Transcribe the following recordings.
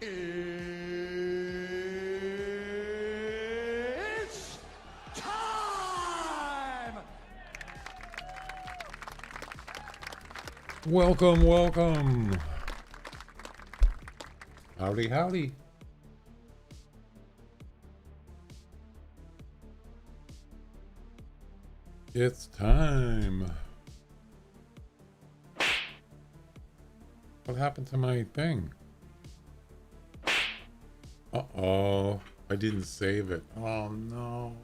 It's time! Welcome, welcome. Howdy, howdy. It's time. What happened to my thing? Uh-oh. I didn't save it. Oh, no.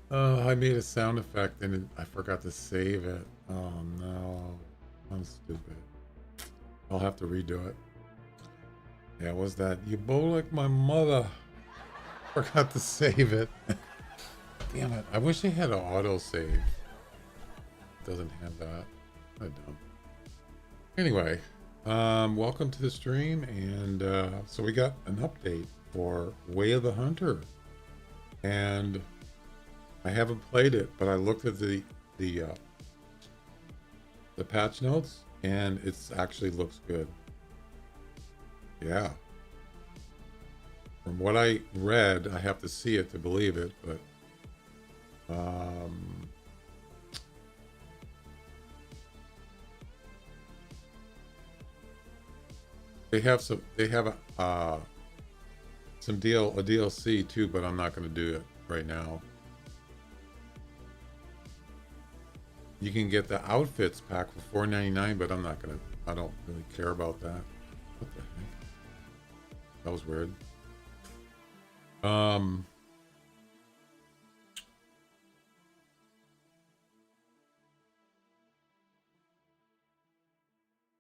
I made a sound effect and I forgot to save it. Oh, no. I'm stupid. I'll have to redo it. Yeah, what was that? You bow like my mother. Forgot to save it. Damn it. I wish they had an autosave. It doesn't have that. I don't. Anyway, welcome to the stream. And so we got an update for Way of the Hunter. And I haven't played it, but I looked at the patch notes and it's actually looks good. Yeah. From what I read, I have to see it to believe it, but they have a DLC too, but I'm not going to do it right now. You can get the outfits pack for $4.99, but I don't really care about that. What the heck? That was weird.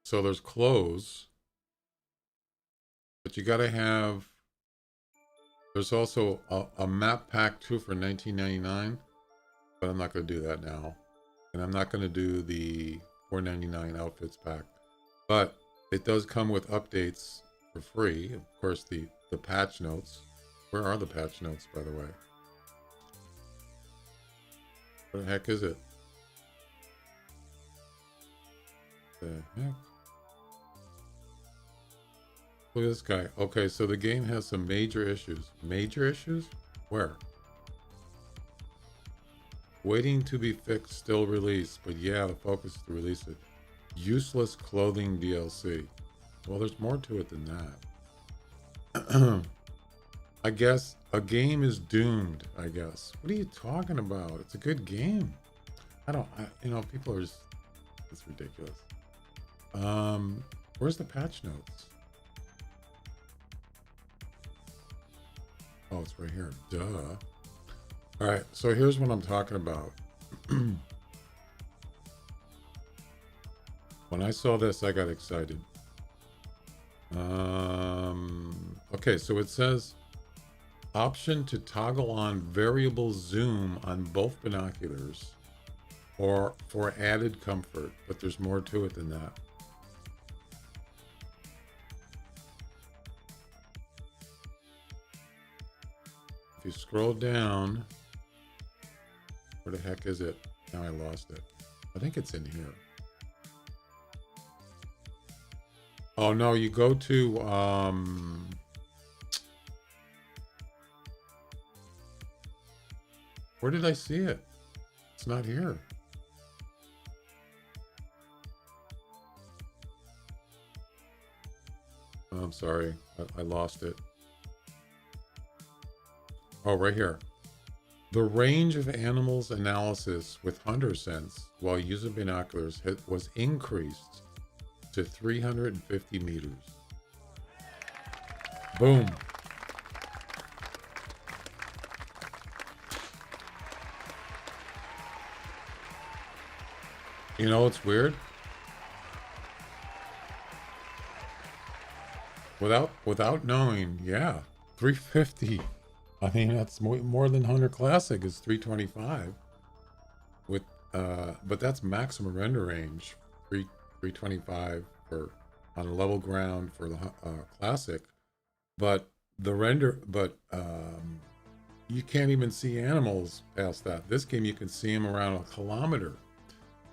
So there's clothes, but you got to have, there's also a map pack too for $19.99, but I'm not going to do that now. And I'm not going to do the $4.99 outfits pack, but it does come with updates for free. Of course, the patch notes. Where are the patch notes, by the way? What the heck is it? The heck? Look at this guy. Okay, so the game has some major issues. Major issues? Where? Waiting to be fixed, still released. But yeah, the focus is to release it. Useless clothing DLC. Well, there's more to it than that. I guess a game is doomed, I guess. What are you talking about? It's a good game. People are just, it's ridiculous. Where's the patch notes? Oh, it's right here. Duh. All right, so here's what I'm talking about. When I saw this, I got excited. Okay, so it says option to toggle on variable zoom on both binoculars or for added comfort, but there's more to it than that. If you scroll down, where the heck is it? Now I lost it. I think it's in here. Oh no, you go to where did I see it? It's not here. Oh, I'm sorry, I lost it. Oh, right here. The range of animals analysis with hunter sense while using binoculars was increased to 350 meters. Boom. You know what's weird? Without knowing, yeah, 350. I mean, that's more than Hunter Classic is 325. With but that's maximum render range, 325 for on level ground for the Classic. But you can't even see animals past that. This game you can see them around a kilometer,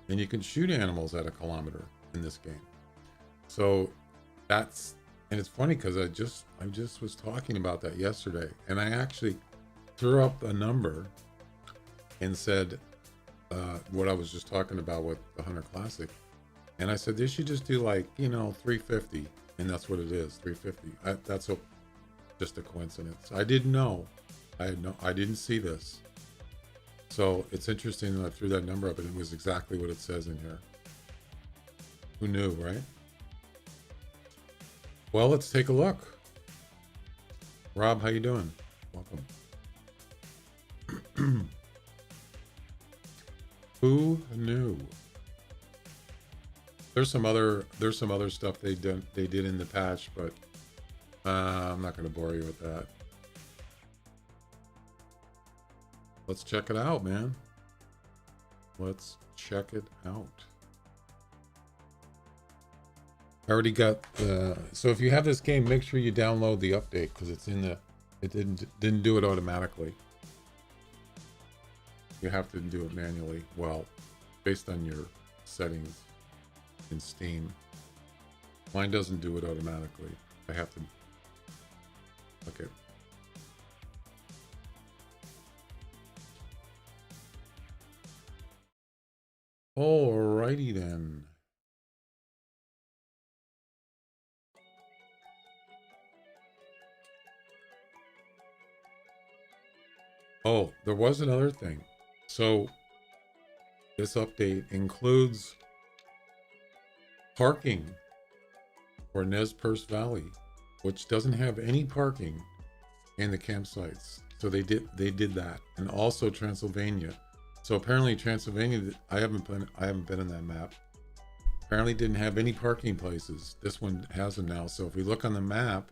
and you can shoot animals at a kilometer in this game. So that's And it's funny because I just was talking about that yesterday, and I actually threw up a number and said what I was just talking about with the Hunter Classic, and I said they should just do like 350, and that's what it is, 350. That's just a coincidence. I didn't know. I didn't see this. So it's interesting that I threw that number up, and it was exactly what it says in here. Who knew, right? Well, let's take a look. Rob, how you doing? Welcome. Who knew? There's some other stuff they did in the patch, but I'm not going to bore you with that. Let's check it out, man. Let's check it out. I already got so if you have this game, make sure you download the update because it's in the. It didn't do it automatically. You have to do it manually. Well, based on your settings in Steam. Mine doesn't do it automatically. I have to. Okay. Alrighty then. Oh, there was another thing. So this update includes parking for Nez Perce Valley, which doesn't have any parking in the campsites. So they did that, and also Transylvania. So apparently Transylvania, I haven't been in that map. Apparently didn't have any parking places. This one has them now. So if we look on the map,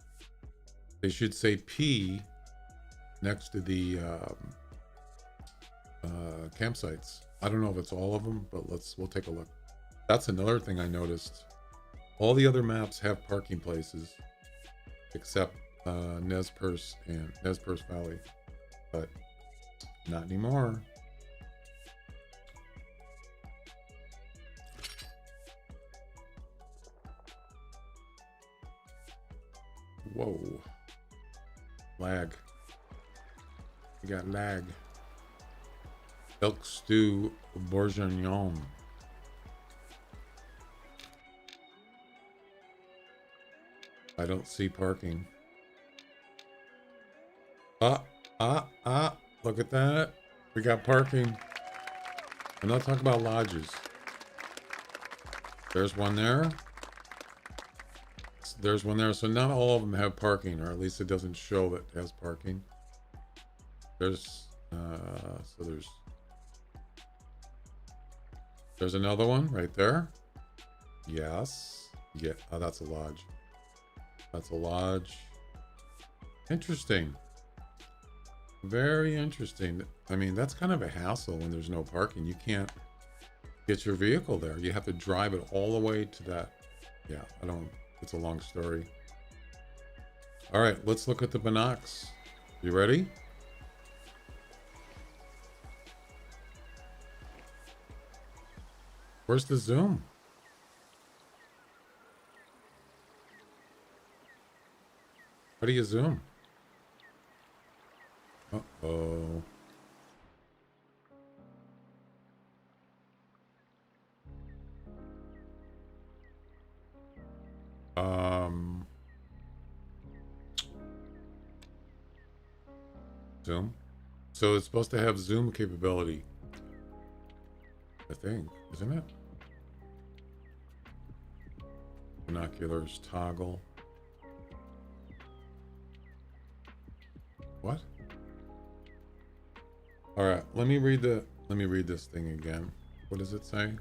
they should say P next to the campsites. I don't know if it's all of them, but we'll take a look. That's another thing I noticed. All the other maps have parking places except Nez Perce and Nez Perce Valley, but not anymore. Whoa. Lag. We got lag. Elk stew bourguignon. I don't see parking. Look at that. We got parking. I'm not talking about lodges. There's one there. There's one there. So not all of them have parking, or at least it doesn't show that it has parking. There's there's another one right there. Yes. Yeah. Oh, that's a lodge. That's a lodge. Interesting. Very interesting. I mean, that's kind of a hassle when there's no parking. You can't get your vehicle there. You have to drive it all the way to that. Yeah, it's a long story. All right, let's look at the binocs. You ready? Where's the zoom? How do you zoom? Uh-oh. Zoom. So it's supposed to have zoom capability. I think, isn't it? Binoculars toggle. What? All right, let me read this thing again. What does it say?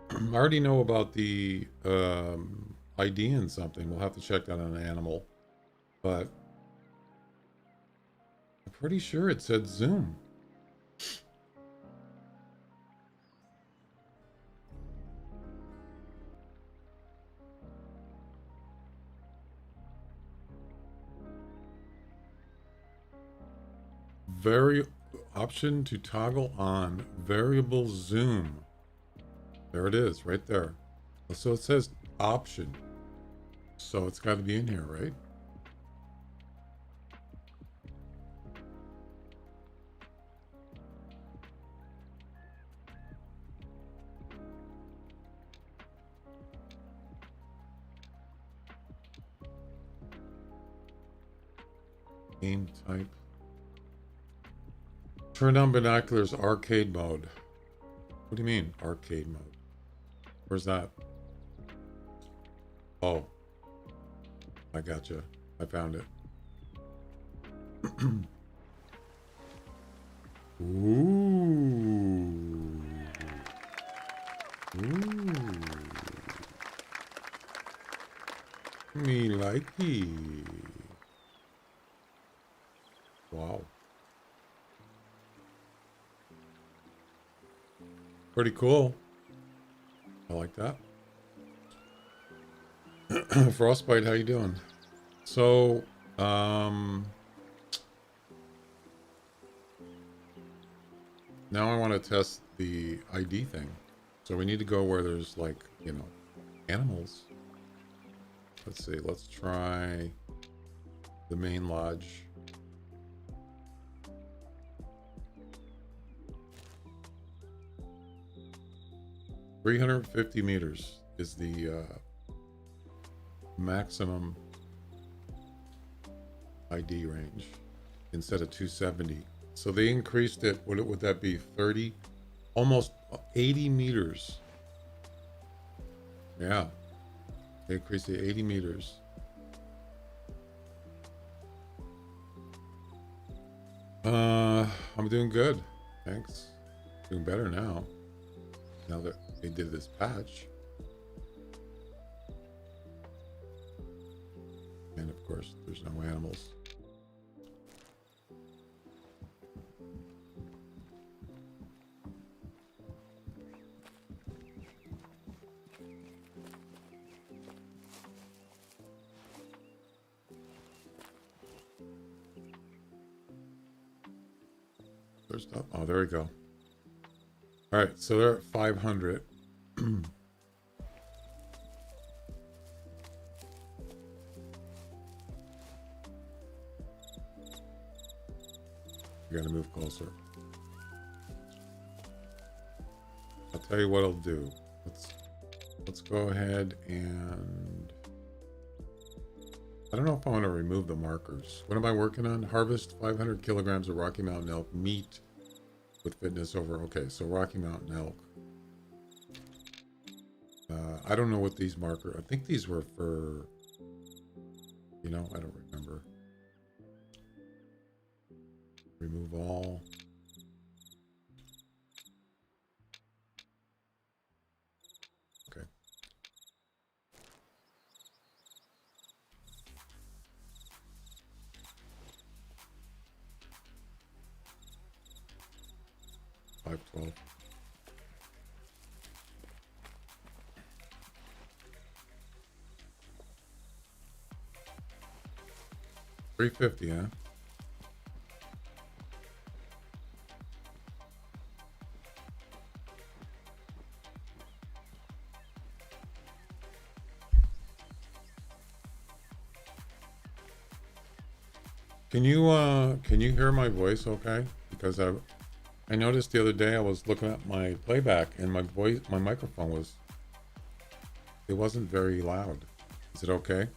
I already know about the ID and something. We'll have to check that on an animal, but I'm pretty sure it said zoom. Option to toggle on variable zoom. There it is, right there. So it says option. So it's got to be in here, right? Game type. Turn on Binoculars arcade mode. What do you mean, arcade mode? Where's that? Oh. I gotcha. I found it. Ooh. Ooh. Me likey. Wow. Pretty cool. I like that. Frostbite, how you doing? So, now I want to test the ID thing. So we need to go where there's like, you know, animals. Let's see, let's try the main lodge. $350 meters is the maximum ID range instead of 270. So they increased it. What would that be? 30, almost 80 meters. Yeah, they increased it 80 meters. I'm doing good, thanks. Doing better now that they did this patch. And of course, there's no animals. There's no, oh, there we go. All right, so they're at 500. You gotta move closer. I'll tell you what I'll do. Let's go ahead and I don't know if I want to remove the markers. What am I working on? Harvest 500 kilograms of Rocky Mountain elk meat with fitness over. Okay, so Rocky Mountain elk. I don't know what these markers. I think these were for. You know, I don't remember. Remove all. Okay. $512. $350, huh? Can you hear my voice okay? Because I noticed the other day I was looking at my playback and my microphone it wasn't very loud. Is it okay?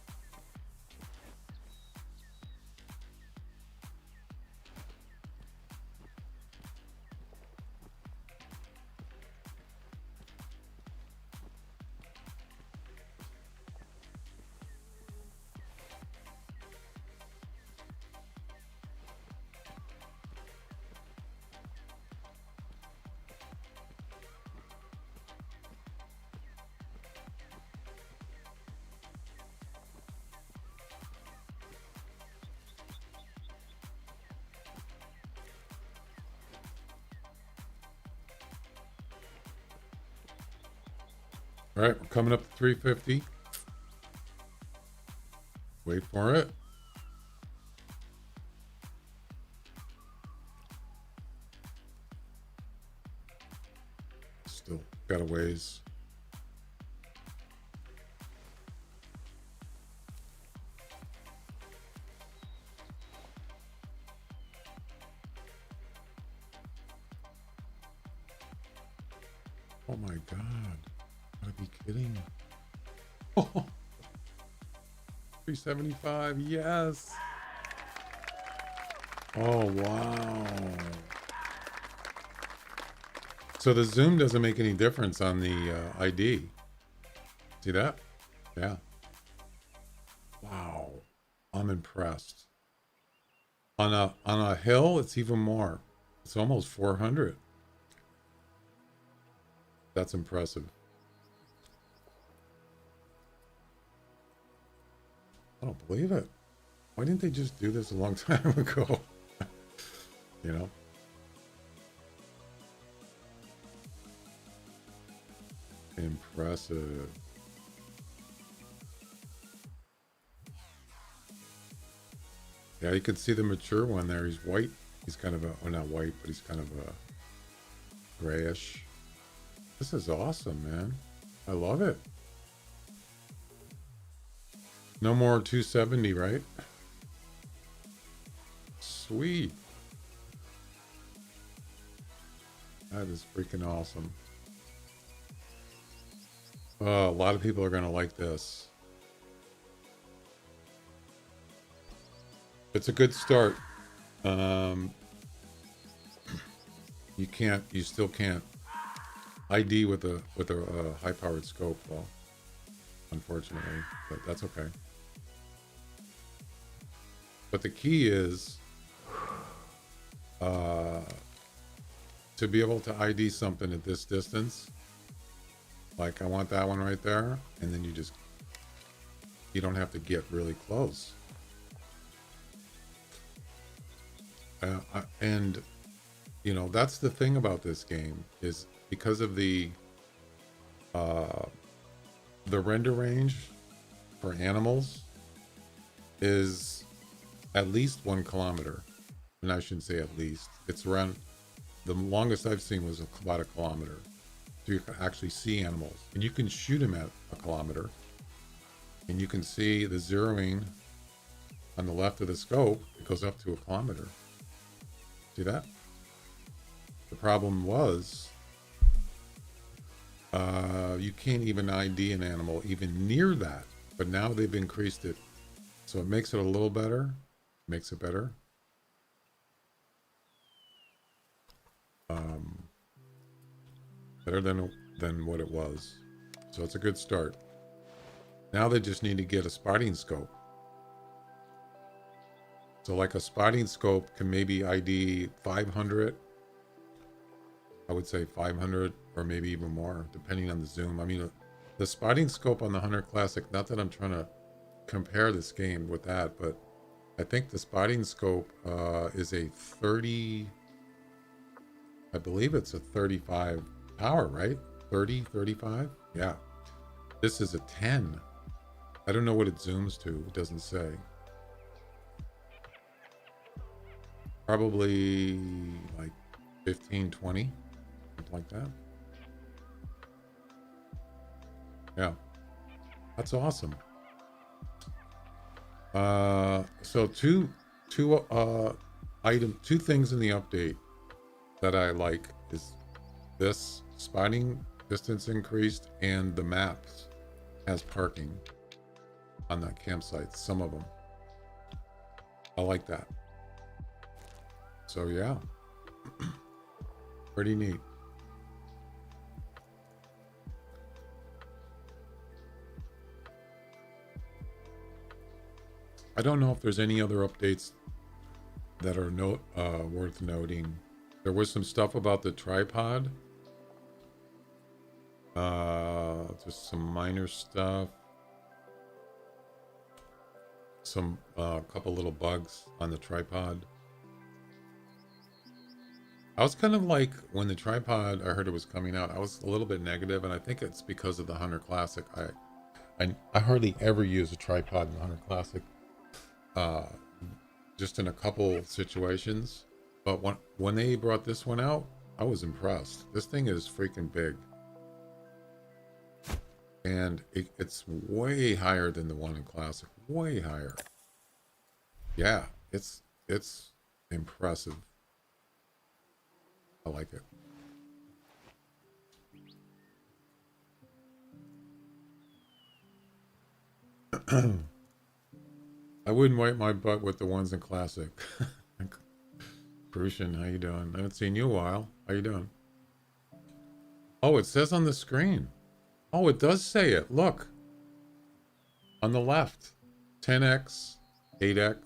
All right, we're coming up to 350. Wait for it. Still got a ways. Oh my god. Gotta be kidding. Oh, 375, yes. Oh wow. So the zoom doesn't make any difference on the ID. See that? Yeah. Wow. I'm impressed. On a hill, it's even more. It's almost 400. That's impressive. I don't believe it. Why didn't they just do this a long time ago? You know? Impressive. Yeah, you can see the mature one there. He's white. He's kind of a, well, not white, but he's kind of a grayish. This is awesome, man. I love it. No more 270, right? Sweet. That is freaking awesome. Oh, a lot of people are going to like this. It's a good start. You still can't ID with a high powered scope, though, unfortunately, but that's okay. But the key is to be able to ID something at this distance. Like I want that one right there, and then you don't have to get really close. And you know, that's the thing about this game, is because of the render range for animals is at least 1 kilometer. And I shouldn't say at least. It's around, the longest I've seen was about 1 kilometer. So you can actually see animals. And you can shoot them at 1 kilometer. And you can see the zeroing on the left of the scope. It goes up to 1 kilometer. See that? The problem was you can't even ID an animal even near that. But now they've increased it. So it makes it a little better. Makes it better. Better than what it was. So it's a good start. Now they just need to get a spotting scope. So like a spotting scope can maybe ID 500. I would say 500 or maybe even more, depending on the zoom. I mean, the spotting scope on the Hunter Classic, not that I'm trying to compare this game with that, but I think the spotting scope is a 30, I believe it's a 35 power, right? 30, 35? Yeah. This is a 10. I don't know what it zooms to. It doesn't say. Probably like 15, 20, something like that. Yeah. That's awesome. So two things in the update that I like is this spotting distance increased, and the maps has parking on that campsite, some of them. I like that. So yeah, pretty neat. I don't know if there's any other updates that are worth noting. There was some stuff about the tripod. Just some minor stuff. Some couple little bugs on the tripod. I was kind of like, when the tripod, I heard it was coming out, I was a little bit negative, and I think it's because of the Hunter Classic. I hardly ever use a tripod in the Hunter Classic. Just in a couple situations, but when they brought this one out, I was impressed. This thing is freaking big, and it's way higher than the one in Classic. Way higher. Yeah, it's impressive. I like it. I wouldn't wipe my butt with the ones in Classic. Crucian, how you doing? I haven't seen you in a while. How you doing? Oh, it says on the screen. Oh, it does say it. Look. On the left. 10x, 8x,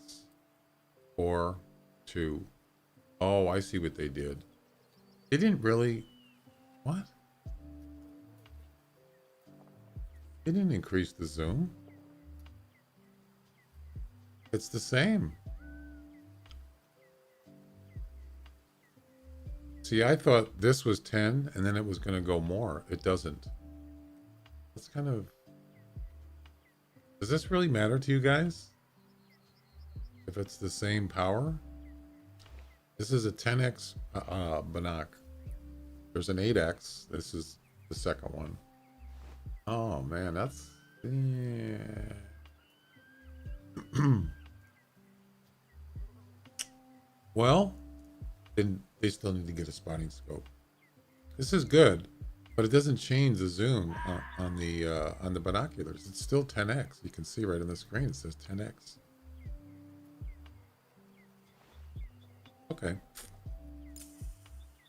4, 2. Oh, I see what they did. They didn't really... What? They didn't increase the zoom. It's the same. See, I thought this was 10 and then it was going to go more. It doesn't. It's kind of... Does this really matter to you guys? If it's the same power? This is a 10x binoc. There's an 8x. This is the second one. Oh man, that's... Yeah. Well, then they still need to get a spotting scope. This is good, but it doesn't change the zoom on the binoculars. It's still 10x. You can see right on the screen it says 10x. Okay.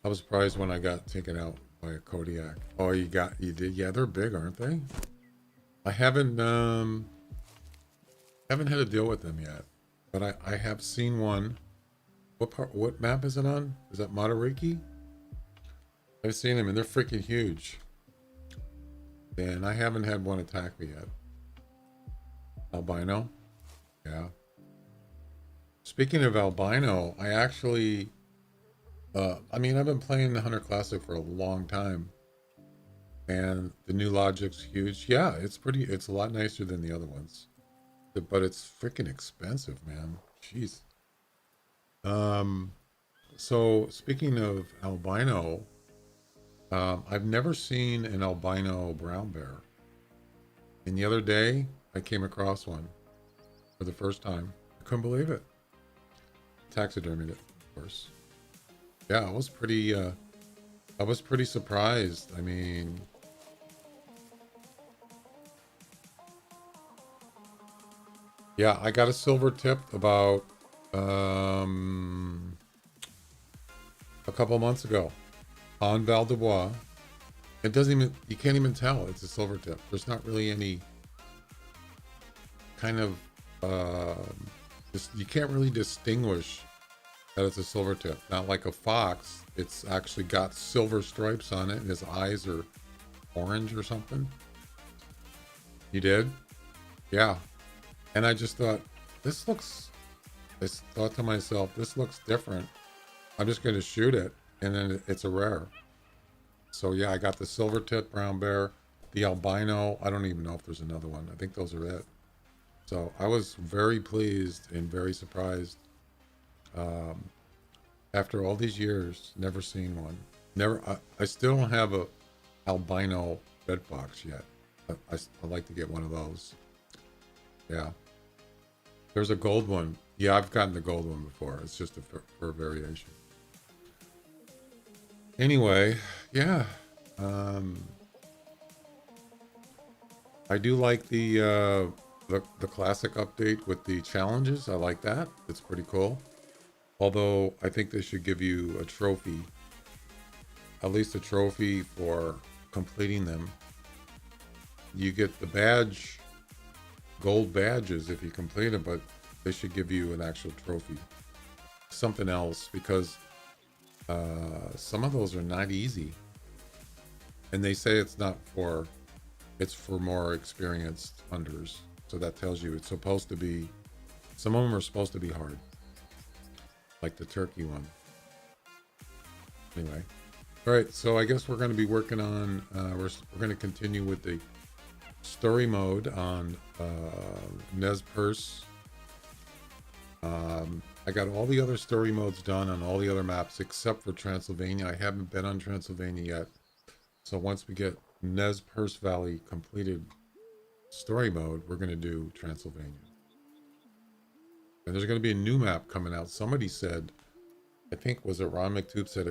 I was surprised when I got taken out by a Kodiak. Oh, you did? Yeah, they're big, aren't they? I haven't had to deal with them yet, but I have seen one. What map is it on? Is that Matariki? I've seen them and they're freaking huge. And I haven't had one attack me yet. Albino? Yeah. Speaking of albino, I actually, I've been playing the Hunter Classic for a long time. And the new logic's huge. Yeah, it's a lot nicer than the other ones. But it's freaking expensive, man. Jeez. So speaking of albino, I've never seen an albino brown bear. And the other day, I came across one for the first time. I couldn't believe it. Taxidermied it, of course. Yeah, I was pretty surprised. I mean, yeah, I got a silver tip about a couple months ago on Val de Bois. It doesn't even, you can't even tell it's a silver tip. There's not really any kind of you can't really distinguish that it's a silver tip. Not like a fox. It's actually got silver stripes on it and his eyes are orange or something. You did? Yeah. And I just thought, I thought to myself, this looks different. I'm just going to shoot it. And then it's a rare. So yeah, I got the silver tip brown bear, the albino. I don't even know if there's another one. I think those are it. So I was very pleased and very surprised. After all these years, never seen one. I still don't have a albino red fox yet. I'd like to get one of those. Yeah. There's a gold one. Yeah, I've gotten the gold one before. It's just a fur variation. Anyway, yeah. I do like the classic update with the challenges. I like that. It's pretty cool. Although I think they should give you a trophy. At least a trophy for completing them. You get the badge, gold badges if you complete it, but they should give you an actual trophy. Something else, because some of those are not easy. And they say it's for more experienced hunters. So that tells you it's supposed to be, some of them are supposed to be hard. Like the turkey one. Anyway. All right, so I guess we're going to be working on, we're going to continue with the story mode on Nez Perce. I got all the other story modes done on all the other maps except for Transylvania. I haven't been on Transylvania yet. So once we get Nez Perce Valley completed story mode, we're going to do Transylvania. And there's going to be a new map coming out. Somebody said, I think, was it Ron McTube said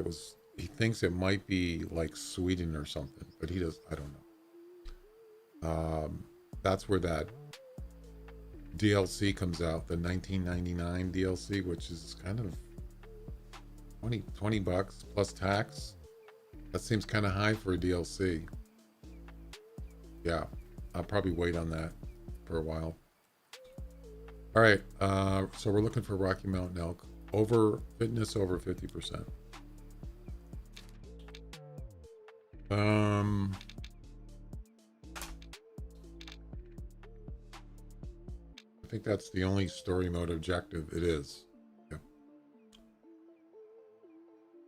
he thinks it might be like Sweden or something, but he does, I don't know. That's where that DLC comes out, the 1999 DLC, which is kind of 20 bucks plus tax. That seems kind of high for a DLC. Yeah, I'll probably wait on that for a while. All right, so we're looking for Rocky Mountain elk. Fitness over 50%. I think that's the only story mode objective. It is. Yep.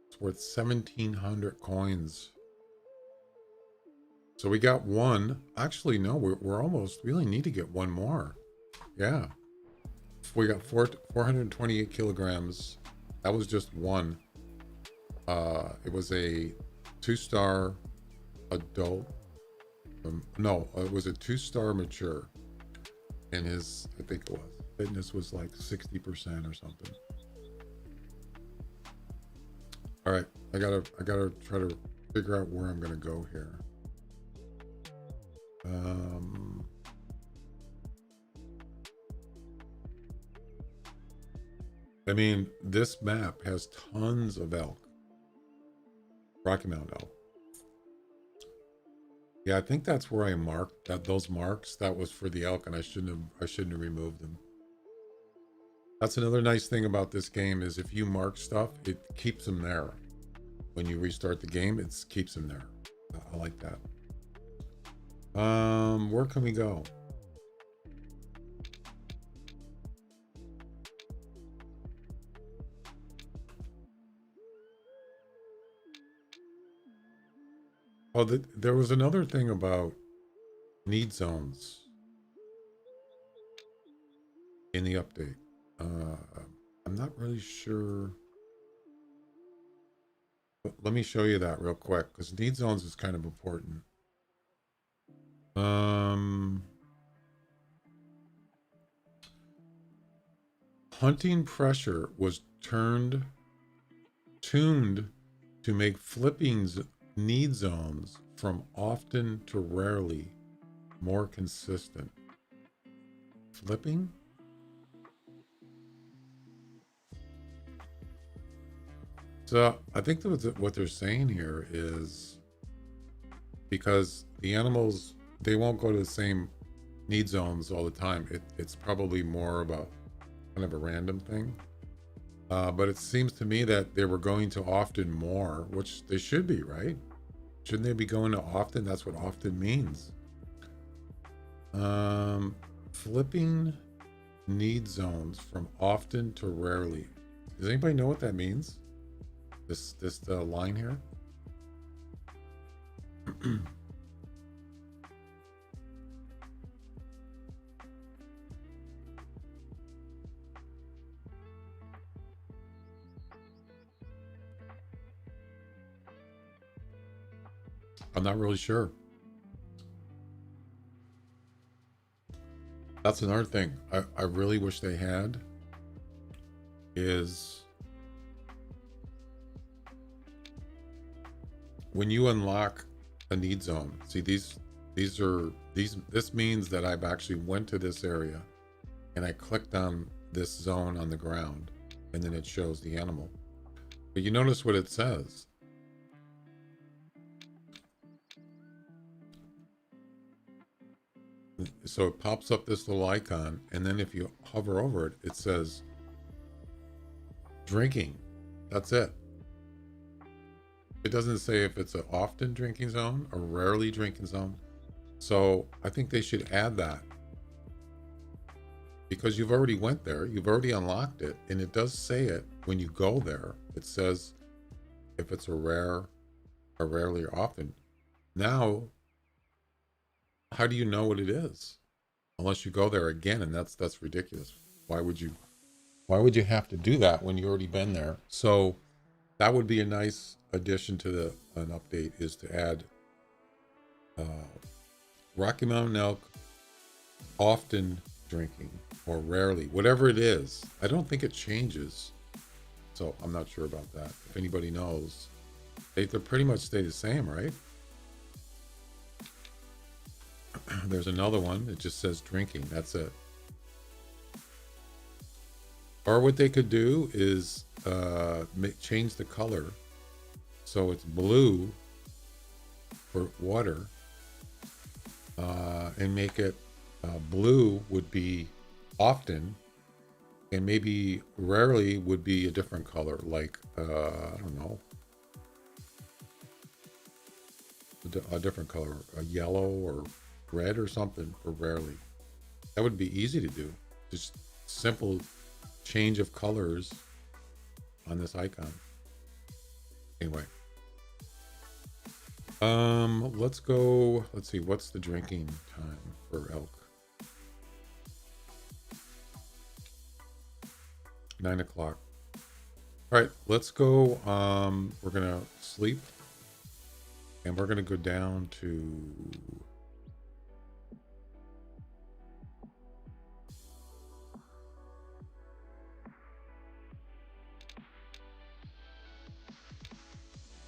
It's worth 1,700 coins. So we got one. Actually, no, we're almost. We only need to get one more. Yeah. We got 428 kilograms. That was just one. It was a 2-star adult. No, it was a 2-star mature. And his, I think it was, fitness was like 60% or something. All right, I gotta try to figure out where I'm gonna go here. I mean, this map has tons of elk. Rocky Mountain elk. Yeah, I think that's where I marked that. Those marks, that was for the elk, and I shouldn't have removed them. That's another nice thing about this game is if you mark stuff, it keeps them there. When you restart the game, it keeps them there. I like that. Where can we go? Oh, there was another thing about need zones in the update. I'm not really sure. But let me show you that real quick because need zones is kind of important. Hunting pressure was tuned to make flipping need zones from often to rarely more consistent. Flipping? So I think that what they're saying here is because the animals, they won't go to the same need zones all the time. It's probably more of a kind of a random thing. But it seems to me that they were going to often more, which they should be, right? Shouldn't they be going to often? That's what often means. Flipping need zones from often to rarely. Does anybody know what that means? This line here? I'm not really sure. That's another thing I really wish they had is when you unlock a need zone. See, this means that I've actually went to this area and I clicked on this zone on the ground and then it shows the animal. But you notice what it says. So it pops up this little icon, and then if you hover over it, it says drinking. That's it. It doesn't say if it's an often drinking zone or rarely drinking zone. So I think they should add that because you've already went there, you've already unlocked it, and it does say it when you go there. It says if it's a rare or rarely or often. Now, how do you know what it is unless you go there again? And that's ridiculous. Why would you have to do that when you already been there? So that would be a nice addition to an update, is to add Rocky Mountain elk often drinking or rarely, whatever it is. I don't think it changes, so I'm not sure about that. If anybody knows, they pretty much stay the same, right? There's another one. It just says drinking. That's it. Or what they could do is change the color so it's blue for water, and make it blue would be often, and maybe rarely would be a different color, like I don't know, a different color, a yellow or red or something for rarely. That would be easy to do. Just simple change of colors on this icon. Anyway, let's go. Let's see, what's the drinking time for elk? 9 o'clock. All right, let's go. We're gonna sleep, and we're gonna go down to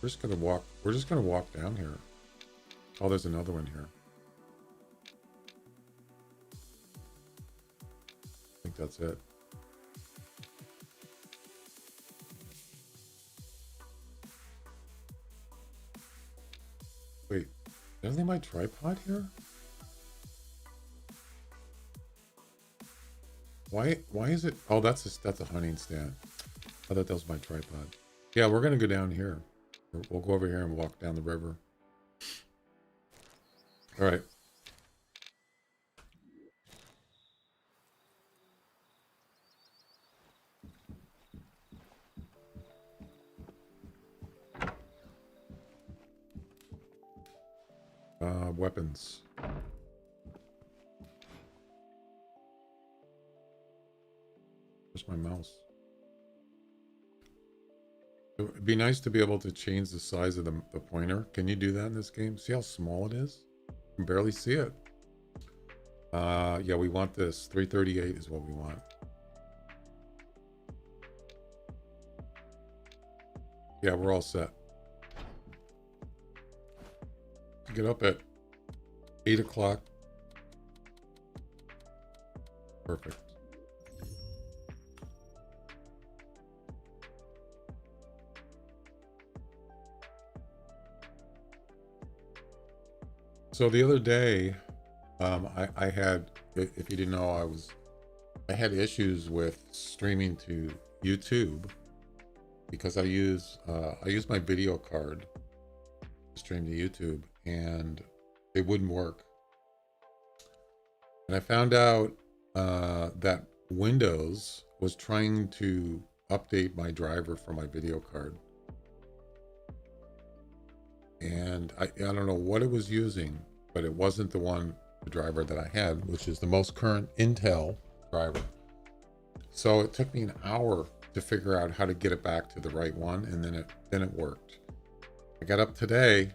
we're just gonna walk down here. Oh, there's another one here. I think that's it. Wait, did I leave my tripod here? Why is it? Oh, that's a hunting stand. I thought that was my tripod. Yeah, we're gonna go down here. We'll go over here and walk down the river. All right. Weapons. Where's my mouse? It would be nice to be able to change the size of the pointer. Can you do that in this game? See how small it is? You can barely see it. Yeah, we want this. 338 is what we want. Yeah, we're all set. Get up at 8 o'clock. Perfect. So the other day, I had, if you didn't know, I had issues with streaming to YouTube because I use my video card to stream to YouTube, and it wouldn't work. And I found out that Windows was trying to update my driver for my video card. And I don't know what it was using, but it wasn't the driver that I had, which is the most current Intel driver. So it took me an hour to figure out how to get it back to the right one, and then it worked. I got up today,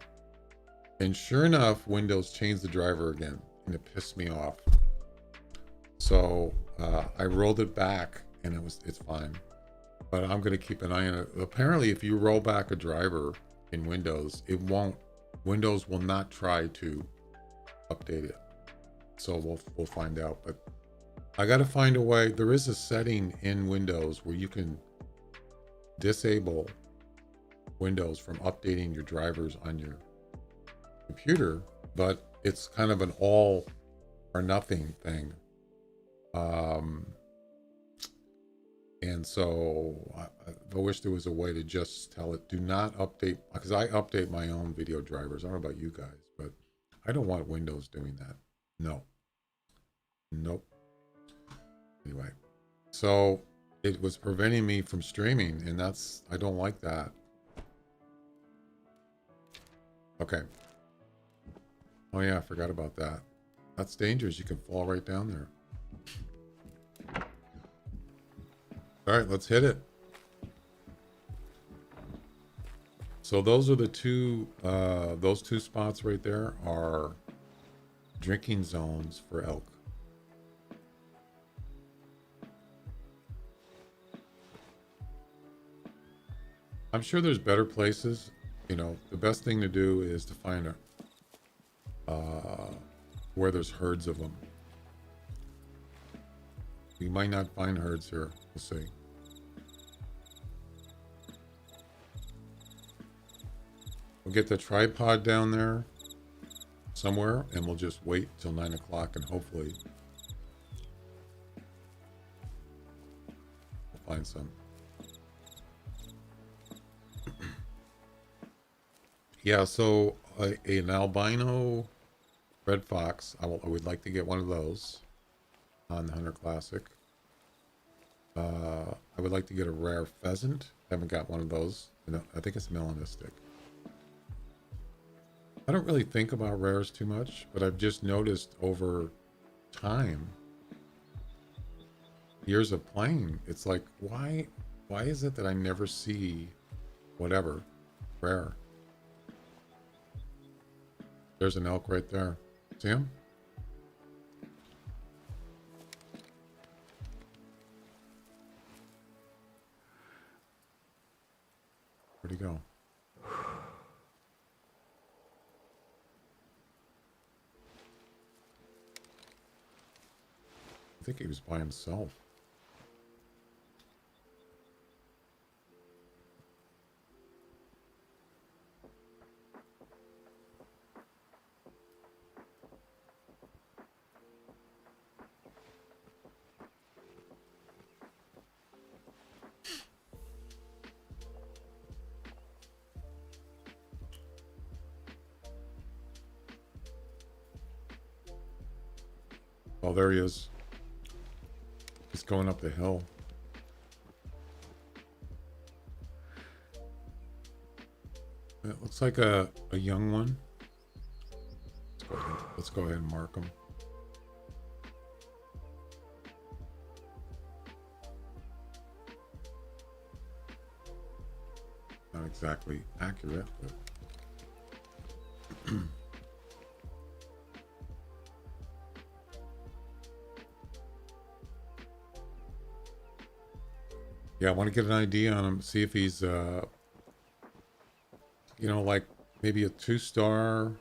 and sure enough, Windows changed the driver again, and it pissed me off. So I rolled it back, and it's fine. But I'm going to keep an eye on it. Apparently, if you roll back a driver in Windows, Windows will not try to update it. So we'll find out. But I got to find a way. There is a setting in Windows where you can disable Windows from updating your drivers on your computer, but it's kind of an all or nothing thing. And so I wish there was a way to just tell it, do not update, because I update my own video drivers. I don't know about you guys, but I don't want Windows doing that. No. Nope. Anyway, so it was preventing me from streaming, and I don't like that. Okay. Oh yeah, I forgot about that. That's dangerous. You can fall right down there. All right, let's hit it. So those are those two spots right there are drinking zones for elk. I'm sure there's better places. You know, the best thing to do is to find where there's herds of them. We might not find herds here. We'll see. We'll get the tripod down there somewhere, and we'll just wait till 9 o'clock, and hopefully we'll find some. Yeah, so an albino red fox. I would like to get one of those on the Hunter Classic. I would like to get a rare pheasant. I haven't got one of those. I think it's melanistic. I don't really think about rares too much, but I've just noticed over time, years of playing, it's like, why is it that I never see whatever rare? There's an elk right there. See him? Where'd he go? I think he was by himself. Oh, there he is. He's going up the hill. It looks like a young one. Let's go ahead and mark him. Not exactly accurate, but yeah, I want to get an idea on him, see if he's, you know, like maybe a 2-star.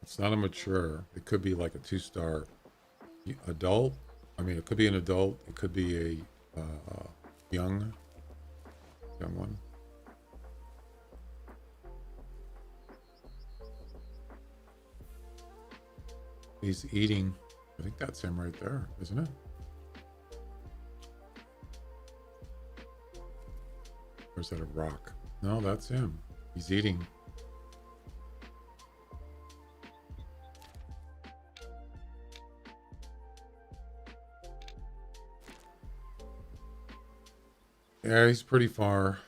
It's not a mature. It could be like a 2-star adult. I mean, it could be an adult. It could be a young one. He's eating. I think that's him right there, isn't it? Or is that a rock? No, that's him. He's eating. Yeah, he's pretty far.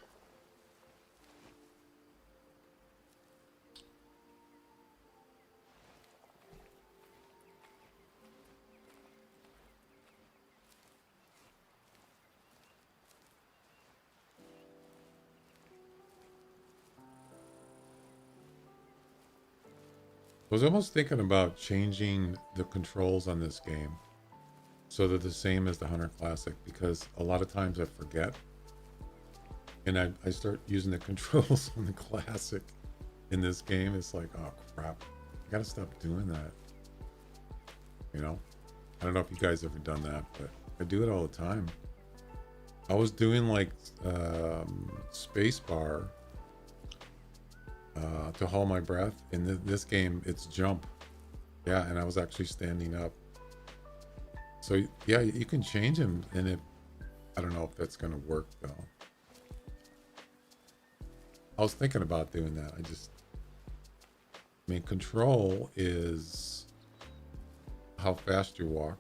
I was almost thinking about changing the controls on this game so they're the same as the Hunter Classic, because a lot of times I forget. And I start using the controls on the Classic in this game. It's like, oh crap, I gotta stop doing that. You know? I don't know if you guys ever done that, but I do it all the time. I was doing like space bar to hold my breath. In this game, it's jump. Yeah, and I was actually standing up. So yeah, you can change them, and I don't know if that's gonna work though. I was thinking about doing that. I mean, control is how fast you walk.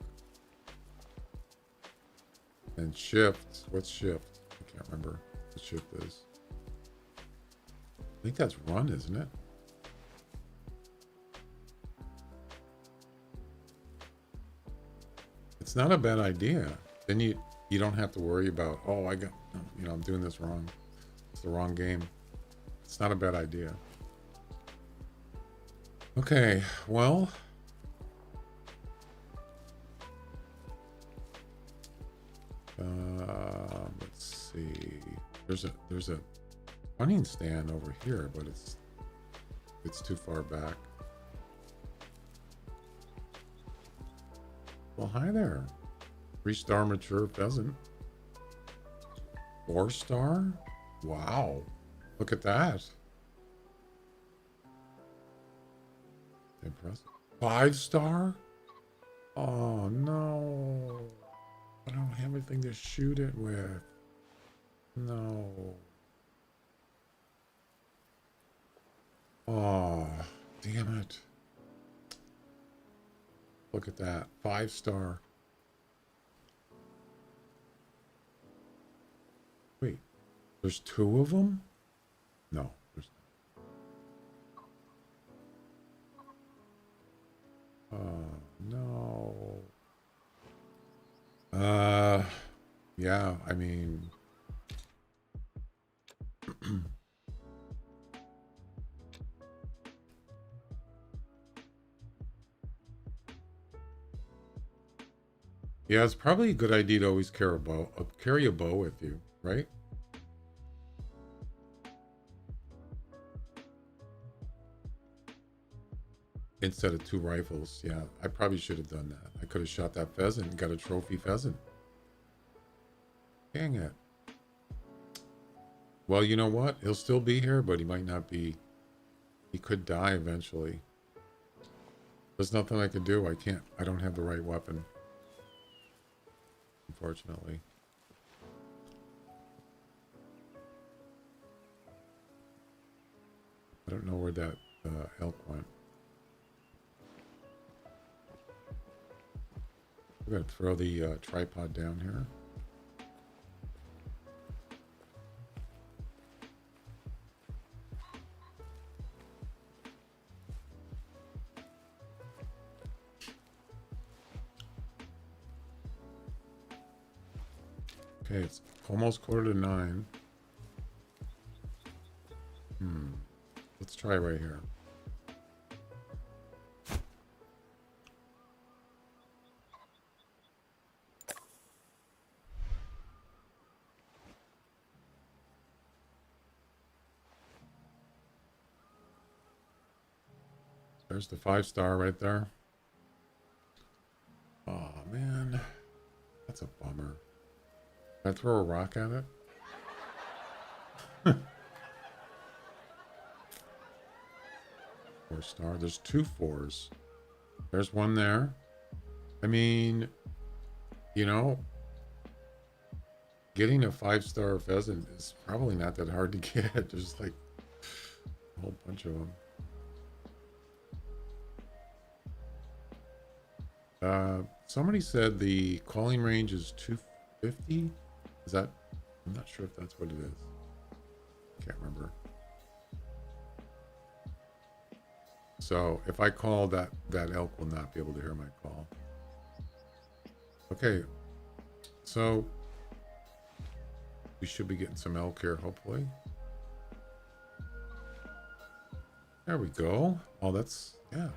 And shift, what's shift? I can't remember what shift is. I think that's run, isn't it? It's not a bad idea. Then you don't have to worry about, oh, I'm doing this wrong. It's the wrong game. It's not a bad idea. Okay, well, let's see. There's a hunting stand over here, but it's too far back. Well, hi there. 3-star mature pheasant. 4-star? Wow. Look at that. Impressive. 5-star? Oh, no. I don't have anything to shoot it with. No. Oh, damn it. Look at that. 5-star. Wait, there's 2 of them? No, there's not. Oh, no. Yeah, I mean... Yeah, it's probably a good idea to always carry a bow with you, right? Instead of 2 rifles. Yeah, I probably should have done that. I could have shot that pheasant and got a trophy pheasant. Dang it. Well, you know what? He'll still be here, but he might not be. He could die eventually. There's nothing I could do. I don't have the right weapon. Unfortunately. I don't know where that elk went. We're going to throw the tripod down here. Okay, it's almost 8:45. Let's try right here. There's the 5-star right there. Oh, man. That's a bummer. Can I throw a rock at it? 4-star. There's 2 4s. There's one there. I mean, you know, getting a 5-star pheasant is probably not that hard to get. There's like a whole bunch of them. Somebody said the calling range is 250. Is that? I'm not sure if that's what it is. Can't remember. So if I call, that elk will not be able to hear my call. Okay, so we should be getting some elk here, hopefully. There we go. Oh, that's, yeah.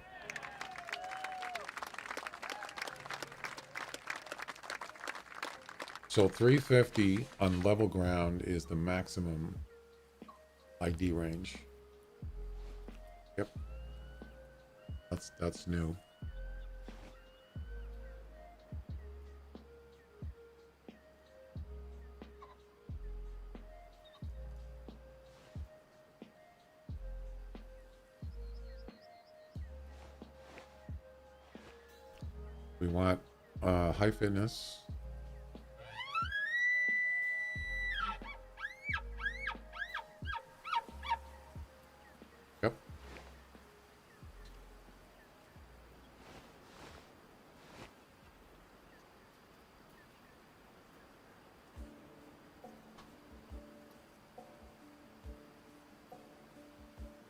So 350 on level ground is the maximum ID range. Yep. That's new. We want high fitness. Yep.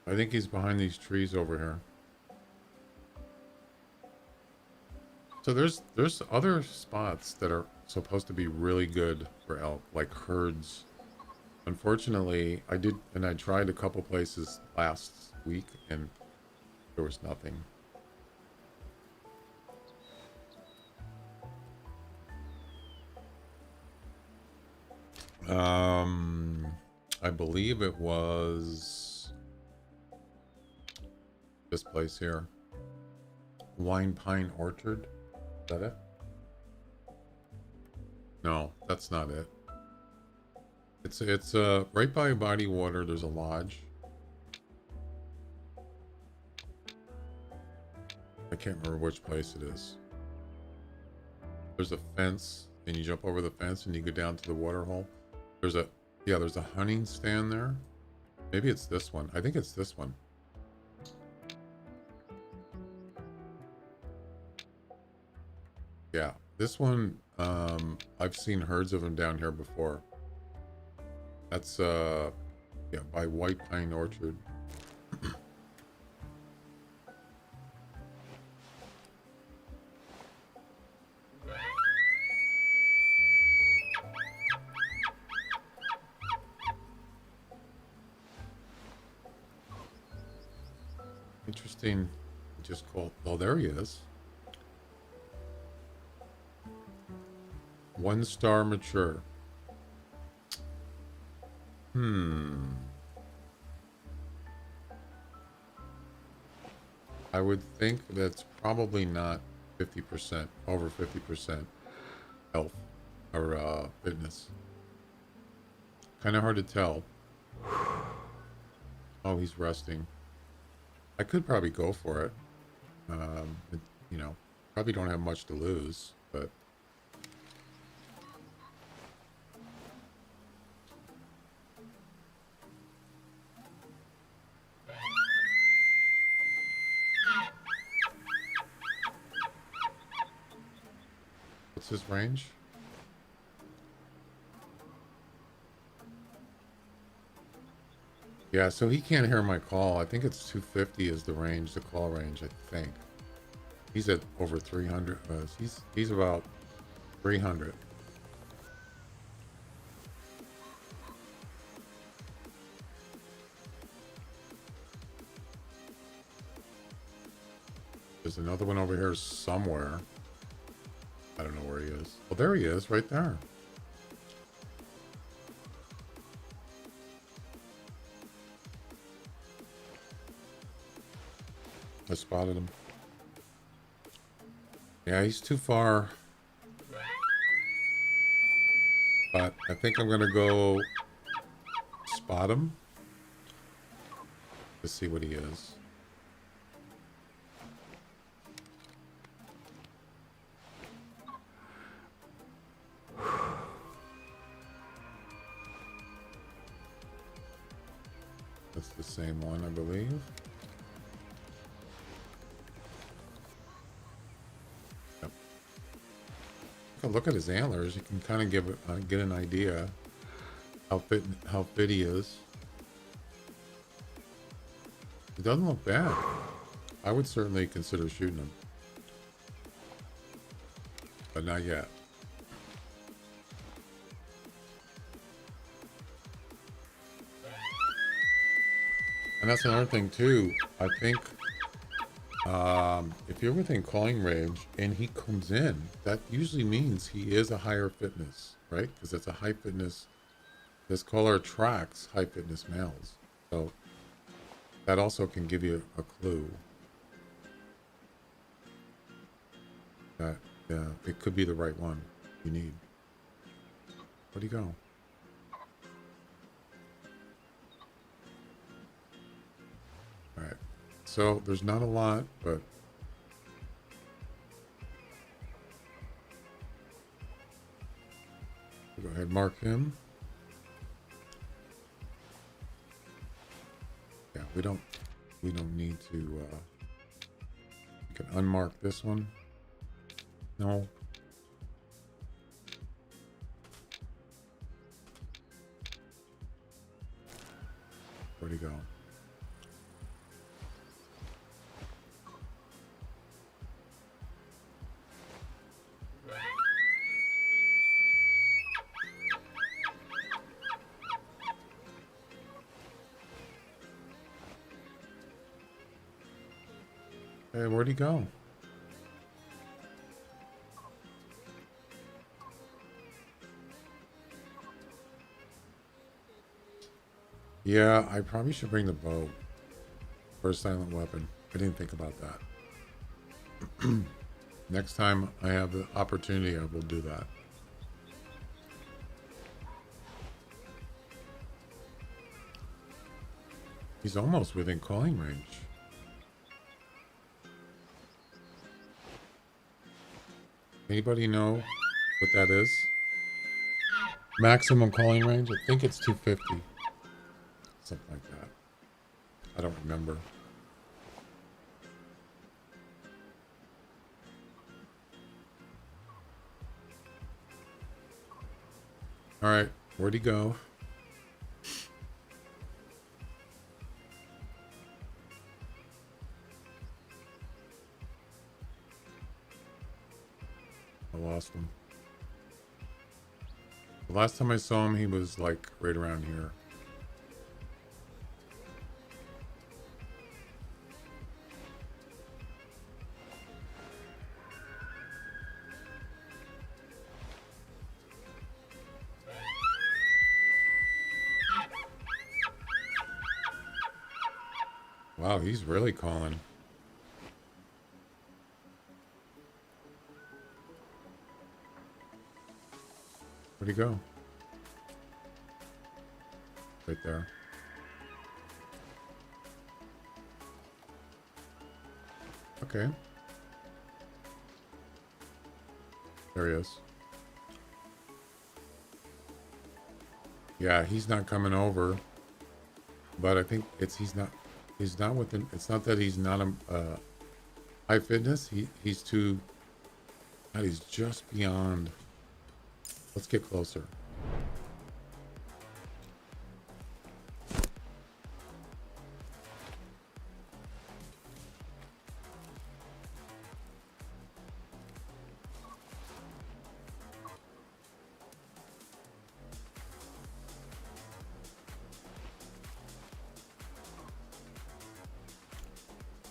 I think he's behind these trees over here. So there's other spots that are supposed to be really good for elk, like herds. Unfortunately, I tried a couple places last week and there was nothing. I believe it was this place here. Wine Pine Orchard. Is that it? No, that's not it. It's right by Body Water. There's a lodge. I can't remember which place it is. There's a fence, and you jump over the fence, and you go down to the water hole. There's a hunting stand there. Maybe it's this one. I think it's this one. Yeah, this one. I've seen herds of them down here before. That's yeah, by White Pine Orchard. Interesting. Just called. Oh, there he is. 1-star mature. I would think that's probably not 50%, over 50% health or fitness. Kind of hard to tell. Oh, he's resting. I could probably go for it. You know, probably don't have much to lose, but what's his range? Yeah, so he can't hear my call. I think it's 250 is the range, the call range, I think. He's at over 300. He's about 300. There's another one over here somewhere. I don't know where he is. Well, there he is, right there. I spotted him. Yeah, he's too far. But I think I'm going to go spot him to see what he is. That's the same one, I believe. Yep. Look at his antlers. You can kind of get an idea how fit he is. He doesn't look bad. I would certainly consider shooting him, but not yet. And that's another thing too. I think if you're within calling range and he comes in, that usually means he is a higher fitness, right? Because it's a high fitness. This caller attracts high fitness males, so that also can give you a clue that it could be the right one you need. Where'd he go? All right. So there's not a lot, but go ahead and mark him. Yeah, we don't need to. We can unmark this one. No. Where'd he go? Hey, where'd he go? Yeah, I probably should bring the bow for a silent weapon. I didn't think about that. Next time I have the opportunity, I will do that. He's almost within calling range. Anybody know what that is? Maximum calling range? I think it's 250. Something like that. I don't remember. Alright, where'd he go? I lost him. The last time I saw him, he was like right around here. Wow, he's really calling. Where'd he go? Right there. Okay. There he is. Yeah, he's not coming over. But I think he's not within, it's not that he's not a high fitness. He's too, God, he's just beyond. Let's get closer.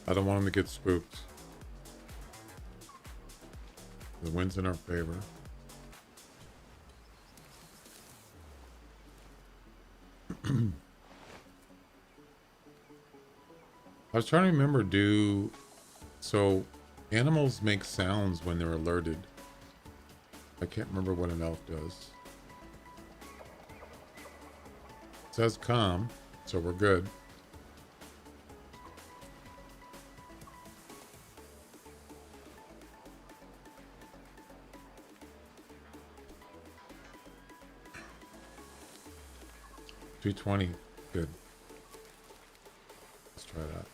I don't want him to get spooked. The wind's in our favor. I was trying to remember, so animals make sounds when they're alerted. I can't remember what an elk does. It says calm, so we're good. $220, good. Let's try that.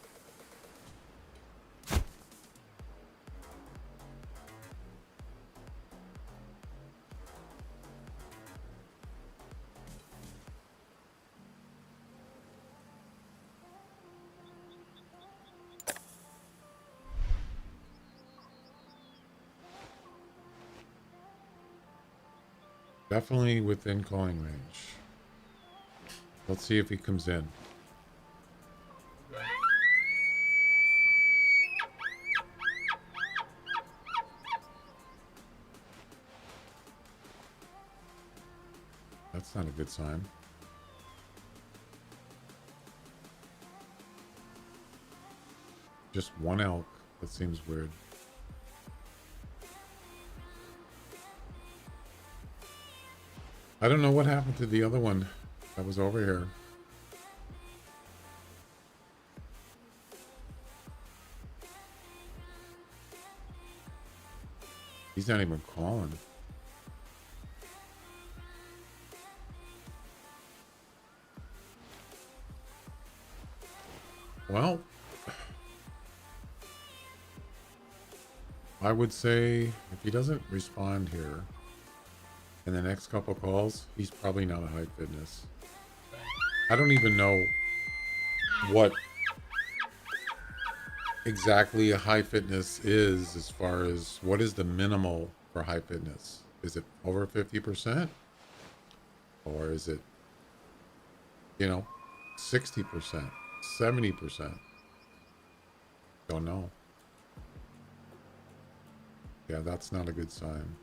Definitely within calling range. Let's see if he comes in. That's not a good sign. Just one elk. That seems weird. I don't know what happened to the other one that was over here. He's not even calling. Well, I would say if he doesn't respond here in the next couple calls, he's probably not a high fitness. I don't even know what exactly a high fitness is, as far as what is the minimal for high fitness. Is it over 50%? Or is it, 60%, 70%? Don't know. Yeah, that's not a good sign.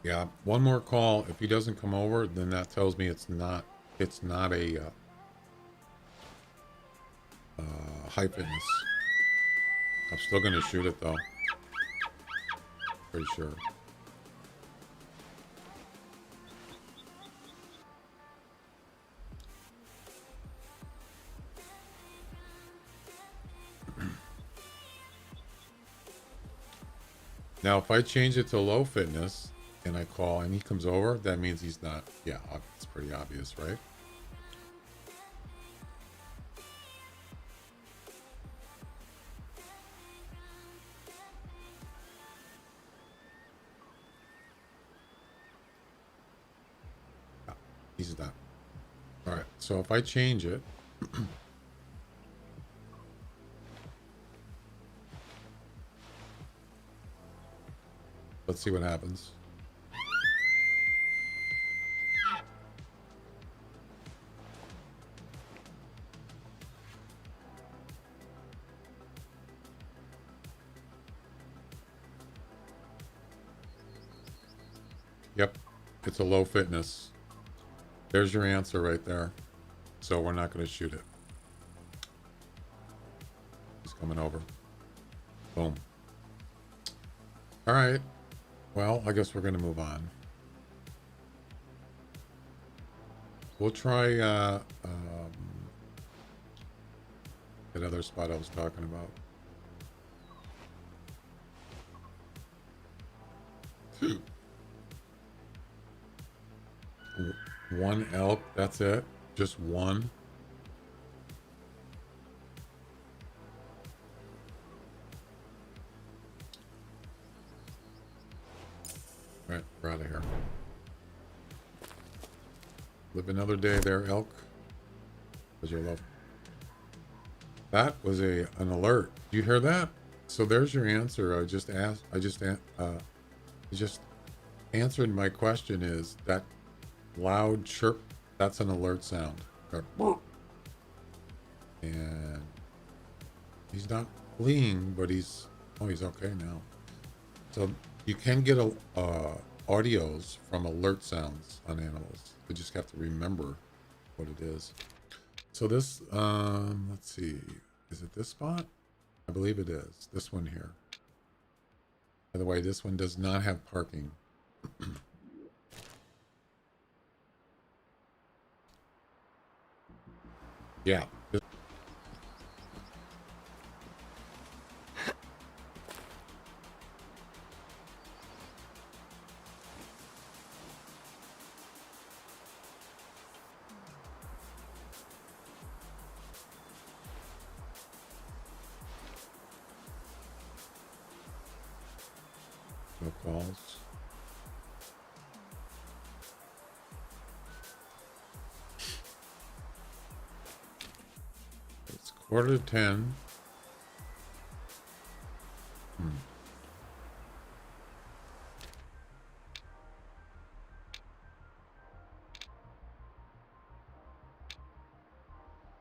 Yeah, one more call. If he doesn't come over, then that tells me it's not a high fitness. I'm still gonna shoot it though. Pretty sure. Now, if I change it to low fitness and I call and he comes over, that means he's not. Yeah, it's pretty obvious, right? Yeah, he's not. All right, so if I change it, let's see what happens. Yep, it's a low fitness. There's your answer right there. So we're not going to shoot it. He's coming over. Boom. All right. Well, I guess we're going to move on. We'll try that other spot I was talking about. One elk, that's it. Just one. All right, we're out of here. Live another day there, elk. Was your love? That was an alert. You hear that? So there's your answer. I just answered my question. Is that loud chirp? That's an alert sound. And he's not fleeing, but he's okay now. So you can get audios from alert sounds on animals. You just have to remember what it is. So this, let's see, is it this spot? I believe it is. This one here. By the way, this one does not have parking. Yeah. No calls. It's 9:45.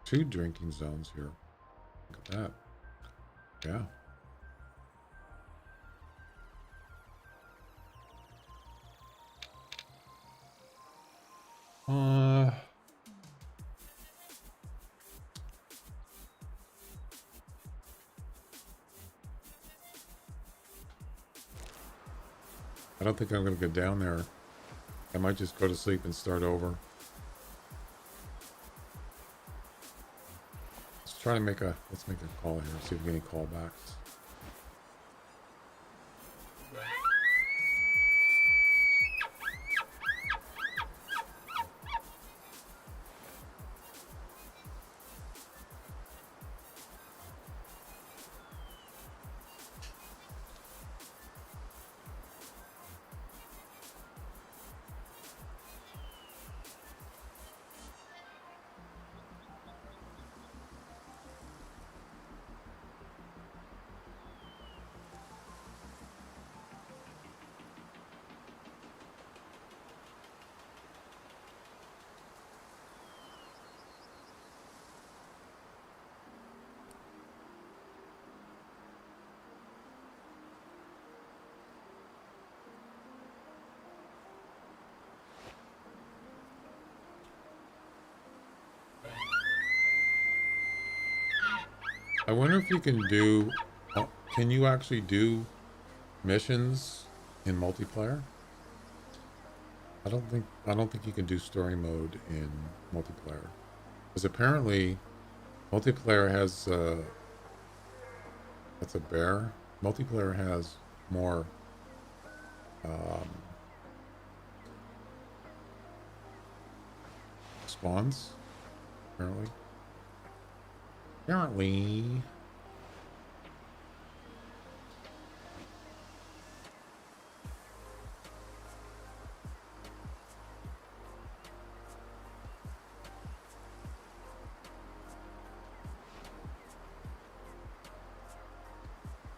Two drinking zones here. Look at that. Yeah. I don't think I'm going to go down there. I might just go to sleep and start over. Let's make a call here. See if we get any callbacks. I wonder if you can do. Can you actually do missions in multiplayer? I don't think. I don't think you can do story mode in multiplayer, because apparently multiplayer has. That's a bear. Multiplayer has more. Um, Spawns. Apparently. Apparently.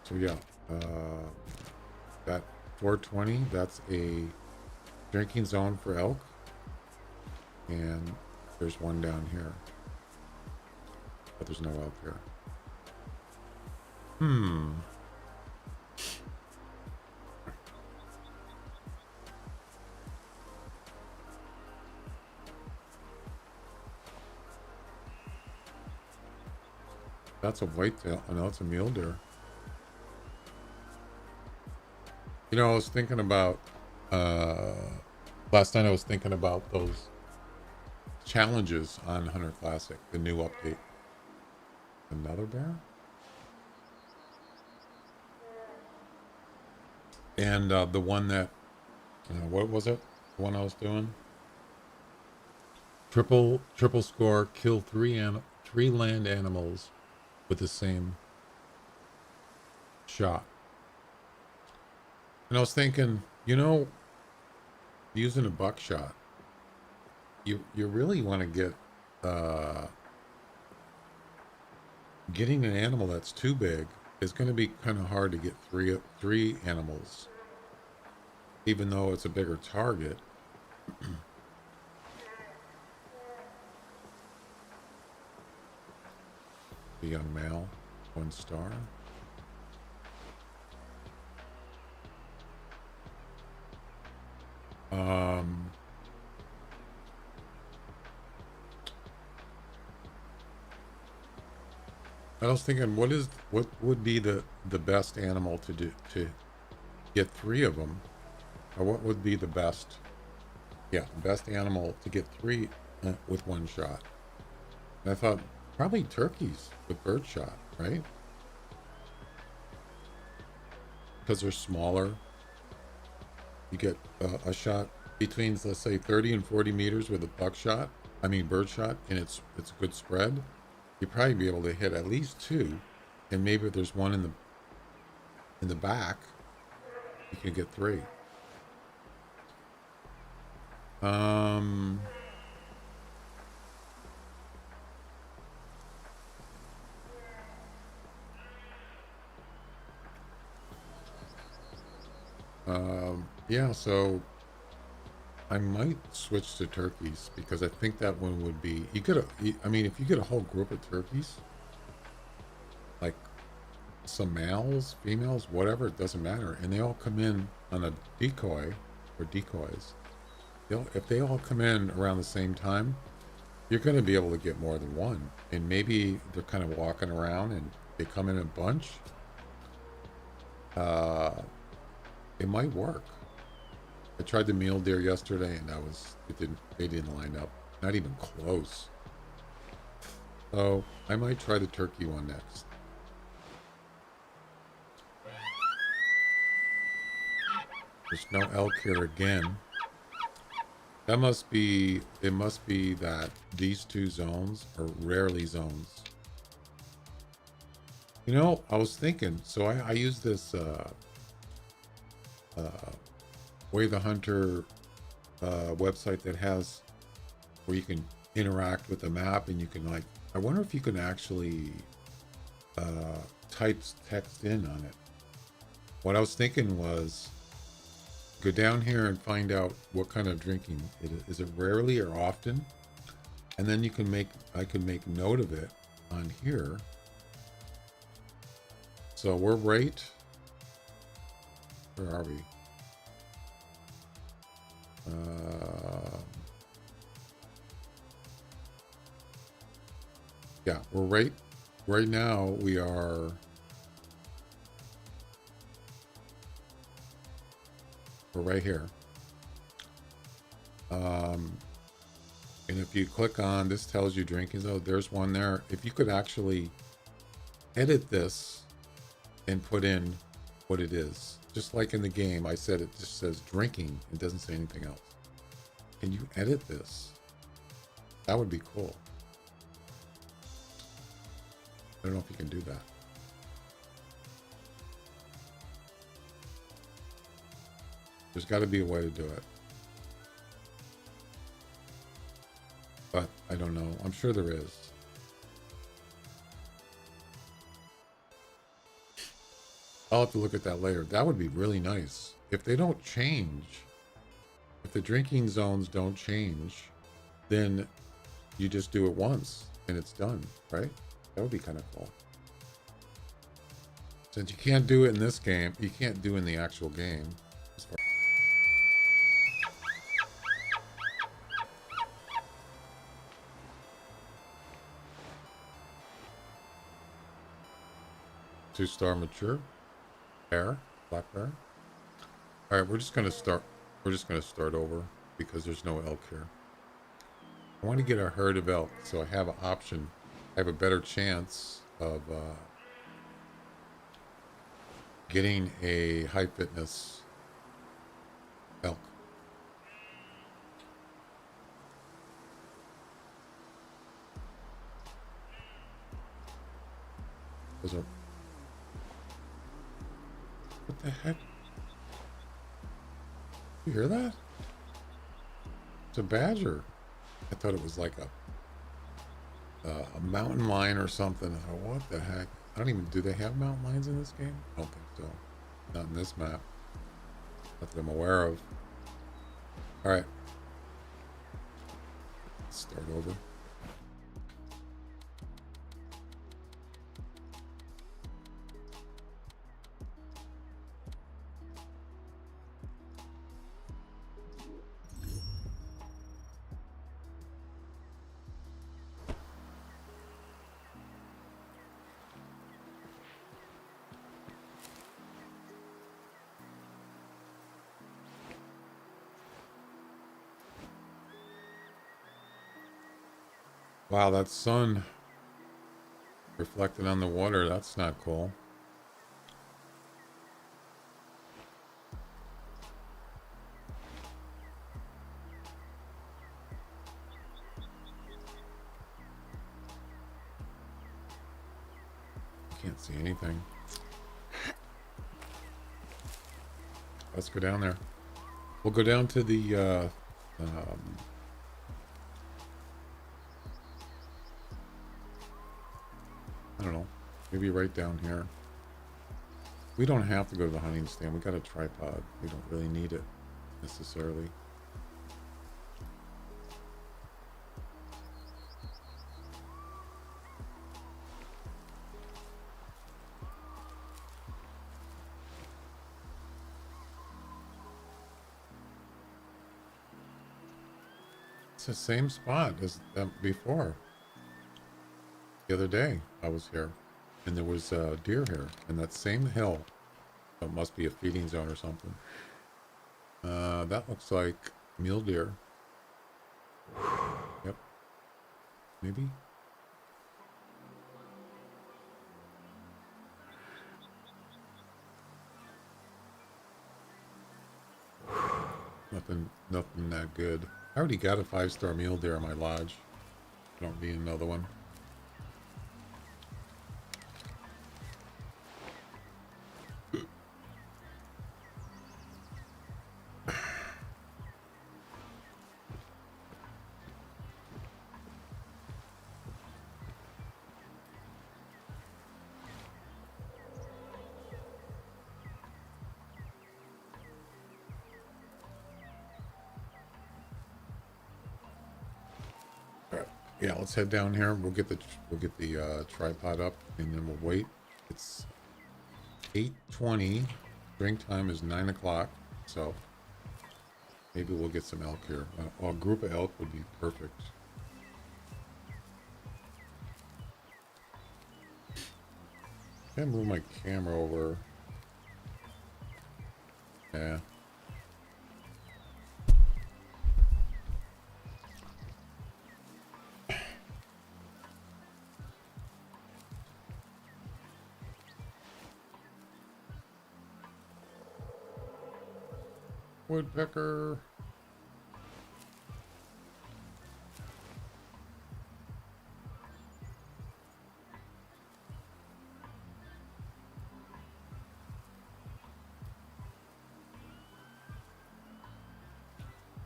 So yeah, that 420, that's a drinking zone for elk. And there's one down here. But there's no elk here. That's a whitetail. Oh, no, it's a mule deer. You know, I was thinking about, last night I was thinking about those challenges on Hunter Classic, the new update. Another bear? And the one that, what was it? The one I was doing? Triple score, kill three land animals with the same shot. And I was thinking, you know, using a buckshot, you really want to get getting an animal that's too big is going to be kind of hard to get three animals, even though it's a bigger target. The young male, 1 star. I was thinking, what would be the best animal to get 3 of them, or what would be the best animal to get 3 with 1 shot? And I thought probably turkeys with bird shot, right? Because they're smaller. You get a shot between, let's say, 30 and 40 meters with a bird shot, and it's a good spread. You'd probably be able to hit at least 2, and maybe if there's one in the back, you can get 3. Yeah, so I might switch to turkeys because I think that one would be, if you get a whole group of turkeys, like some males, females, whatever, it doesn't matter, and they all come in on a decoy or decoys. If they all come in around the same time, you're going to be able to get more than one. And maybe they're kind of walking around and they come in a bunch. It might work. I tried the mule deer yesterday, and they didn't line up, not even close. So I might try the turkey one next. There's no elk here again. It must be that these 2 zones are rarely zones. You know, I was thinking, so I use this Way the Hunter website that has where you can interact with the map, and you can, like, I wonder if you can actually type text in on it. What I was thinking was go down here and find out what kind of drinking it is. Is it rarely or often? And then I can make note of it on here. So we're right, where are we? Yeah, we're right now we are... We're right here. And if you click on, this tells you drinking zone. There's one there. If you could actually edit this and put in what it is, just like in the game, I said it just says drinking. It doesn't say anything else. Can you edit this? That would be cool. I don't know if you can do that. There's got to be a way to do it. But I don't know. I'm sure there is. I'll have to look at that later. That would be really nice. If they don't change, if the drinking zones don't change, then you just do it once and it's done, right? That would be kind of cool. Since you can't do it in this game, you can't do it in the actual game. Two-star mature bear, black bear. All right, we're just gonna start over because there's no elk here. I want to get a herd of elk, so I have an option. I have a better chance of getting a high fitness elk. Those are... What the heck? You hear that? It's a badger. I thought it was like a mountain lion or something. I thought, what the heck? I don't even... Do they have mountain lions in this game? I don't think so. Not in this map. Not that I'm aware of. Alright. Let's start over. Wow, that sun reflected on the water, that's not cool. Can't see anything. Let's go down there. We'll go down to the I don't know, maybe right down here. We don't have to go to the hunting stand. We got a tripod. We don't really need it necessarily. It's the same spot as before. The other day I was here and there was deer here in that same hill. So it must be a feeding zone or something. That looks like mule deer. Yep. Maybe. Nothing that good. I already got a 5-star mule deer in my lodge. Don't need another one. Yeah, let's head down here. We'll get the tripod up, and then we'll wait. It's 8:20. Drink time is 9 o'clock, so maybe we'll get some elk here. A group of elk would be perfect. Can't move my camera over. Yeah. Woodpecker.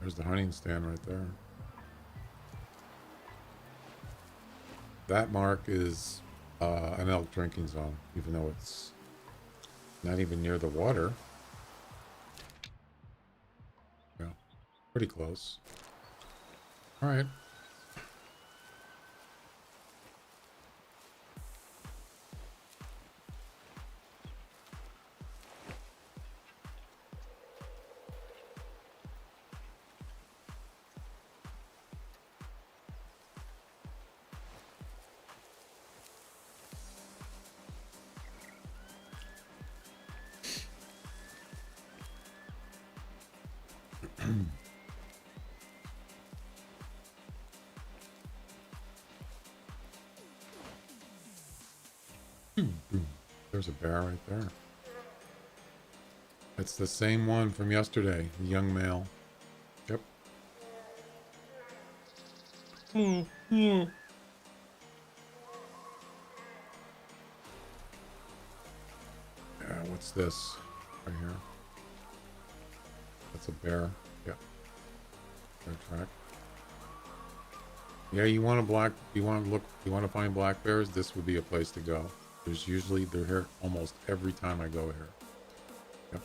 There's the hunting stand right there. That mark is an elk drinking zone, even though it's not even near the water. Yeah, pretty close. All right. There's a bear right there. It's the same one from yesterday, the young male. Yep. Yeah, what's this right here? That's a bear. Yep. Bear track. Yeah, you want to find black bears, this would be a place to go. They're here almost every time I go here. Yep.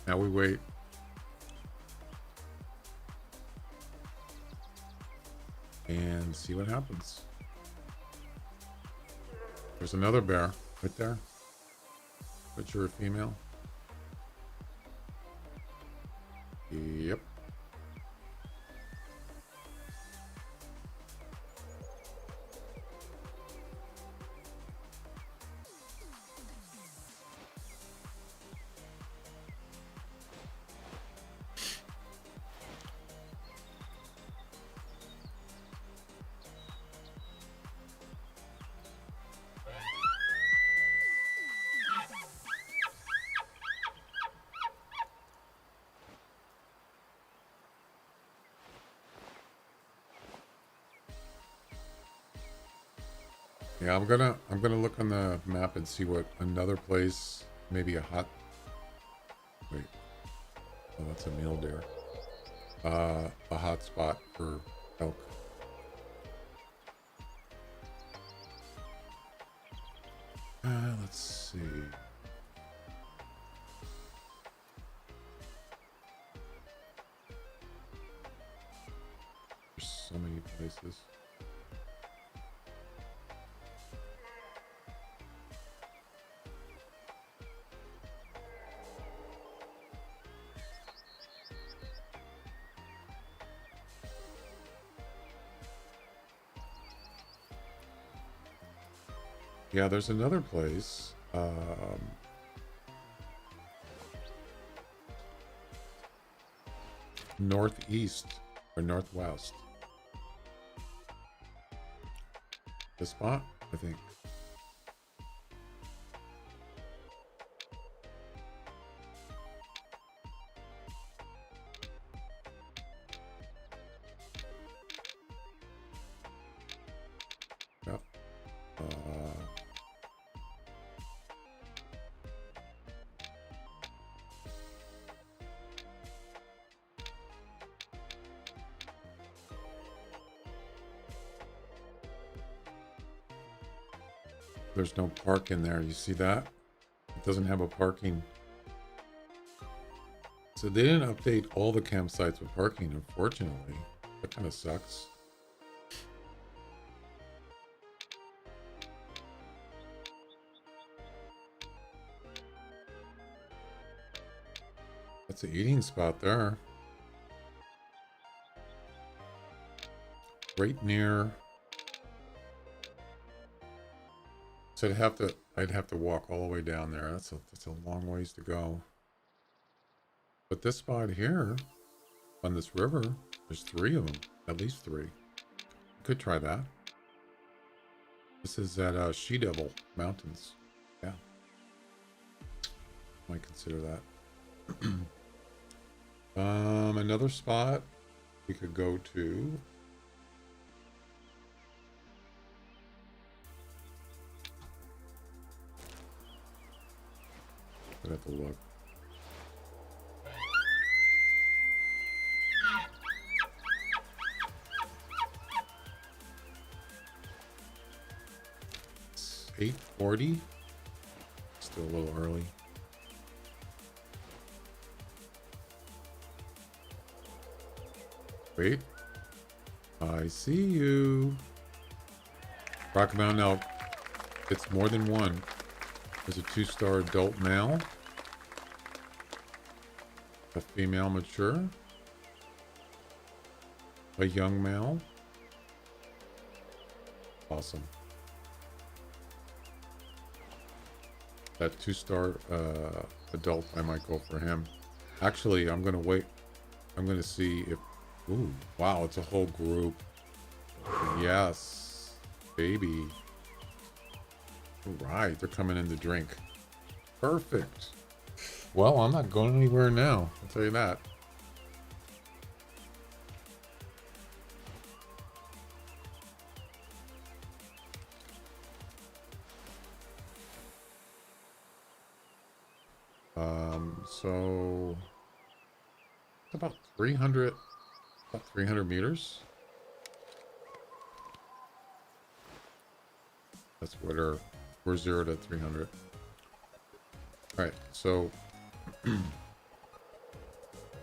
Now we wait. And see what happens. There's another bear right there. But you're a female. Yep. Yeah, I'm gonna look on the map and see what another place, maybe a hot. Wait, oh, that's a mule deer. A hot spot for elk. Let's see. There's so many places. Yeah, there's another place. Northeast or northwest. The spot, I think. Yep. There's no park in there. You see that? It doesn't have a parking. So they didn't update all the campsites with parking, unfortunately. That kind of sucks. That's an eating spot there. Right near. So I'd have to walk all the way down there. That's a long ways to go. But this spot here, on this river, there's 3 of them. At least 3. Could try that. This is at She-Devil Mountains. Yeah. Might consider that. Another spot we could go to. I'd have to look. It's 8:40. Still a little early. Wait. I see you. Rocky Mountain Elk. It's more than one. There's a 2-star adult male. A female mature. A young male. Awesome. That 2-star adult, I might go for him. Actually, I'm going to wait. I'm going to see if... Ooh, wow, it's a whole group. Yes, baby. All right, they're coming in to drink. Perfect. Well, I'm not going anywhere now. I'll tell you that. So it's about 300 meters. That's what we're 0 to 300. All right, so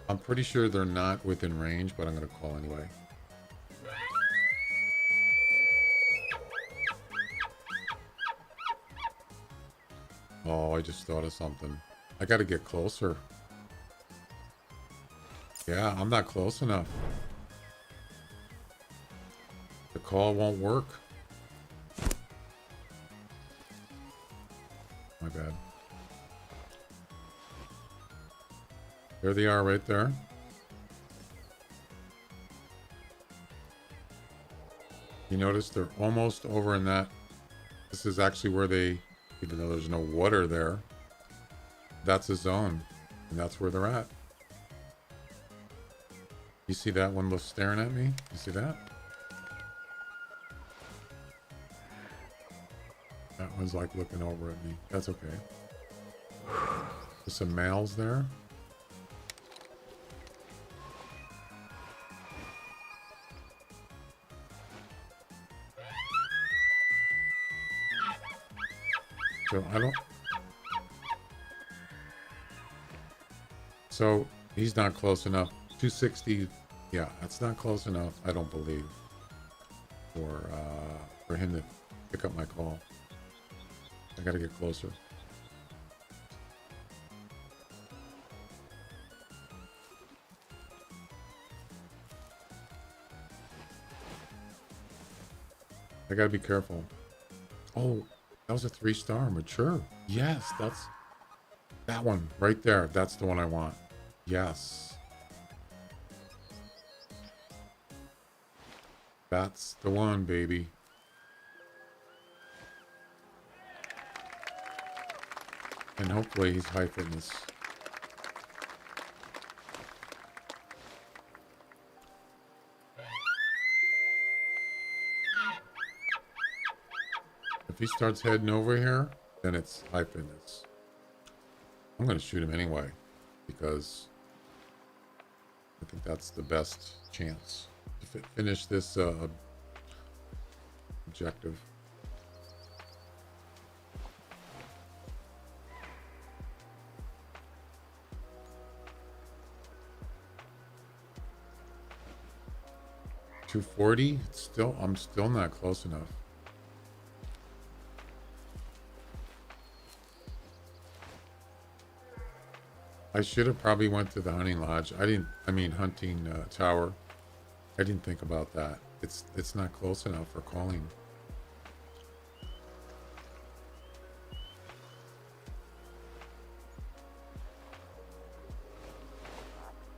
I'm pretty sure they're not within range, but I'm gonna call anyway. Oh, I just thought of something. I gotta get closer. Yeah, I'm not close enough. The call won't work. My bad. There they are right there. You notice they're almost over in that. This is actually where they, even though there's no water there, that's a zone. And that's where they're at. You see that one staring at me? You see that? That one's like looking over at me. That's okay. There's some males there. So I don't... So he's not close enough. 260, yeah, that's not close enough, I don't believe, for him to pick up my call. I gotta get closer. I gotta be careful. Oh, that was a 3-star mature. Yes, that's that one right there. That's the one I want. Yes. That's the one, baby. And hopefully he's high fitness. If he starts heading over here, then it's high fitness. I'm going to shoot him anyway, because I think that's the best chance to finish this objective. 240. It's still, I'm still not close enough. I should have probably went to the hunting lodge. I mean hunting tower. I didn't think about that. It's not close enough for calling.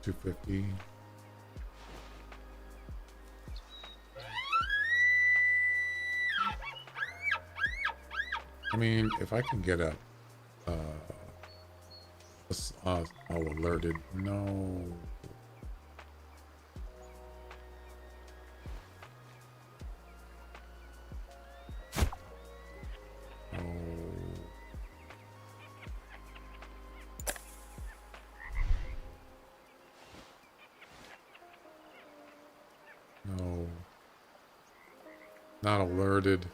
$250. I mean, if I can get all alerted. No. Oh. No. Not alerted.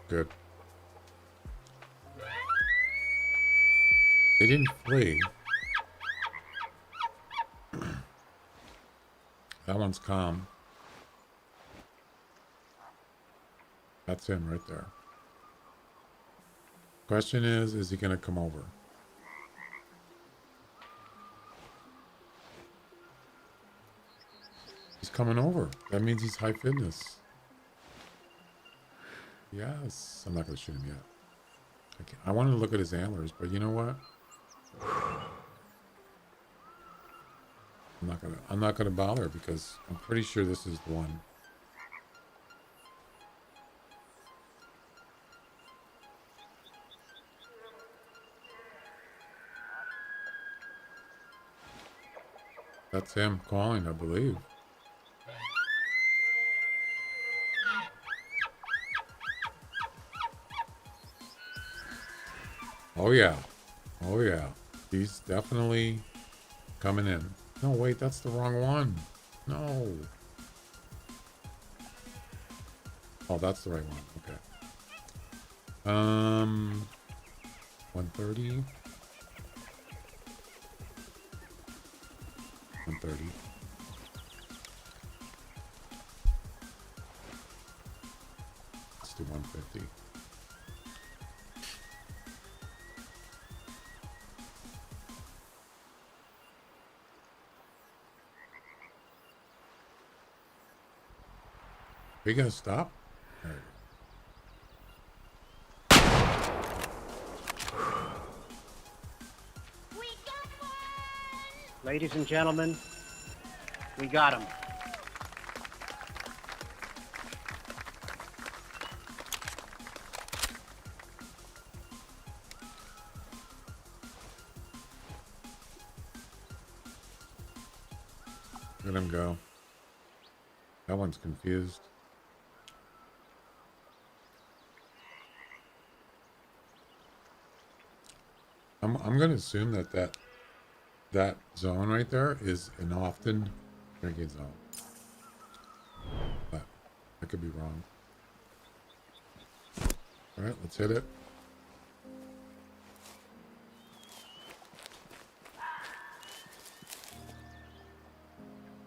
Good. They didn't flee. That one's calm. That's him right there. Question is he going to come over? He's coming over. That means he's high fitness. Yes. I'm not going to shoot him yet. I wanted to look at his antlers, but you know what? I'm not gonna bother because I'm pretty sure this is the one. That's him calling, I believe. Oh yeah. Oh yeah. He's definitely coming in. No, wait, that's the wrong one. No. Oh, that's the right one. Okay. 130. 130. Let's do 150. We gonna stop? There We got one! Ladies and gentlemen, we got him. Let him go. That one's confused. I'm going to assume that zone right there is an often drinking zone. But I could be wrong. All right, let's hit it.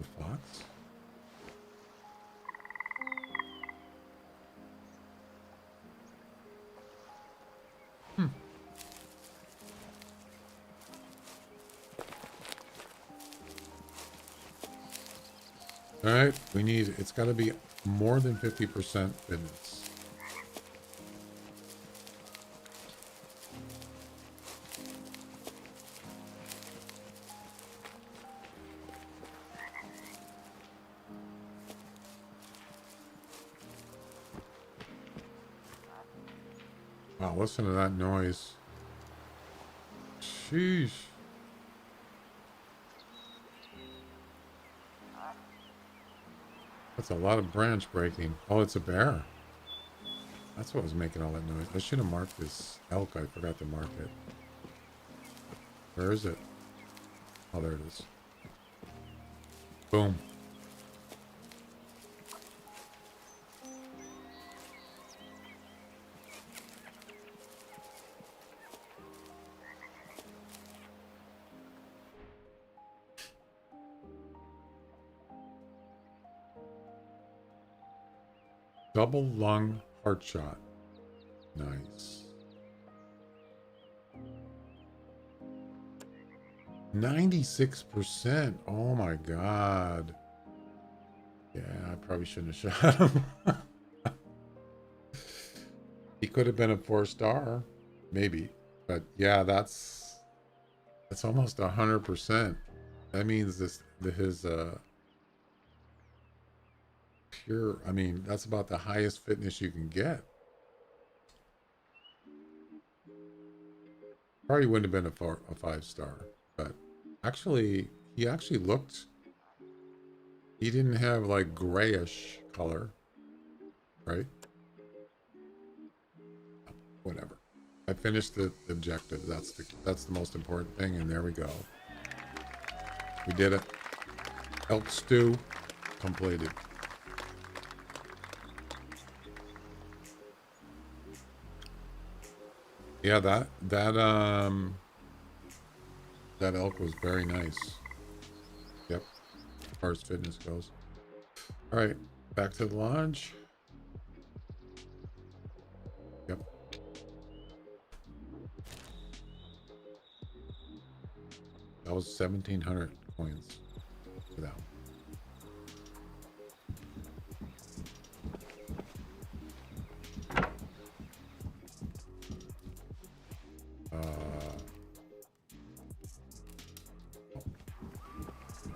The fox? All right, it's got to be more than 50% fitness. Wow, listen to that noise. Sheesh. That's a lot of branch breaking. Oh, it's a bear. That's what was making all that noise. I should have marked this elk. I forgot to mark it. Where is it? Oh, there it is. Boom. Double lung heart shot. Nice. 96%. Oh my god. Yeah, I probably shouldn't have shot him. He could have been a 4-star, maybe. But yeah, that's almost 100%. That means his pure. I mean, that's about the highest fitness you can get. Probably wouldn't have been a 5-star, but actually, he actually looked. He didn't have like grayish color, right? Whatever. I finished the objective. That's the most important thing, and there we go. We did it. Elk stew completed. Yeah, that elk was very nice. Yep, as far as fitness goes. All right, back to the lodge. Yep. That was 1,700 coins for that one.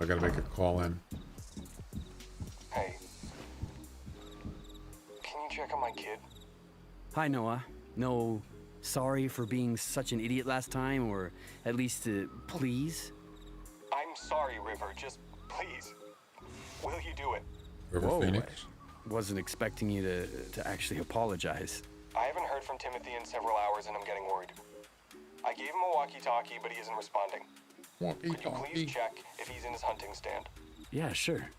I gotta make a call in. Hey. Can you check on my kid? Hi, Noah. No, sorry for being such an idiot last time, or at least please? I'm sorry, River. Just please. Will you do it? River Whoa, Phoenix. I wasn't expecting you to actually apologize. I haven't heard from Timothy in several hours and I'm getting worried. I gave him a walkie-talkie, but he isn't responding. Could you please check if he's in his hunting stand? Yeah, sure.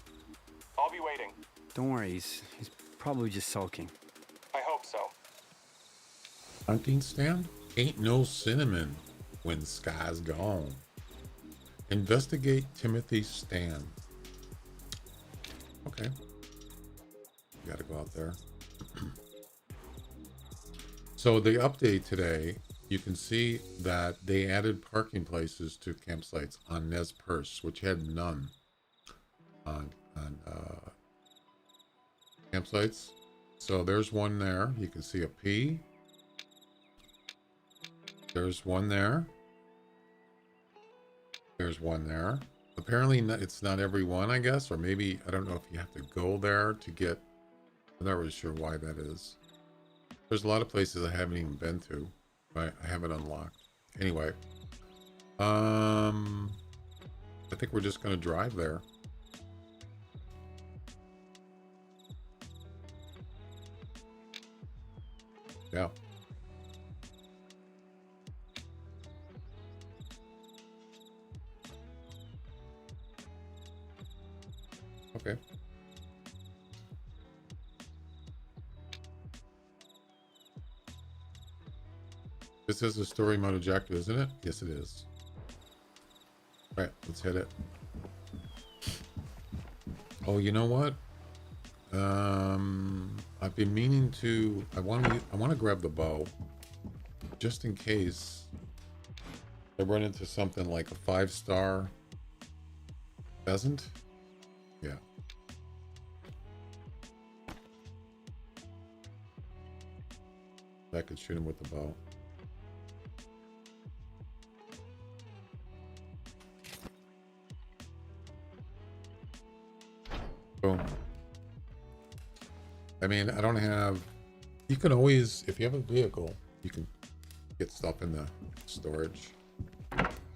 I'll be waiting. Don't worry, he's probably just sulking. I hope so. Hunting stand? Ain't no cinnamon when sky's gone. Investigate Timothy's stand. Okay. Gotta go out there. So the update today, you can see that they added parking places to campsites on Nez Perce, which had none on campsites. So there's one there. You can see a P. There's one there. There's one there. Apparently it's not every one, I guess, or maybe, I don't know if you have to go there to get, I'm not really sure why that is. There's a lot of places I haven't even been to. I haven't unlocked. Anyway, I think we're just gonna drive there. Yeah. Okay. This is a story mode objective, isn't it? Yes, it is. All right, let's hit it. Oh, you know what? I've been meaning to. I want to grab the bow, just in case I run into something like a 5-star pheasant. Yeah. I could shoot him with the bow. Boom. I mean, I don't have. You can always, if you have a vehicle, you can get stuff in the storage,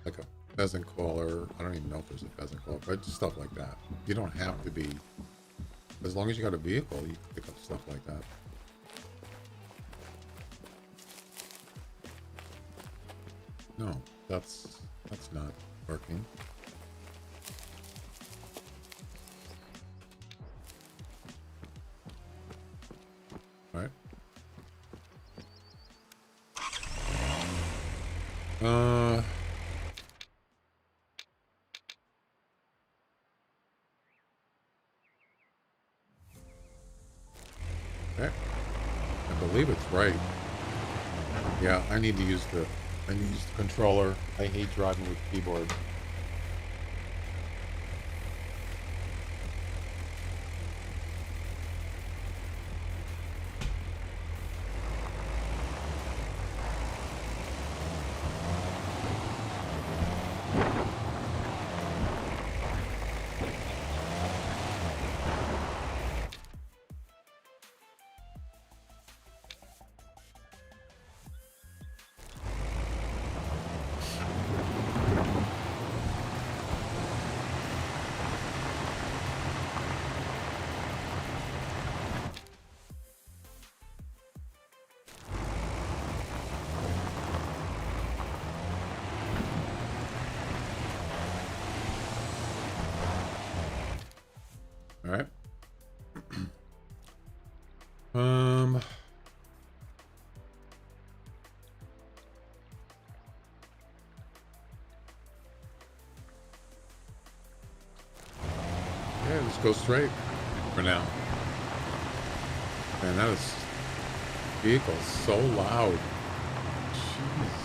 like a pheasant collar. I don't even know if there's a pheasant collar, but just stuff like that. You don't have to be. As long as you got a vehicle, you can pick up stuff like that. No, that's not working. All right. Okay. I believe it's right. Yeah, I need to use the controller. I hate driving with keyboard. All right. Yeah, just go straight for now. Man, that is vehicle so loud. Jeez.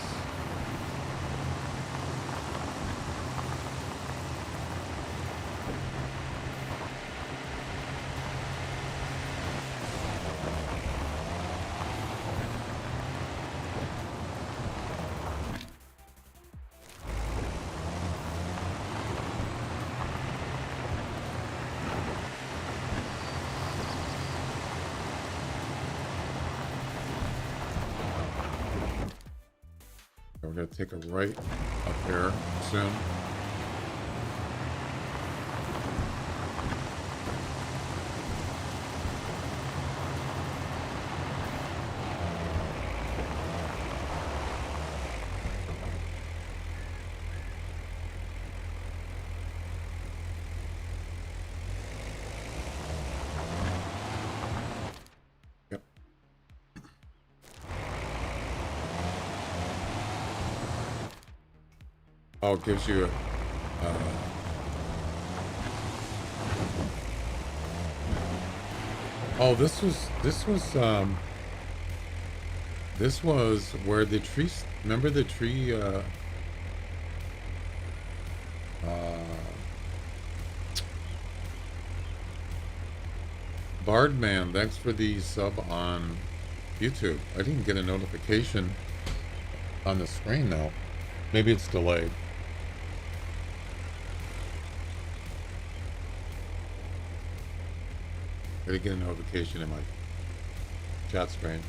We're going to take a right up here soon. Yep. Oh, it gives you a, oh, this was where the trees, remember the tree, Bardman, thanks for the sub on YouTube. I didn't get a notification on the screen though. Maybe it's delayed. I didn't get a notification in my chat screen.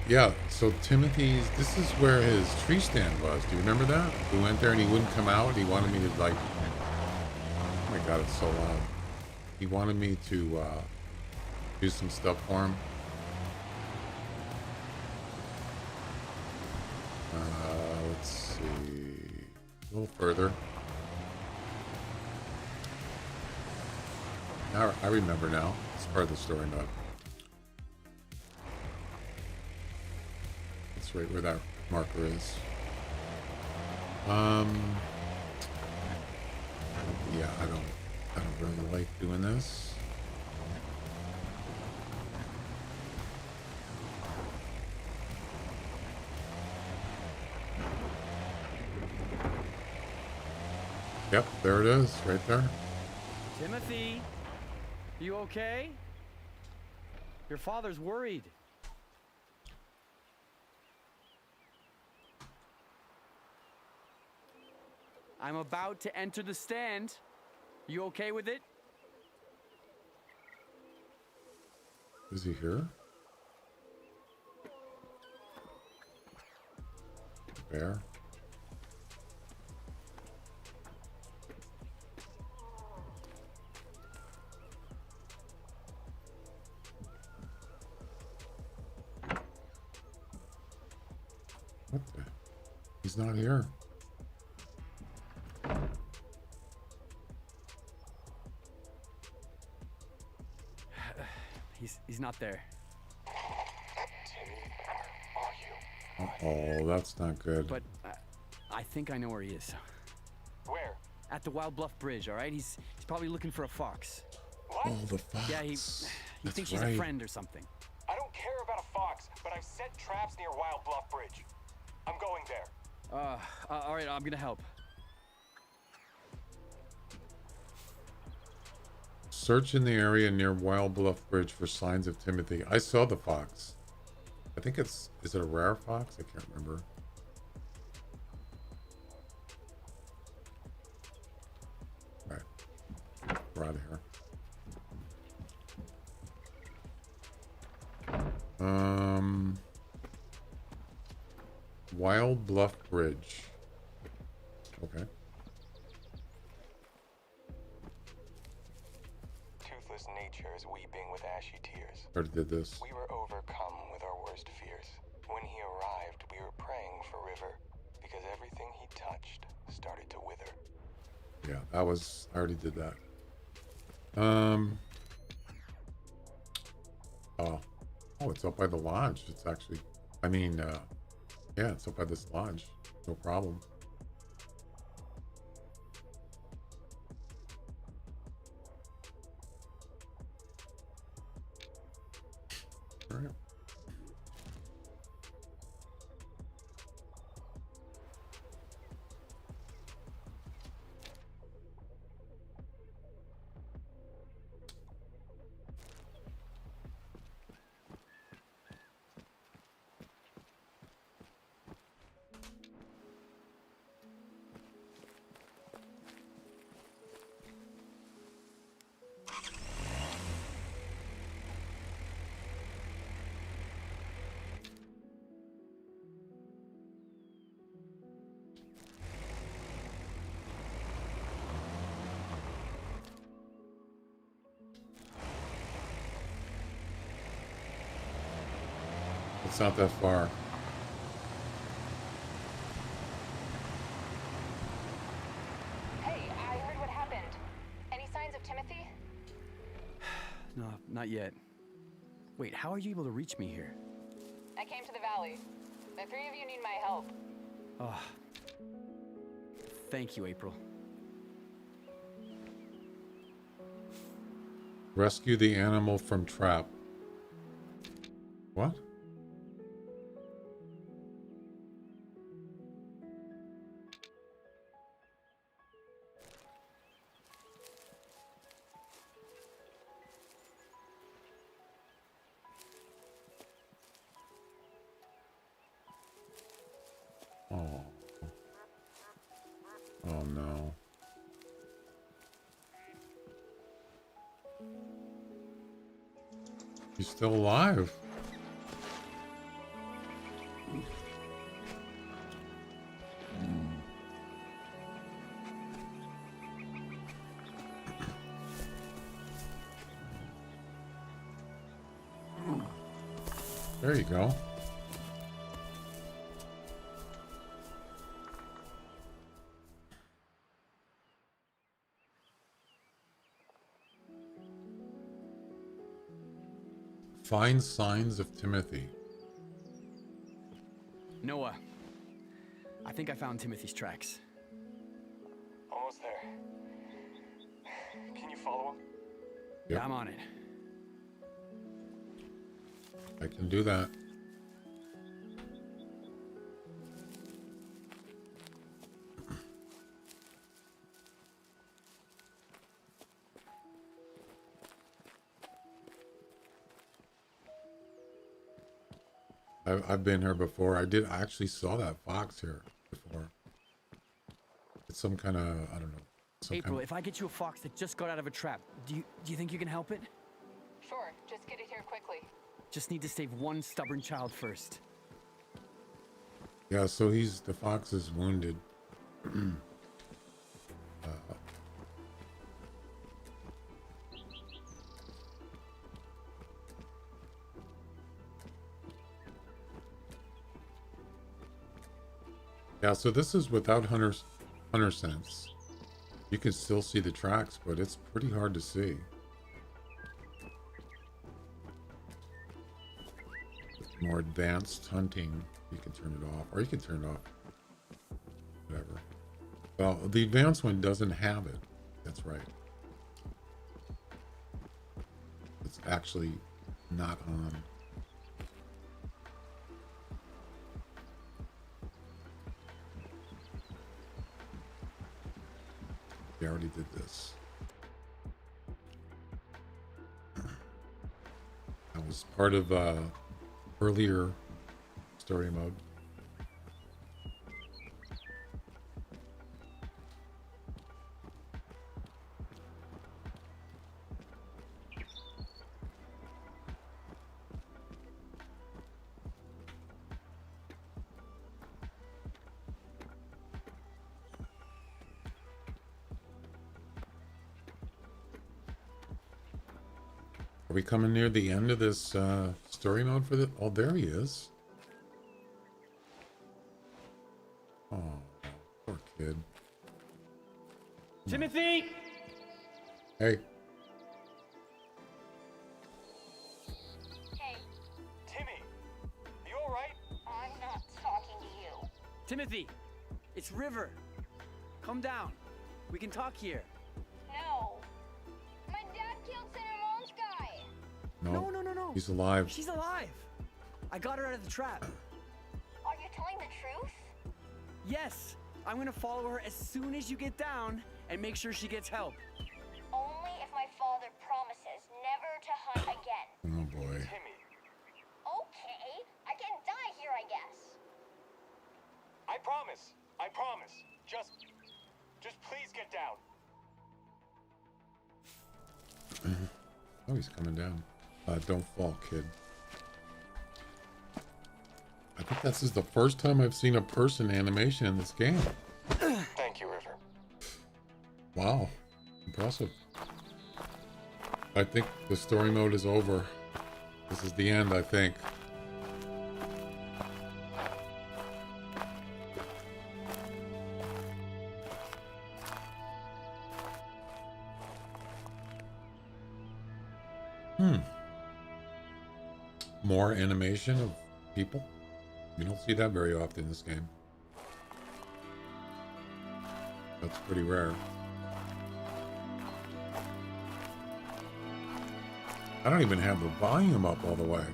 Yeah, so Timothy's, this is where his tree stand was. Do you remember that? We went there and he wouldn't come out. He wanted me to, like, oh my god, it's so loud. He wanted me to do some stuff for him. Let's see, a little further. Now I remember now. It's part of the story mode. That's right where that marker is. Yeah, I don't really like doing this. Yep, there it is, right there. Timothy, you okay? Your father's worried. I'm about to enter the stand. You okay with it? Is he here? Bear? What the? He's not here. He's not there. Timmy, where are you? Oh, that's not good. But I think I know where he is. Where? At the Wild Bluff Bridge, all right? He's probably looking for a fox. What? What? Oh, the fox. Yeah, he That's thinks she's right. a friend or something. I don't care about a fox, but I've set traps near Wild Bluff Bridge. I'm going there. All right, I'm gonna help. Search in the area near Wild Bluff Bridge for signs of Timothy. I saw the fox. I think is it a rare fox? I can't remember. All right. We're out of here. Wild Bluff Bridge. Okay. Toothless nature is weeping with ashy tears. Already did this. We were overcome with our worst fears. When he arrived, we were praying for River, because everything he touched started to wither. Yeah, that was. I already did that. Oh, it's up by the lodge. It's actually. I mean, yeah, it's up by this lodge. No problem. All right. It's not that far. Hey, I heard what happened. Any signs of Timothy? No, not yet. Wait, how are you able to reach me here? I came to the valley. The three of you need my help. Oh, thank you, April. Rescue the animal from trap. What? Oh. Oh no. He's still alive. There you go. Find signs of Timothy. Noah, I think I found Timothy's tracks. Almost there. Can you follow him? Yep. Yeah, I'm on it. I can do that. I've been here before. I actually saw that fox here before. It's some kind of, I don't know. April, if I get you a fox that just got out of a trap, do you think you can help it? Sure, just get it here quickly. Just need to save one stubborn child first. Yeah, so the fox is wounded. Yeah, so this is without hunter sense. You can still see the tracks, but it's pretty hard to see. With more advanced hunting, you can turn it off, or you can turn it off. Whatever. Well, the advanced one doesn't have it. That's right. actually not on. We already did this. That was part of earlier story mode. Are we coming near the end of this story mode for the? Oh, there he is. Oh, poor kid. Timothy! Hey. Hey, Timmy, you alright? I'm not talking to you. Timothy! It's River. Calm down. We can talk here. No. My dad killed Senator Mom's guy. No, No. he's alive. She's alive. I got her out of the trap. Are you telling the truth? Yes. I'm gonna follow her as soon as you get down and make sure she gets help. Only if my father promises never to hunt again. Oh boy. Timmy, Okay, I can die here, I guess. I promise. I promise. Just please get down. Oh, he's coming down. Don't fall, kid. I think this is the first time I've seen a person animation in this game. Thank you, River. Wow. Impressive. I think the story mode is over. This is the end, I think. More animation of people. You don't see that very often in this game. That's pretty rare. I don't even have the volume up all the way.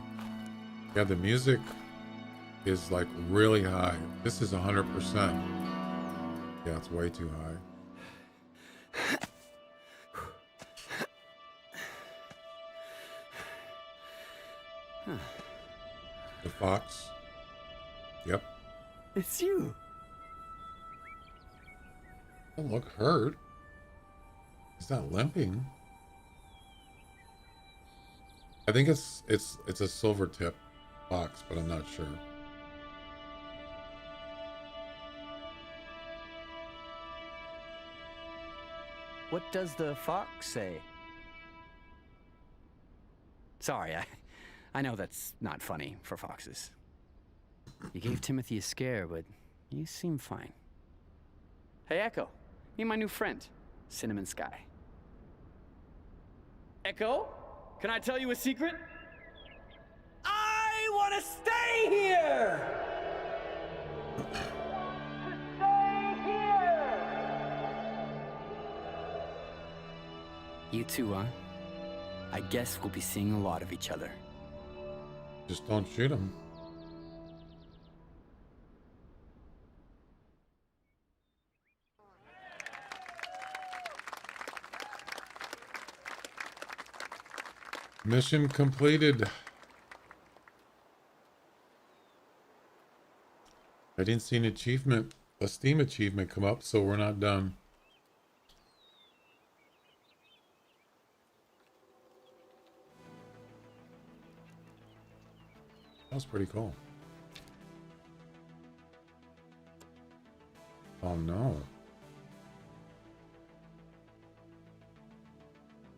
Yeah, the music is like really high. This is 100%. Yeah, it's way too high. The fox. Yep. It's you. Don't look hurt. He's not limping. I think it's a silver tip fox, but I'm not sure. What does the fox say? Sorry, I know that's not funny for foxes. You gave Timothy a scare, but you seem fine. Hey, Echo. Meet my new friend, Cinnamon Sky. Echo? Can I tell you a secret? I want to stay here! You too, huh? I guess we'll be seeing a lot of each other. Just don't shoot him. Mission completed. I didn't see an achievement, a Steam achievement come up, so we're not done. That was pretty cool. Oh no.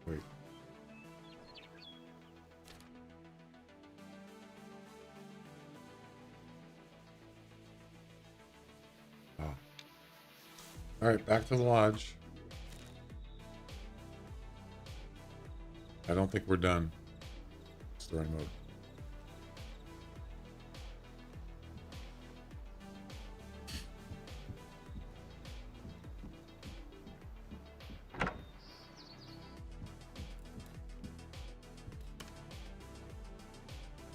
Wait. Ah. All right, back to the lodge. I don't think we're done. Story mode.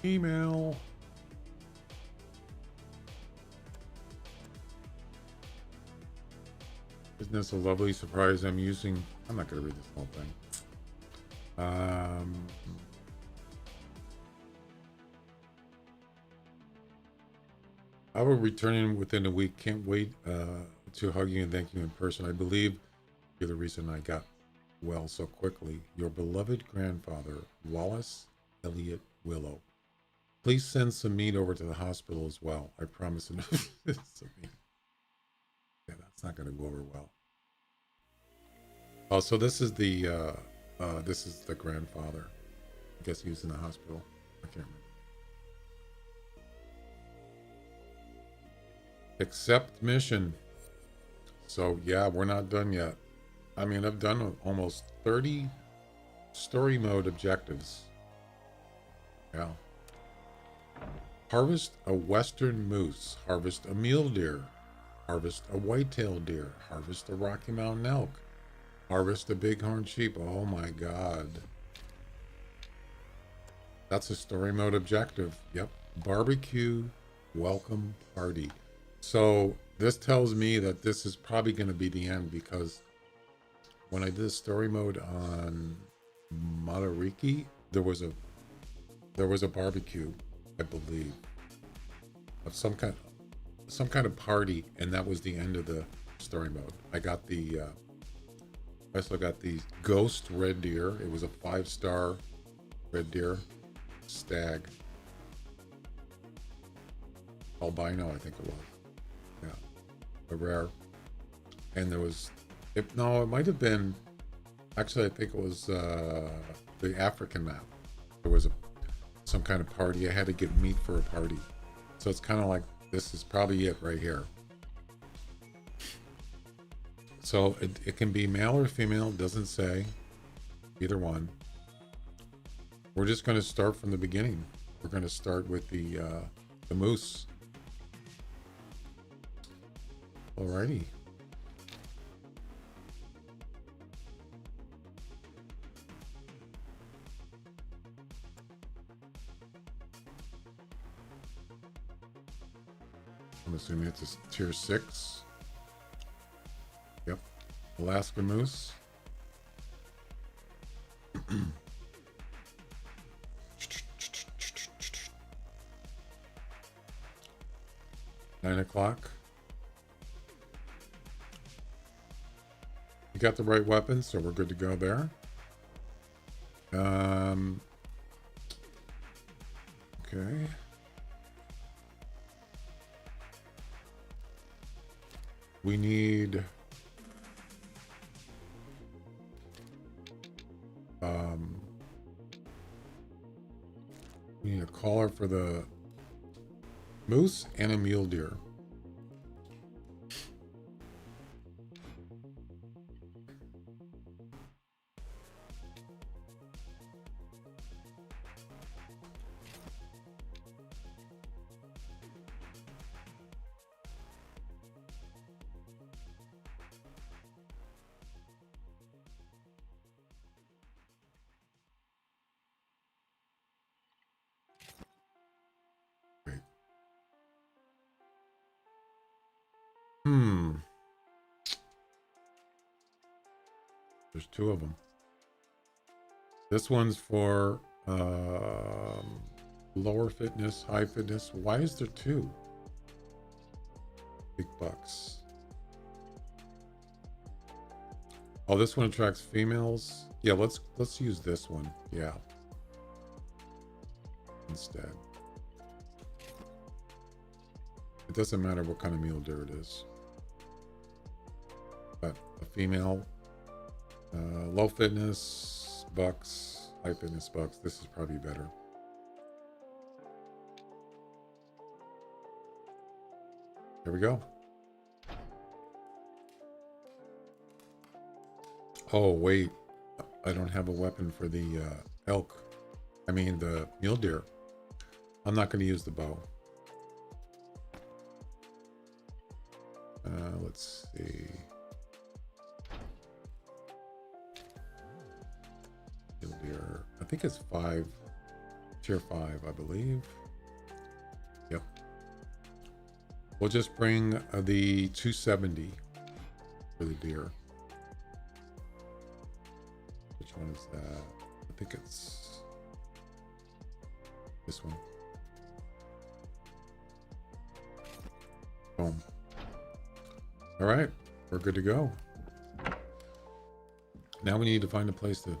Email. Isn't this a lovely surprise? I'm not going to read this whole thing. I will return in within a week. Can't wait to hug you and thank you in person. I believe you're the reason I got well so quickly. Your beloved grandfather, Wallace Elliott Willow. Please send some meat over to the hospital as well. I promise. Yeah, that's not going to go over well. Oh, so this is the grandfather. I guess he was in the hospital. I can't remember. Accept mission. So yeah, we're not done yet. I mean, I've done almost 30 story mode objectives. Yeah. Harvest a western moose. Harvest a mule deer. Harvest a white-tailed deer. Harvest a Rocky Mountain elk. Harvest a bighorn sheep. Oh my god. That's a story mode objective. Yep. Barbecue welcome party. So this tells me that this is probably going to be the end, because when I did story mode on Matariki, there was a barbecue, I believe, of some kind of party, and that was the end of the story mode. I also got the ghost red deer. It was a 5-star red deer stag albino, I think it was. Yeah, a rare. And there was, it might have been, actually I think it was the African map. There was some kind of party. I had to get meat for a party, so it's kind of like, this is probably it right here. So it can be male or female, doesn't say, either one. We're just going to start from the beginning. We're going to start with the moose. Alrighty. I'm assuming it's a tier 6. Yep. Alaska moose. Nine o'clock. You got the right weapon, so we're good to go there. Okay. We need a collar for the moose and a mule deer. There's 2 of them. This one's for lower fitness, high fitness. Why is there 2? Big bucks. Oh, this one attracts females. Yeah, let's use this one. Yeah. Instead. It doesn't matter what kind of mule deer it is. But a female, low fitness bucks, high fitness bucks. This is probably better. There we go. Oh, wait. I don't have a weapon for the elk. I mean, the mule deer. I'm not going to use the bow. Let's see. Mule deer. I think it's 5 Tier 5, I believe. Yep. We'll just bring the 270 for the deer. Which one is that? I think it's this one. Boom. All right, we're good to go. Now we need to find a place to...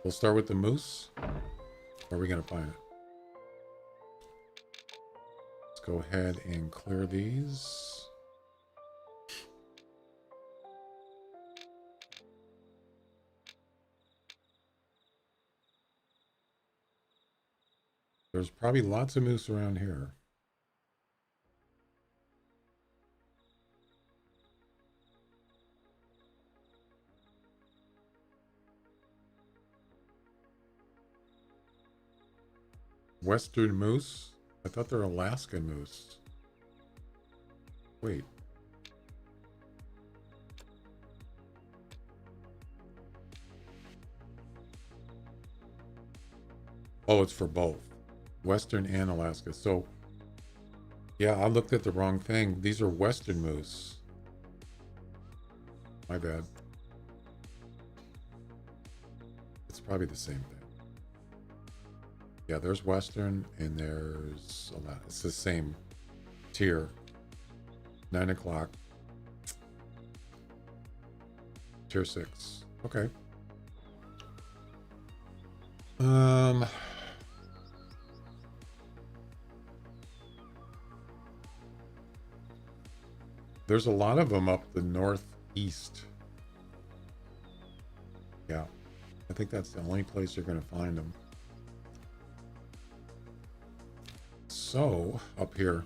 We'll start with the moose. Where are we going to find it? Let's go ahead and clear these. There's probably lots of moose around here. Western moose? I thought they're Alaskan moose. Wait. Oh, it's for both. Western and Alaska. So, yeah, I looked at the wrong thing. These are Western moose. My bad. It's probably the same thing. Yeah, there's Western and there's Alaska. It's the same tier. 9 o'clock. Tier 6. Okay. There's a lot of them up the northeast. Yeah, I think that's the only place you're going to find them. So, up here.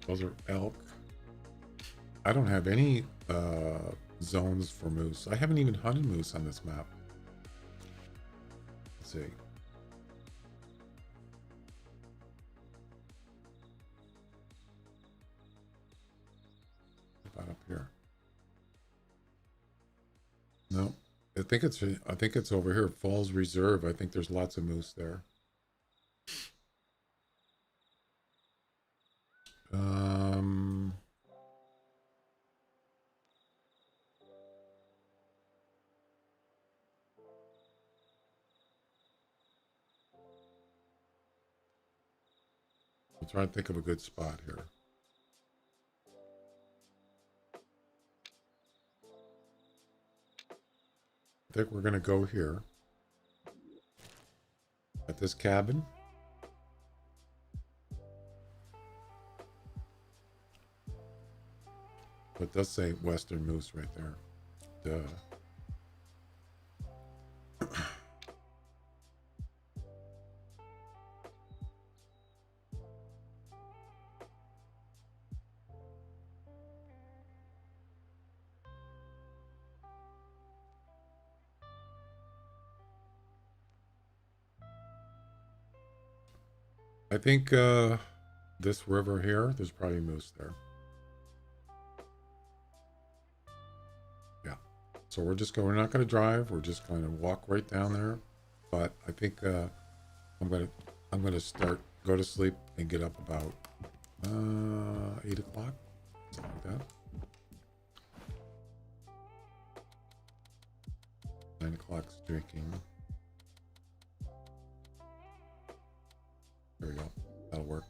Those are elk. I don't have any zones for moose. I haven't even hunted moose on this map. Let's see. About up here. No, I think it's over here. Falls Reserve. I think there's lots of moose there. I'll try to think of a good spot here. I think we're going to go here at this cabin. But it does say Western Moose right there. Duh. I think this river here, there's probably moose there. Yeah. So we're not going to drive. We're just going to walk right down there. But I think I'm going to go to sleep and get up about 8 o'clock, something like that. 9 o'clock's drinking. There we go. That'll work.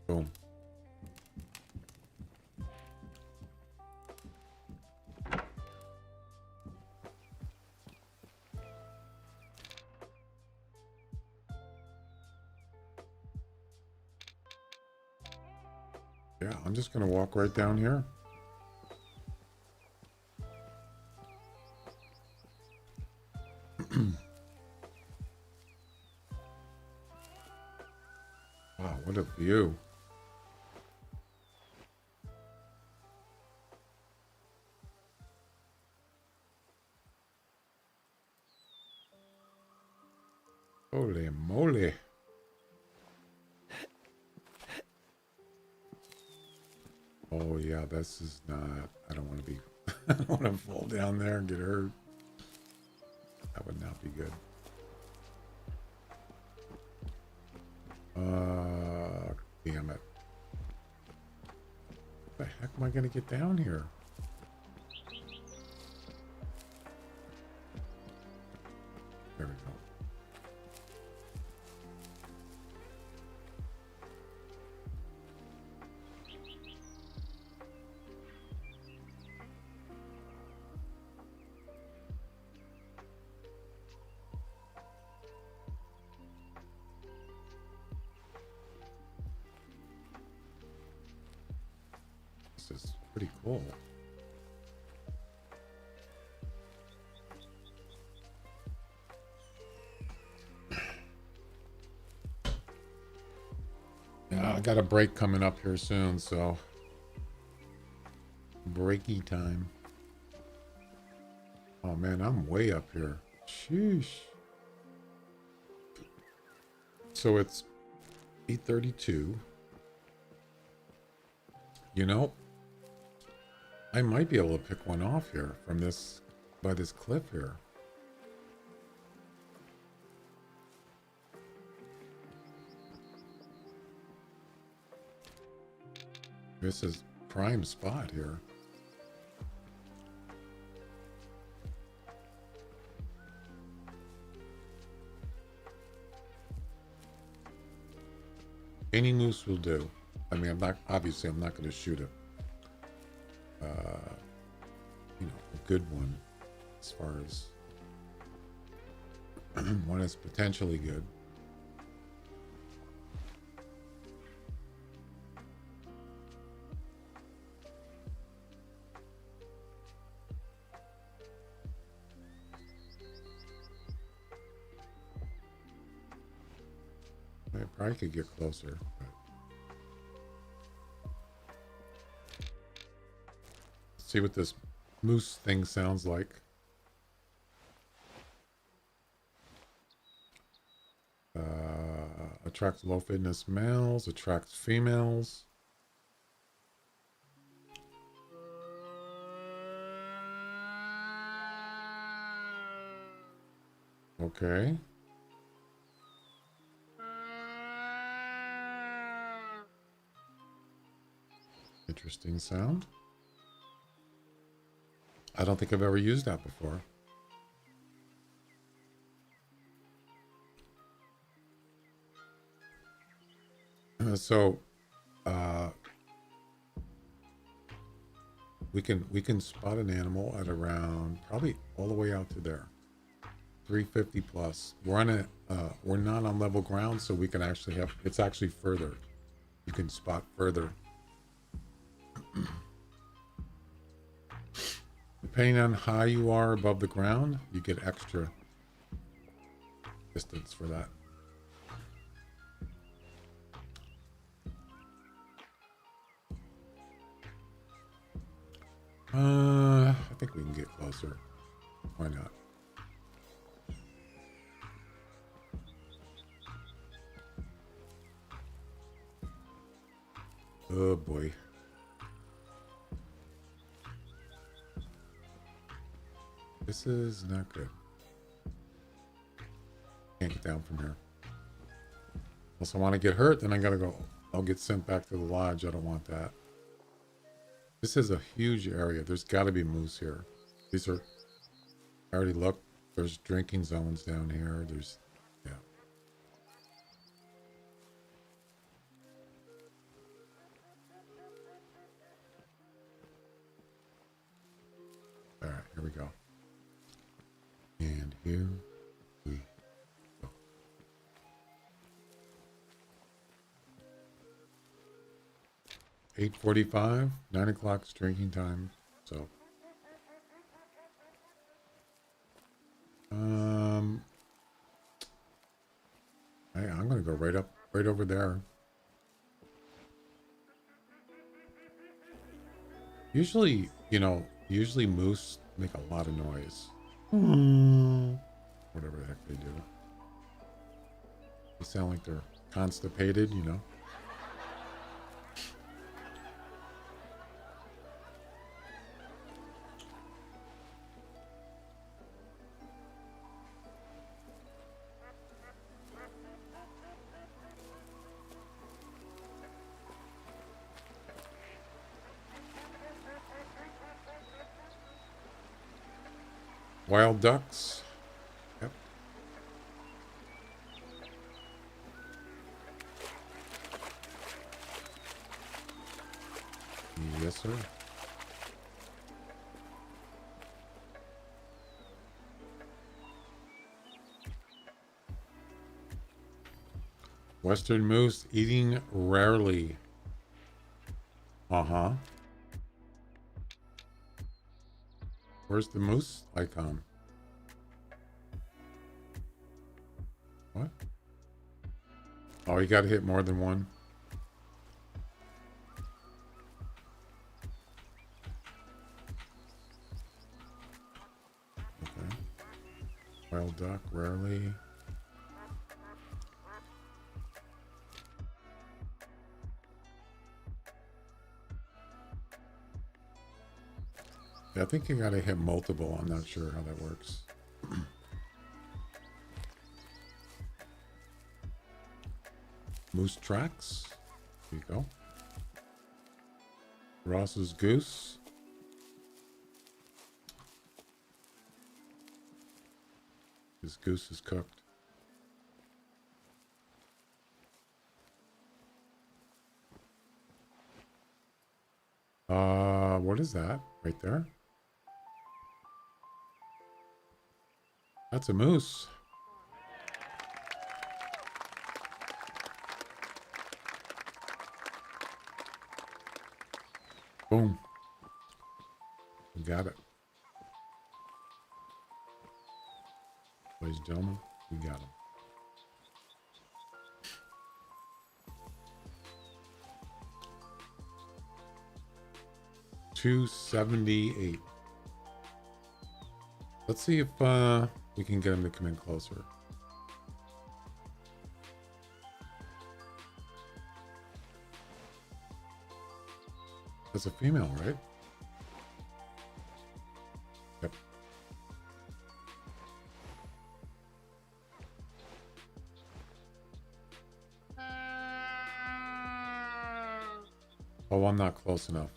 Boom. Yeah, I'm just going to walk right down here. Wow, what a view. Holy moly. Oh yeah, this is not. I don't want to be. I don't want to fall down there and get hurt. That would not be good. Damn it. How the heck am I going to get down here? There we go. This is pretty cool. Yeah, I got a break coming up here soon, so breaky time. Oh man, I'm way up here. Sheesh. So it's 8:32. You know, I might be able to pick one off here from this, by this cliff here. This is prime spot here. Any moose will do. I mean, I'm not going to shoot a, you know, a good one as far as one is potentially good. I probably could get closer, but see what this moose thing sounds like. Attracts low fitness males, attracts females. Okay. Interesting sound. I don't think I've ever used that before. So we can spot an animal at around probably all the way out to there, 350 plus. We're not on level ground, so we can actually have, it's actually further. You can spot further. Depending on how high you are above the ground, you get extra distance for that. I think we can get closer. Why not? Oh boy. This is not good. Can't get down from here. Unless I want to get hurt, then I gotta go. I'll get sent back to the lodge. I don't want that. This is a huge area. There's got to be moose here. These are, I already looked. There's drinking zones down here. There's, yeah. All right, here we go. And here we go. $8:45, 9 o'clock's drinking time. So, I'm gonna go right over there. Usually, usually moose make a lot of noise. Whatever the heck they do. They sound like they're constipated, Wild ducks. Yep. Yes, sir. Western moose eating rarely. Uh-huh. Where's the moose icon? What? Oh, you gotta hit more than one. Okay. Wild duck, rarely. Yeah, I think you gotta hit multiple. I'm not sure how that works. Moose tracks. There you go. Ross's goose. His goose is cooked. What is that right there? That's a moose. Boom. We got it. Ladies and gentlemen, we got him. $278. Let's see if we can get him to come in closer. That's a female, right? Yep. Oh, I'm not close enough.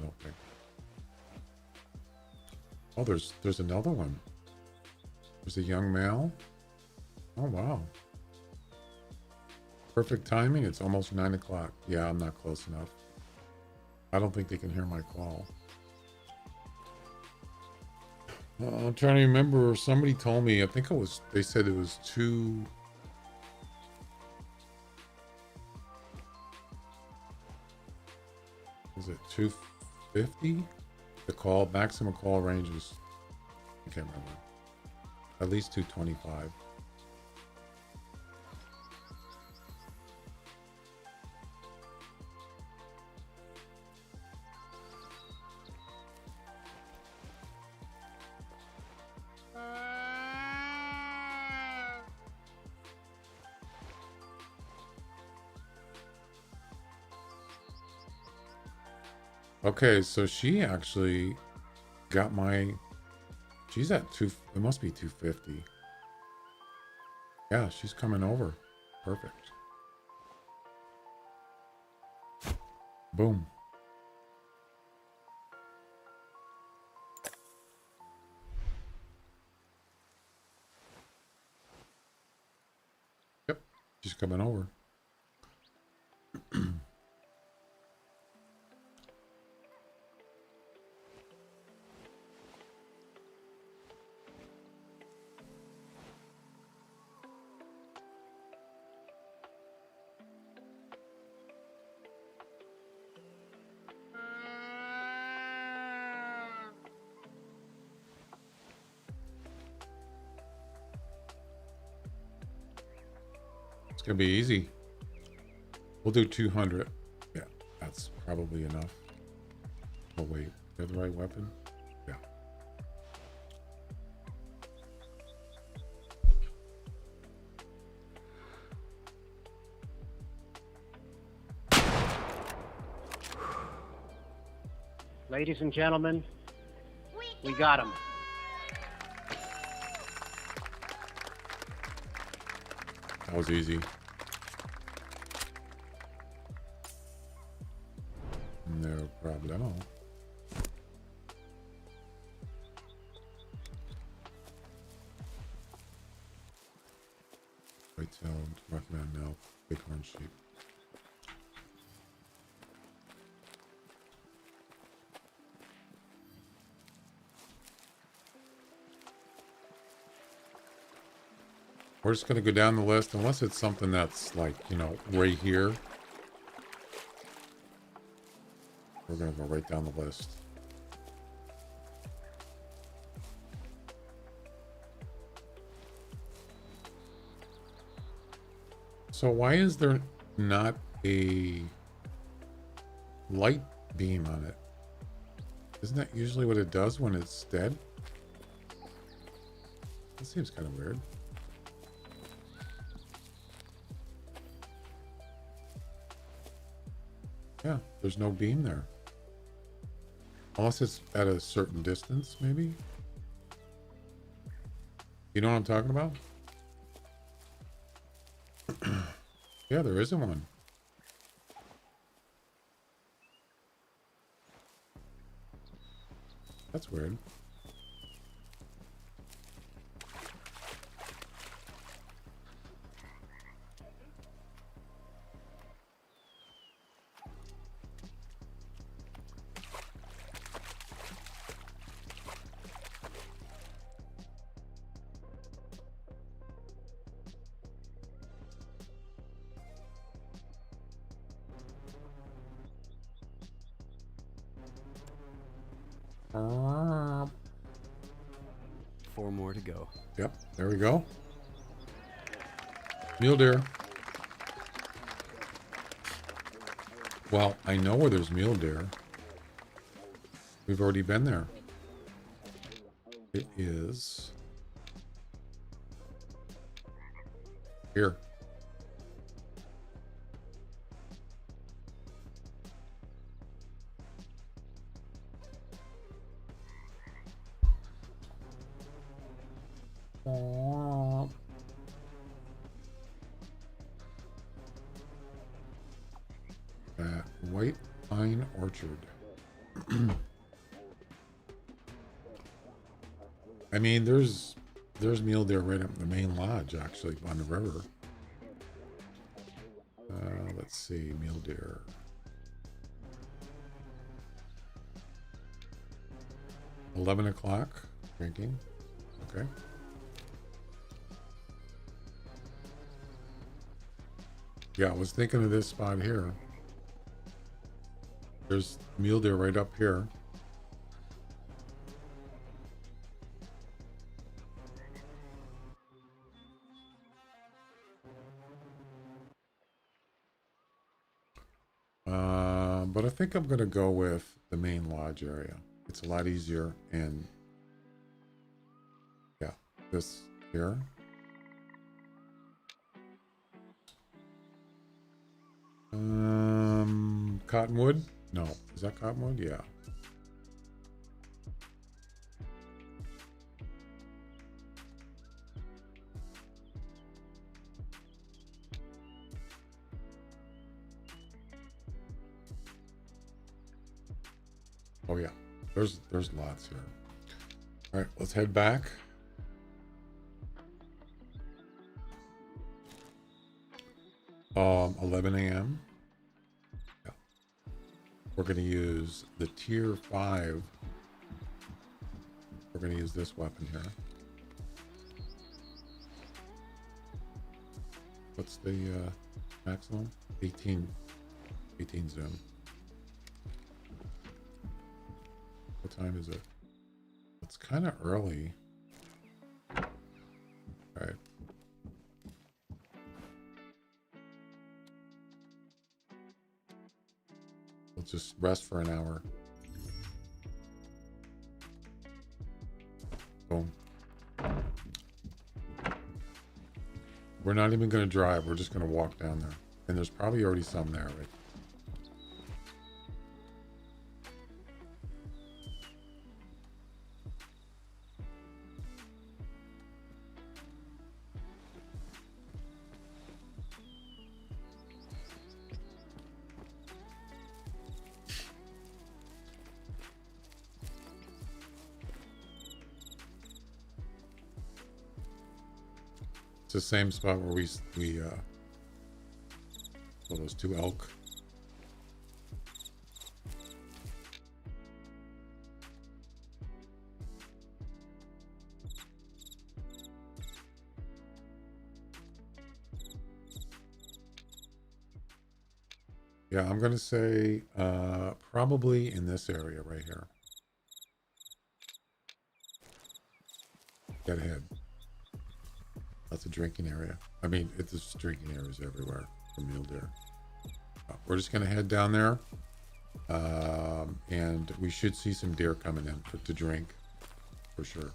Okay. Oh, there's another one. There's a young male. Oh, wow. Perfect timing. It's almost 9 o'clock. Yeah, I'm not close enough. I don't think they can hear my call. I'm trying to remember. Somebody told me, I think it was, they said it was two. Is it 250? The call, maximum call range is, I can't remember. At least 225. Okay, so she actually got my, she's at it must be 250. Yeah, she's coming over. Perfect. Boom. Yep, she's coming over. It's gonna be easy. We'll do 200. Yeah, that's probably enough. Oh wait, you have the right weapon? Yeah. Ladies and gentlemen, we got him. That was easy. No problemo. no. Bighorn sheep. We're just going to go down the list, unless it's something that's like, you know, right here. We're going to go right down the list. So why is there not a light beam on it? Isn't that usually what it does when it's dead? That seems kind of weird. Yeah, there's no beam there. Unless it's at a certain distance, maybe? You know what I'm talking about? Yeah, there isn't one. That's weird. Four more to go. Yep, there we go. Mule deer. Well, I know where there's mule deer. We've already been there. It is here. That White Pine Orchard. I mean, there's mule deer right up in the main lodge, actually, on the river. Let's see, mule deer. $11 drinking. Okay. Yeah, I was thinking of this spot here. There's mule deer right up here. But I think I'm going to go with the main lodge area. It's a lot easier, and yeah, this here. Cottonwood? No. Is that cottonwood? Yeah. Oh yeah. There's lots here. All right, let's head back. Um, 11 a.m. Yeah. We're going to use the tier 5. We're going to use this weapon here. What's the maximum? 18 zoom. What time is it? It's kind of early. All right. We'll just rest for an hour. Boom. We're not even going to drive. We're just going to walk down there. And there's probably already some there, right? It's the same spot where we Kill those 2 elk. Yeah, I'm going to say probably in this area right here. Get ahead. That's a drinking area. I mean, it's just drinking areas everywhere for mule deer. We're just going to head down there. And we should see some deer coming in to drink for sure.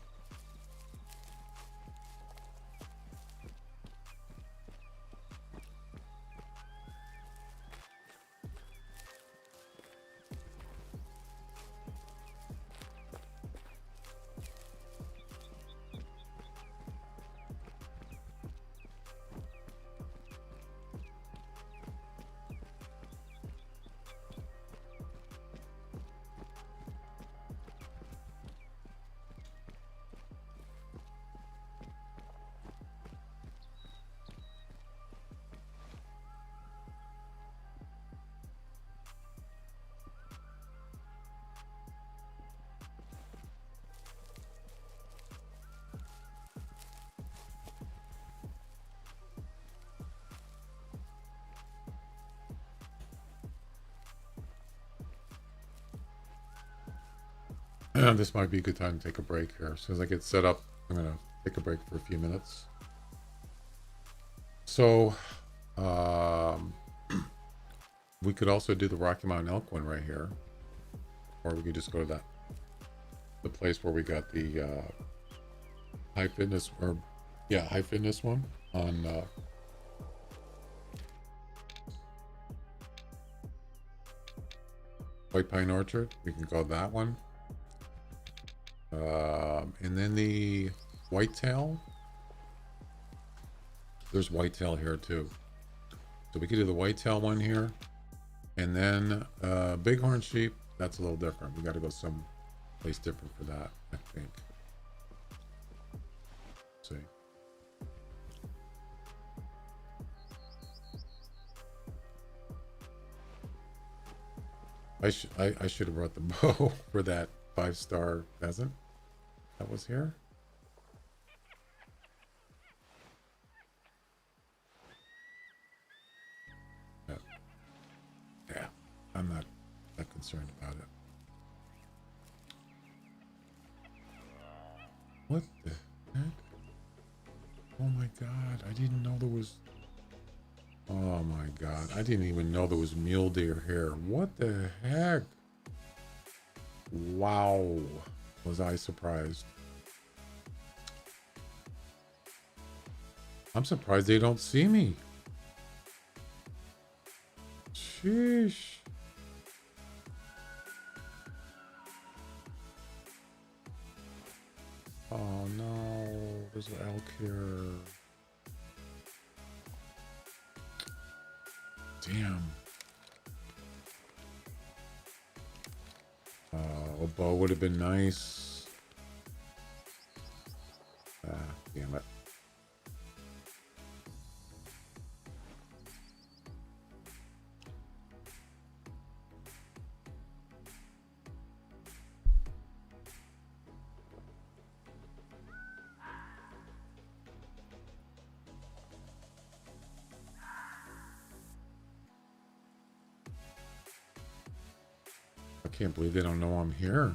This might be a good time to take a break here. As soon as I get set up, I'm going to take a break for a few minutes. So, we could also do the Rocky Mountain Elk one right here. Or we could just go to the place where we got the high fitness one on White Pine Orchard. We can go that one. And then the whitetail. There's whitetail here too. So we could do the whitetail one here. And then bighorn sheep, that's a little different. We got to go some place different for that, I think. Let's see. I should have brought the bow for that 5-star pheasant that was here. Yeah, I'm not that concerned about it. What the heck? Oh my god, I didn't know there was... Oh my god, I didn't even know there was mule deer here. What the heck? Wow, was I surprised. I'm surprised they don't see me. Sheesh. Oh no, there's an elk here. Damn. A bow would have been nice. Damn it. I can't believe they don't know I'm here.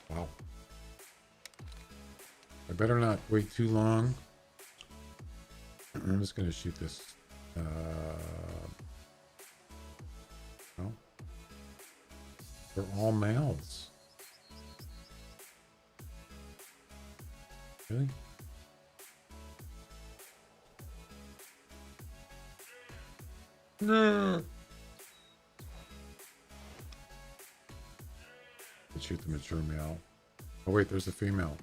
Wow. I better not wait too long. I'm just going to shoot this. No. They're all males. Really? No. Shoot the mature male. Oh wait, there's a female.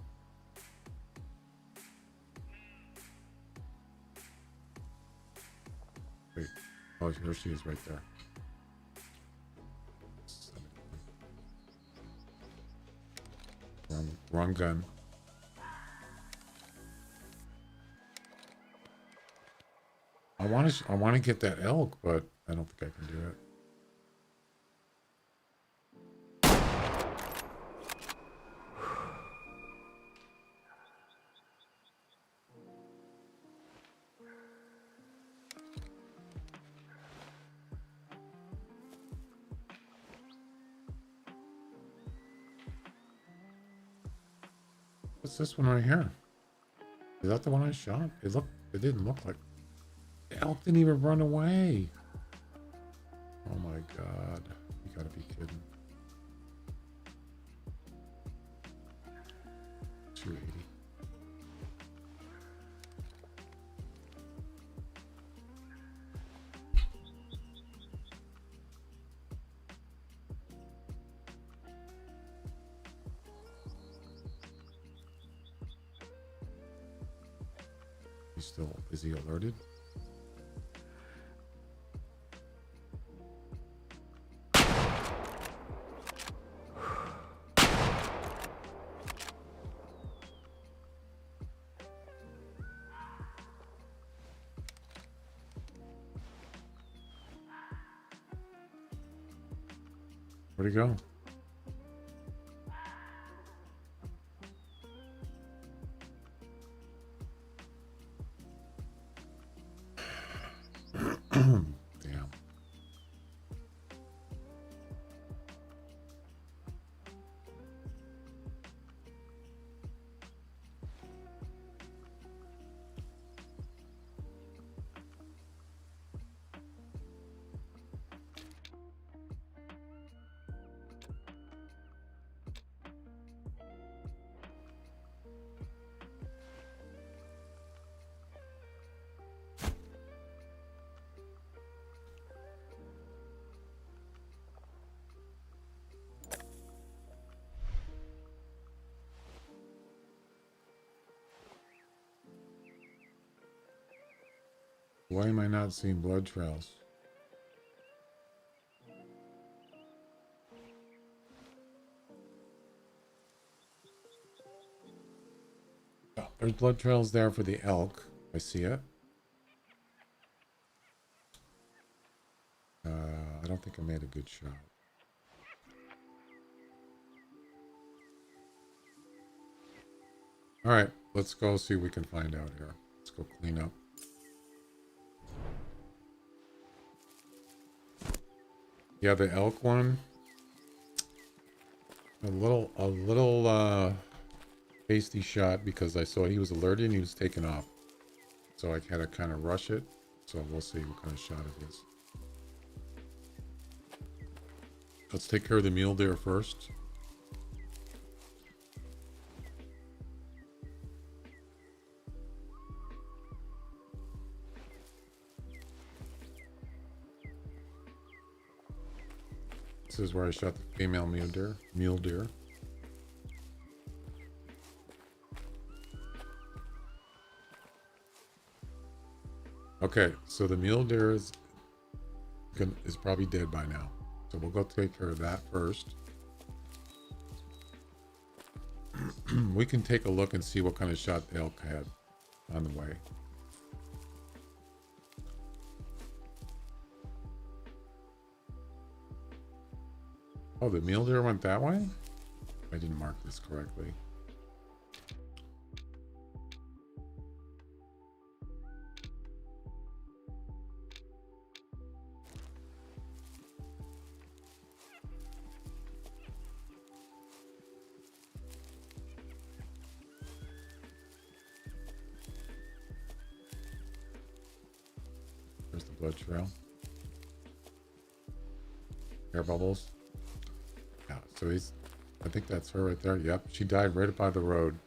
Wait. Oh, here she is right there. Wrong gun. I want to get that elk, but I don't think I can do it. What's this one right here? Is that the one I shot? It didn't look like. The elk didn't even run away. Oh my god. You gotta be kidding. 280. Is he alerted? Where'd he go? Damn. Why am I not seeing blood trails? Oh, there's blood trails there for the elk. I see it. I don't think I made a good shot. All right, let's go see what we can find out here. Let's go clean up. Yeah, the elk one. A little hasty shot because I saw he was alerted and he was taken off. So I had to kind of rush it. So we'll see what kind of shot it is. Let's take care of the mule deer first. This is where I shot the female mule deer. Okay, so the mule deer is probably dead by now. So we'll go take care of that first. We can take a look and see what kind of shot the elk had on the way. Oh, the mule deer went that way? I didn't mark this correctly. There's the blood trail. Air bubbles. Yeah, so I think that's her right there. Yep, she died right by the road.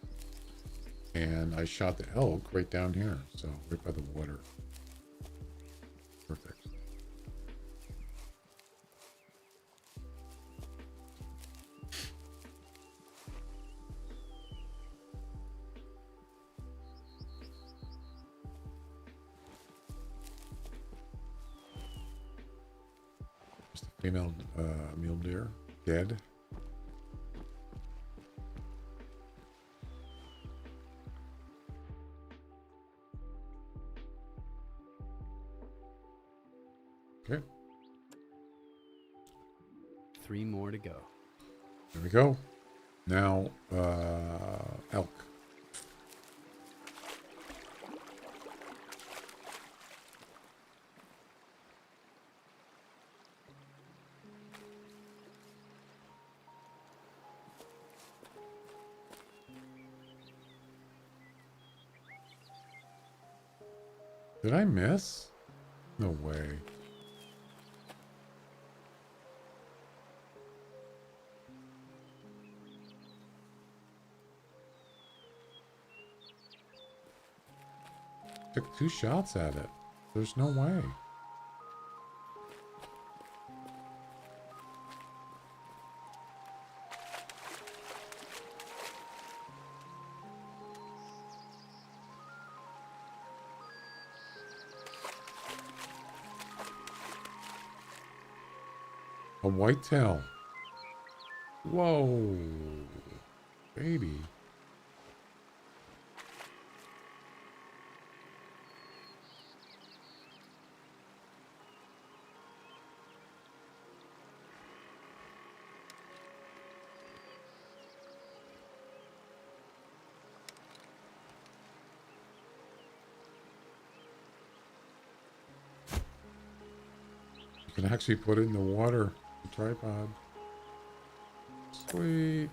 And I shot the elk right down here. So right by the water. Perfect. There's the female mule deer. Dead. Okay. 3 more to go. There we go. Now, elk. Did I miss? No way. Took 2 shots at it. There's no way. A whitetail. Whoa. Baby. You can actually put it in the water. The tripod. Sweet.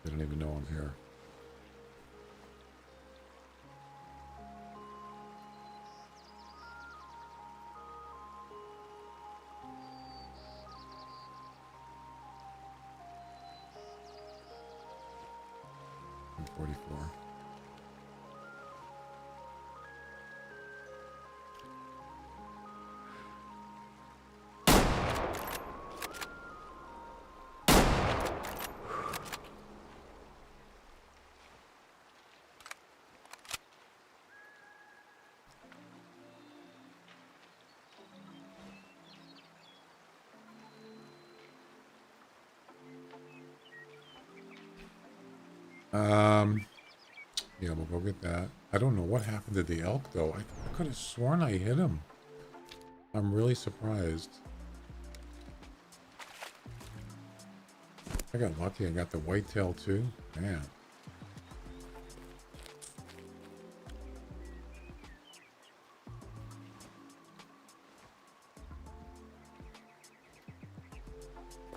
They don't even know I'm here. I'm 44. Yeah, we'll go get that. I don't know what happened to the elk, though. I could have sworn I hit him. I'm really surprised. I got lucky. I got the whitetail, too. Man.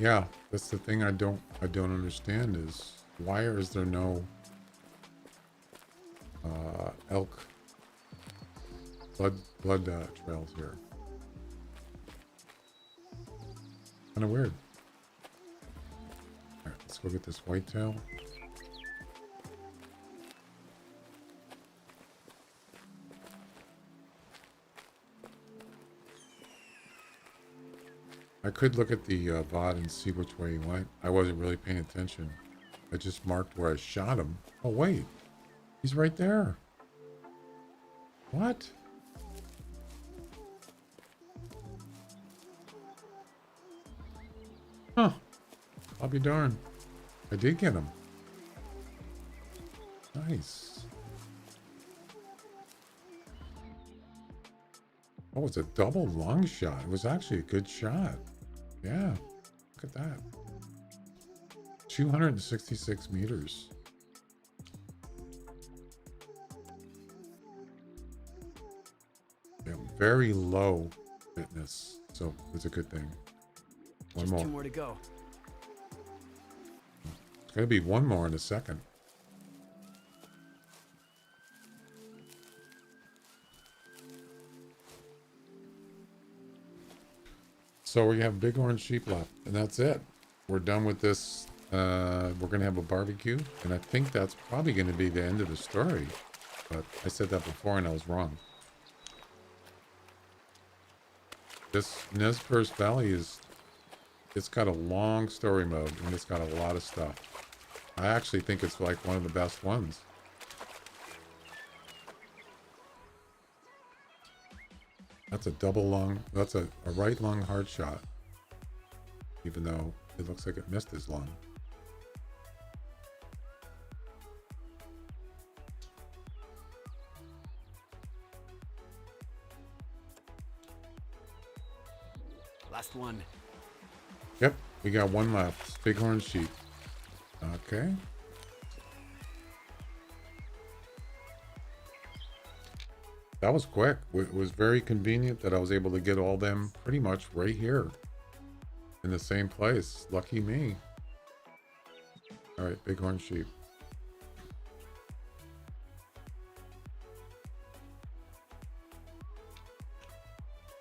Yeah, that's the thing I don't understand is why is there no elk blood trails here? Kind of weird. All right, let's go get this whitetail. I could look at the VOD and see which way he went. I wasn't really paying attention. I just marked where I shot him. Oh, wait. He's right there. What? Huh. I'll be darned. I did get him. Nice. Oh, it's a double long shot. It was actually a good shot. Yeah. Look at that. 266 meters. Yeah, very low fitness. So it's a good thing. One Just more. 2 more to go. It's going to be one more in a second. So we have big orange sheep left, and that's it. We're done with this. We're going to have a barbecue, and I think that's probably going to be the end of the story. But I said that before, and I was wrong. This Nez Perce Valley it's got a long story mode, and it's got a lot of stuff. I actually think it's like one of the best ones. That's a double lung. That's a right lung hard shot. even though it looks like it missed his lung. Last one. Yep, we got one left. Bighorn sheep. Okay. That was quick. It was very convenient that I was able to get all them pretty much right here in the same place. Lucky me. All right, bighorn sheep.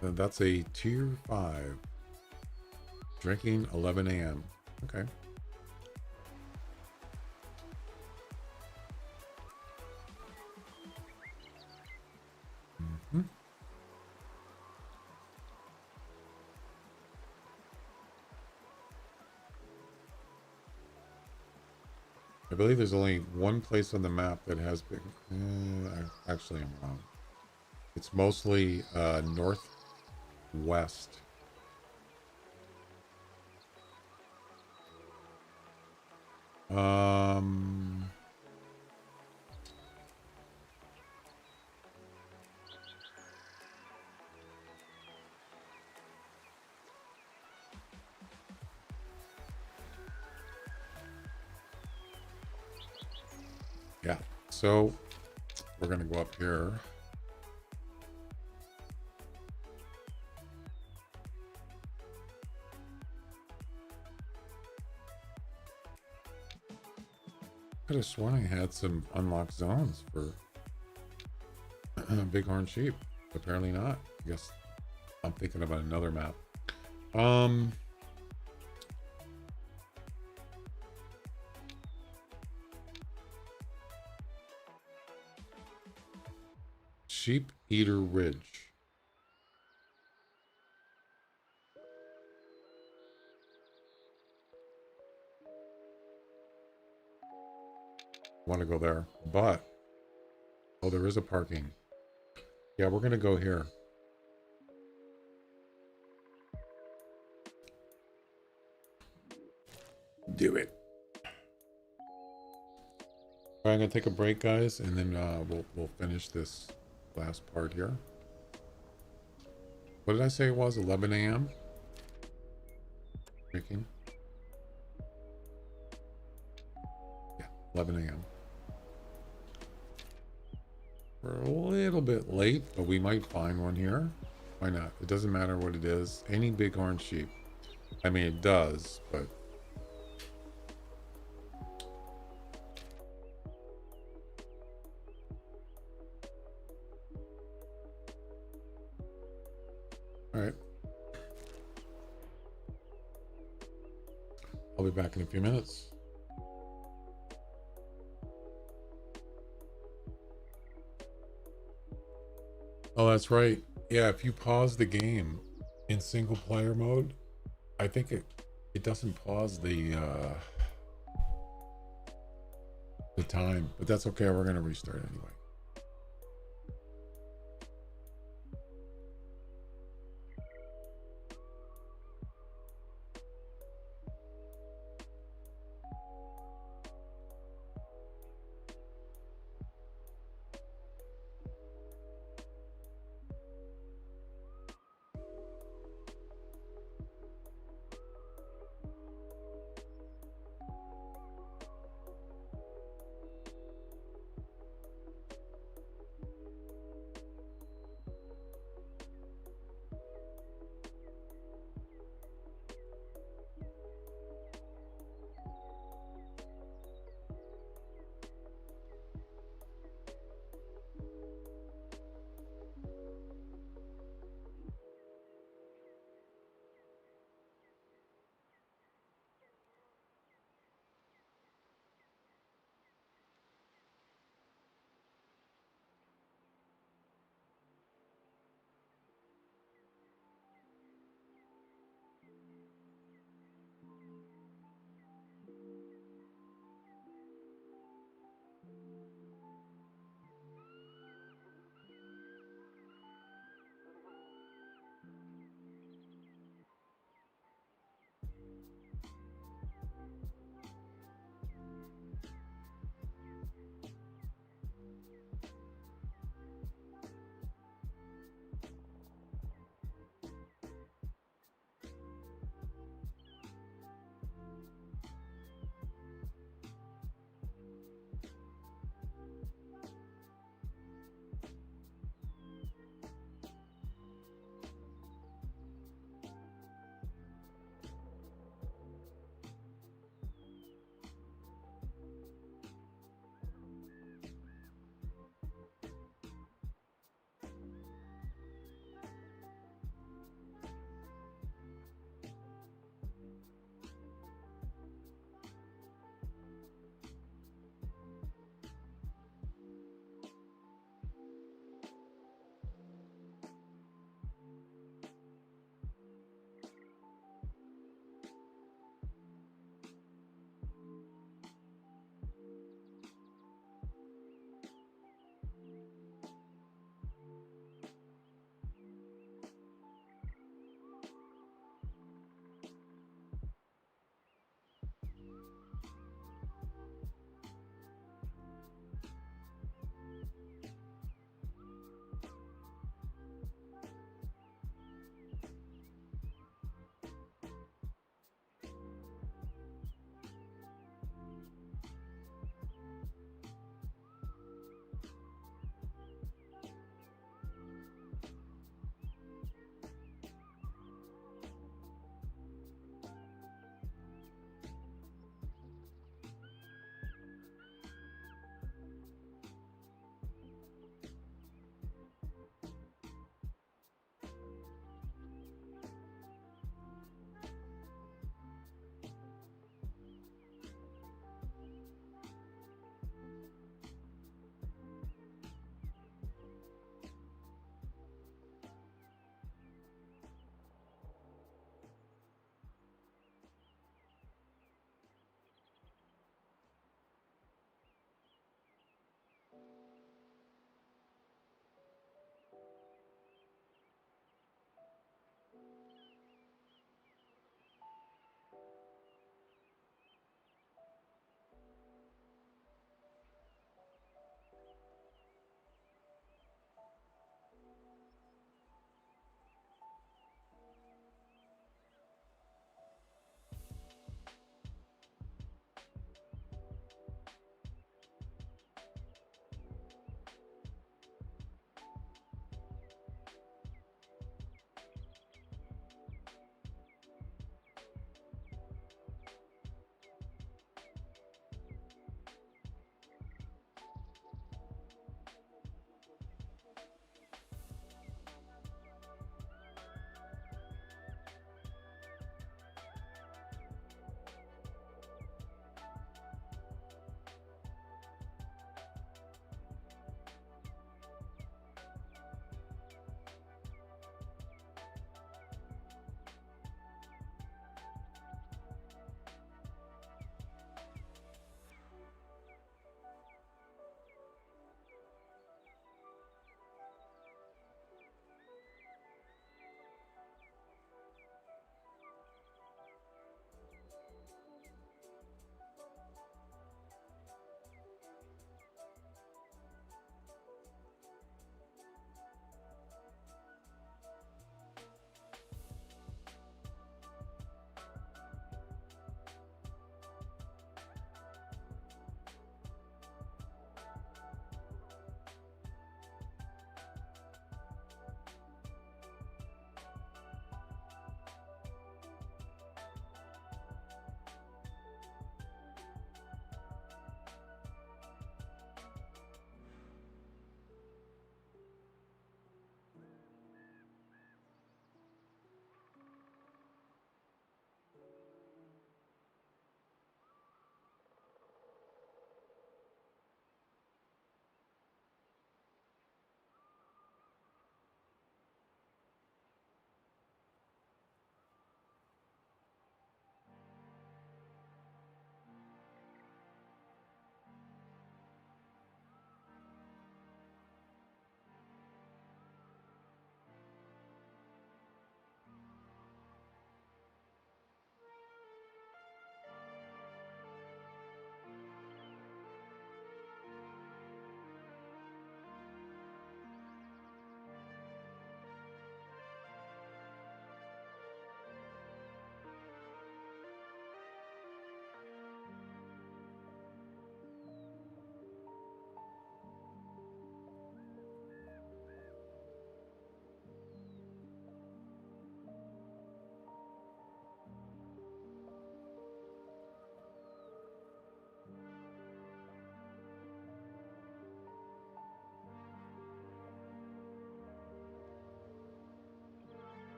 And that's a tier 5. Drinking 11 a.m. Okay. I believe there's only one place on the map that has big. Actually, I'm wrong. It's mostly northwest. Yeah, so we're gonna go up here. Could have sworn I had some unlocked zones for bighorn sheep. Apparently not. I guess I'm thinking about another map. Sheep Eater Ridge. Want to go there, but oh, there is a parking. Yeah, we're gonna go here. Do it. All right, I'm gonna take a break, guys, and then we'll finish this last part here. What did I say it was? 11 a.m. Drinking. Yeah, 11 a.m. We're a little bit late, but we might find one here. Why not? It doesn't matter what it is. Any bighorn sheep. I mean, it does, but all right. I'll be back in a few minutes. Oh, that's right. Yeah, if you pause the game in single player mode, I think it doesn't pause the time, but that's okay. We're gonna restart anyway.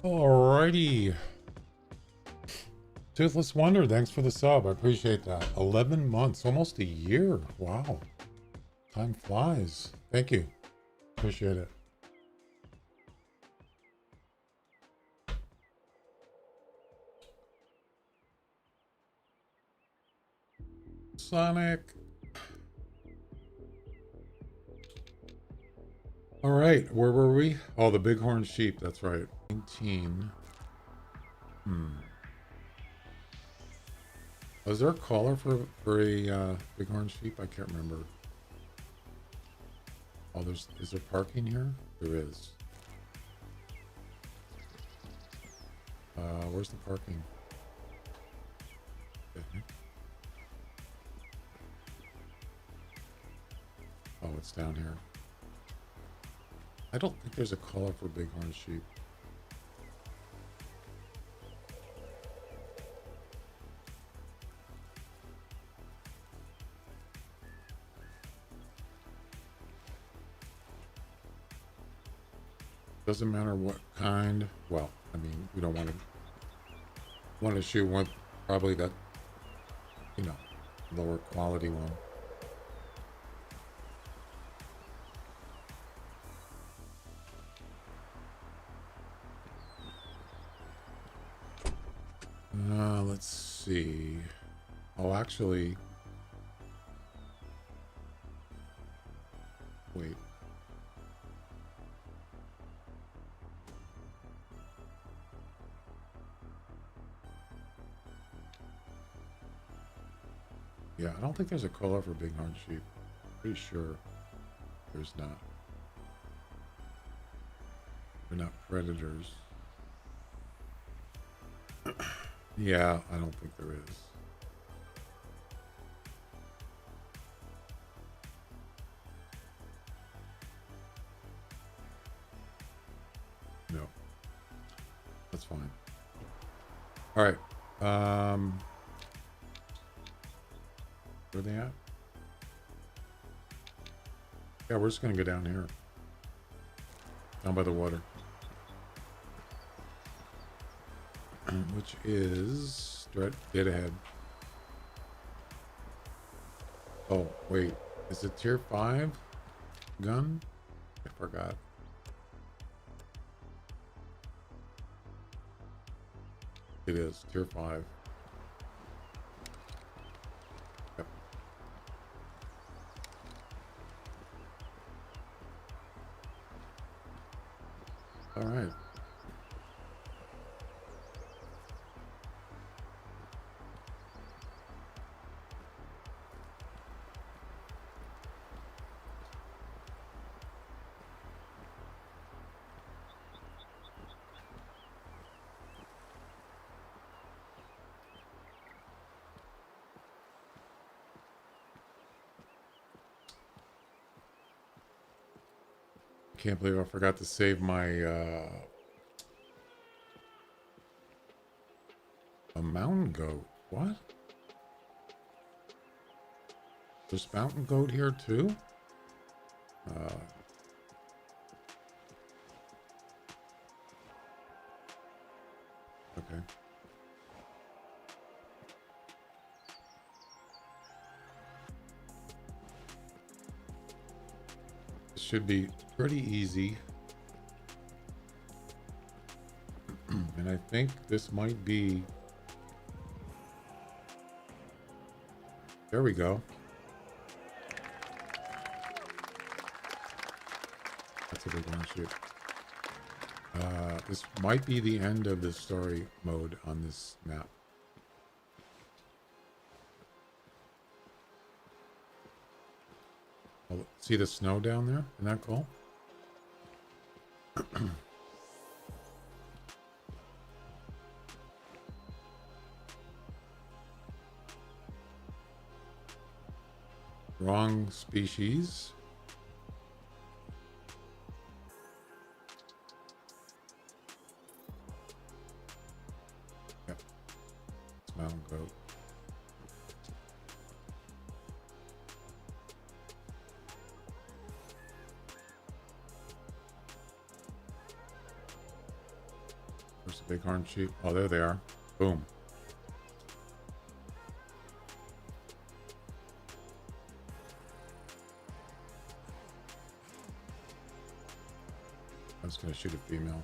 Alrighty. Toothless Wonder, thanks for the sub. I appreciate that. 11 months, almost a year. Wow. Time flies. Thank you. Appreciate it. Sonic. All right, where were we? Oh, the bighorn sheep. That's right. 19. Was there a collar for a bighorn sheep? I can't remember. Oh, is there parking here? There is. Where's the parking? Okay. Oh, it's down here. I don't think there's a collar for bighorn sheep. Doesn't matter what kind. Well, I mean, we don't want to shoot one, probably that, you know, lower quality one. Let's see. Oh, actually, wait. Yeah, I don't think there's a collar for bighorn sheep. Pretty sure there's not. They're not predators. Yeah, I don't think there is. No. That's fine. All right. Where are they at? Yeah, we're just gonna go down here. Down by the water. Which is dead ahead. Oh, wait. Is it tier 5 gun? I forgot. It is tier 5. Yep. All right. Can't believe I forgot to save my a mountain goat. What? There's mountain goat here too? Okay. This should be pretty easy. And I think this might be... There we go. That's a big one, shoot. This might be the end of the story mode on this map. Oh, see the snow down there? Isn't that cool? Wrong species. Yep. It's mountain goat. Bighorn sheep. Oh, there they are. Boom. I was going to shoot a female.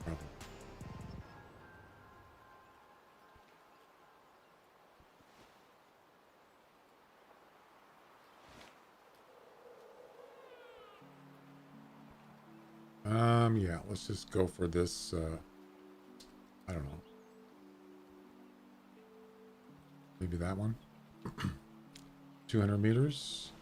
Probably. Yeah, let's just go for this, I don't know. Maybe that one. 200 meters.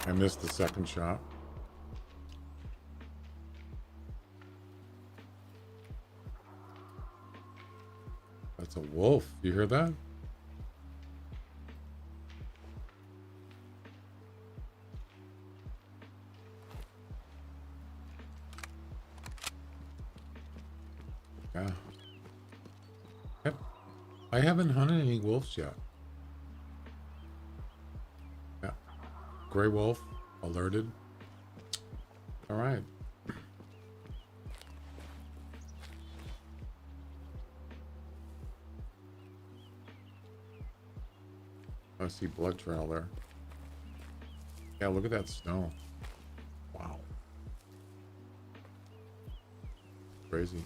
I missed the second shot. That's a wolf. You hear that? Yeah. Yep. I haven't hunted any wolves yet. Yeah. Gray wolf alerted. All right. I see blood trail there. Yeah, look at that snow. Wow. Crazy.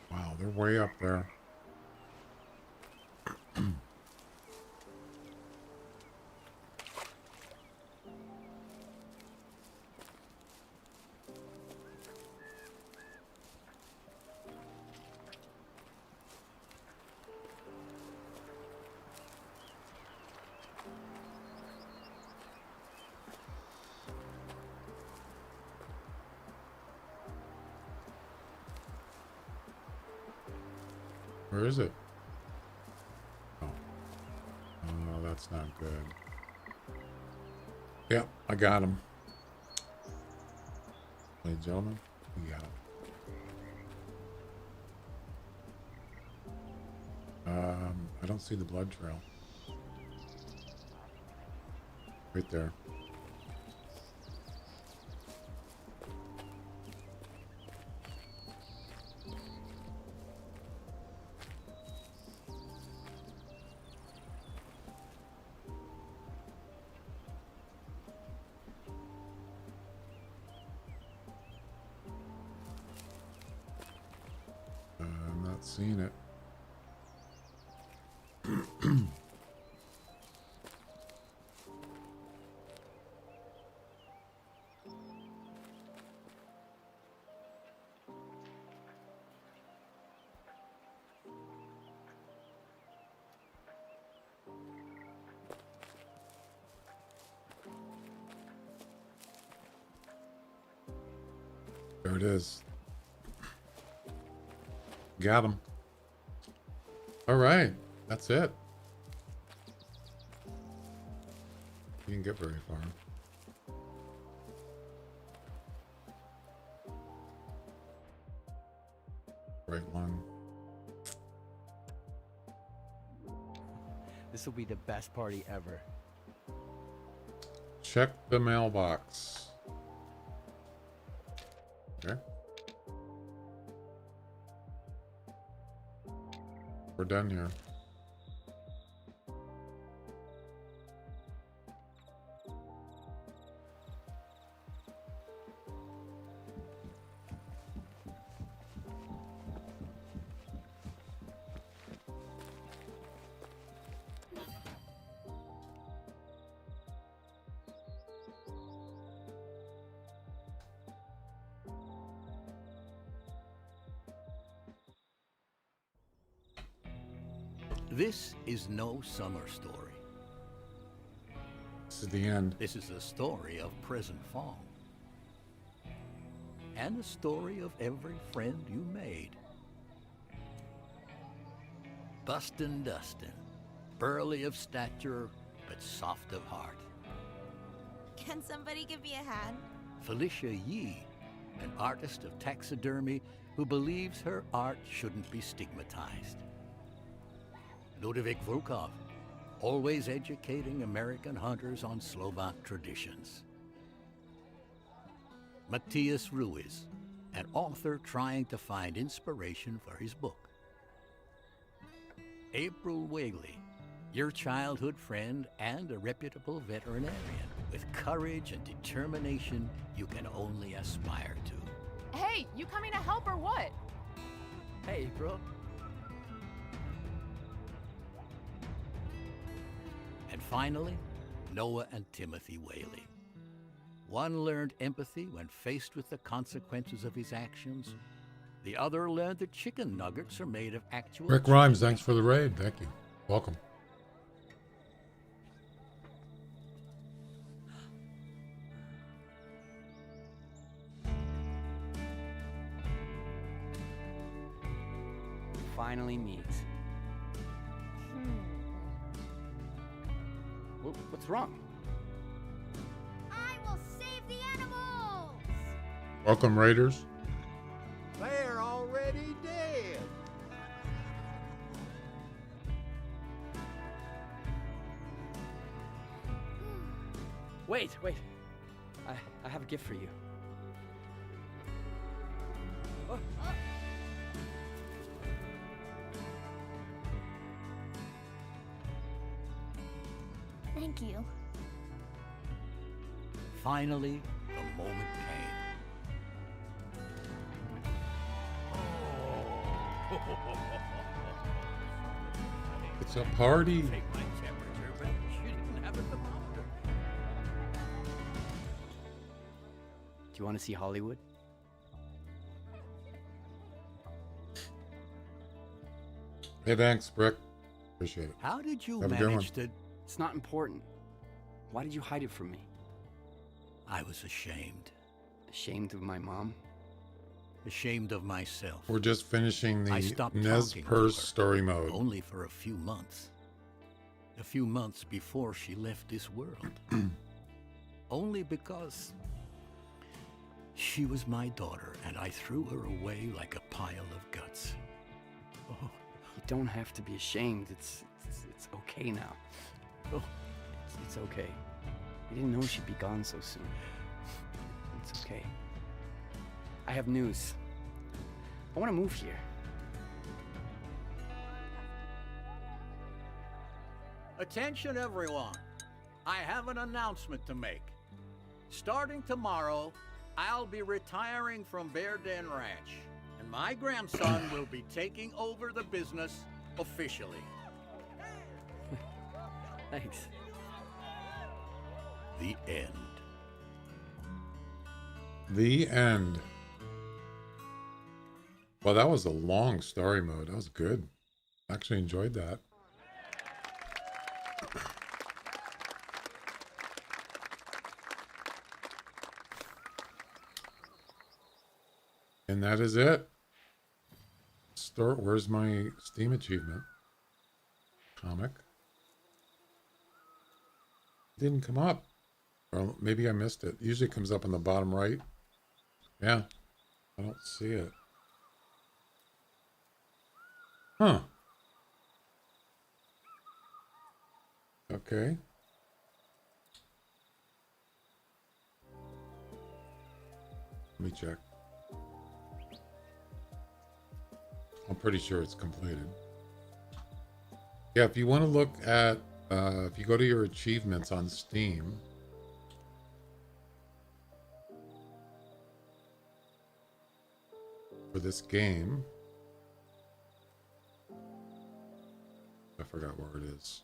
Wow, they're way up there. Where is it? Oh. Oh, that's not good. Yep, I got him. Ladies and gentlemen, we got him. I don't see the blood trail. Right there. I'm not seeing it. There it is. Got him. All right, that's it. You didn't get very far. Right one. This will be the best party ever. Check the mailbox. Okay. We're done here. This is no summer story. This is the end. This is a story of present fall. And a story of every friend you made. Bustin' Dustin, burly of stature, but soft of heart. Can somebody give me a hand? Felicia Yee, an artist of taxidermy who believes her art shouldn't be stigmatized. Ludovic Volkov, always educating American hunters on Slovak traditions. Matthias Ruiz, an author trying to find inspiration for his book. April Whaley, your childhood friend and a reputable veterinarian with courage and determination you can only aspire to. Hey, you coming to help or what? Hey, bro. And finally, Noah and Timothy Whaley. One learned empathy when faced with the consequences of his actions. The other learned that chicken nuggets are made of actual... Rick Rhymes, thanks for the raid. Thank you. Welcome. Finally meet. What's wrong? I will save the animals! Welcome, Raiders. They're already dead. Wait. I have a gift for you. Oh. Thank you. Finally, the moment came. It's a party. Take my temperature, but she didn't have a thermometer. Do you want to see Hollywood? Hey, thanks, Brick. Appreciate it. How did you Have a good manage to... It's not important. Why did you hide it from me? I was ashamed. Ashamed of my mom? Ashamed of myself. We're just finishing I the stopped Nez talking to Perce her, story mode. only for a few months. A few months before she left this world. Only because she was my daughter and I threw her away like a pile of guts. Oh, You don't have to be ashamed. It's okay now. oh, It's okay. You didn't know she'd be gone so soon. It's okay. I have news. I want to move here. Attention everyone. I have an announcement to make. Starting tomorrow, I'll be retiring from Bear Den Ranch, and my grandson will be taking over the business officially. Thanks. The end. The end. Well, that was a long story mode. That was good. I actually enjoyed that. And that is it. Start. Where's my Steam achievement? Comic. Didn't come up. Or maybe I missed it. Usually it comes up on the bottom right. Yeah. I don't see it. Huh. Okay. Let me check. I'm pretty sure it's completed. Yeah, if you want to look at, if you go to your achievements on Steam, for this game, I forgot where it is.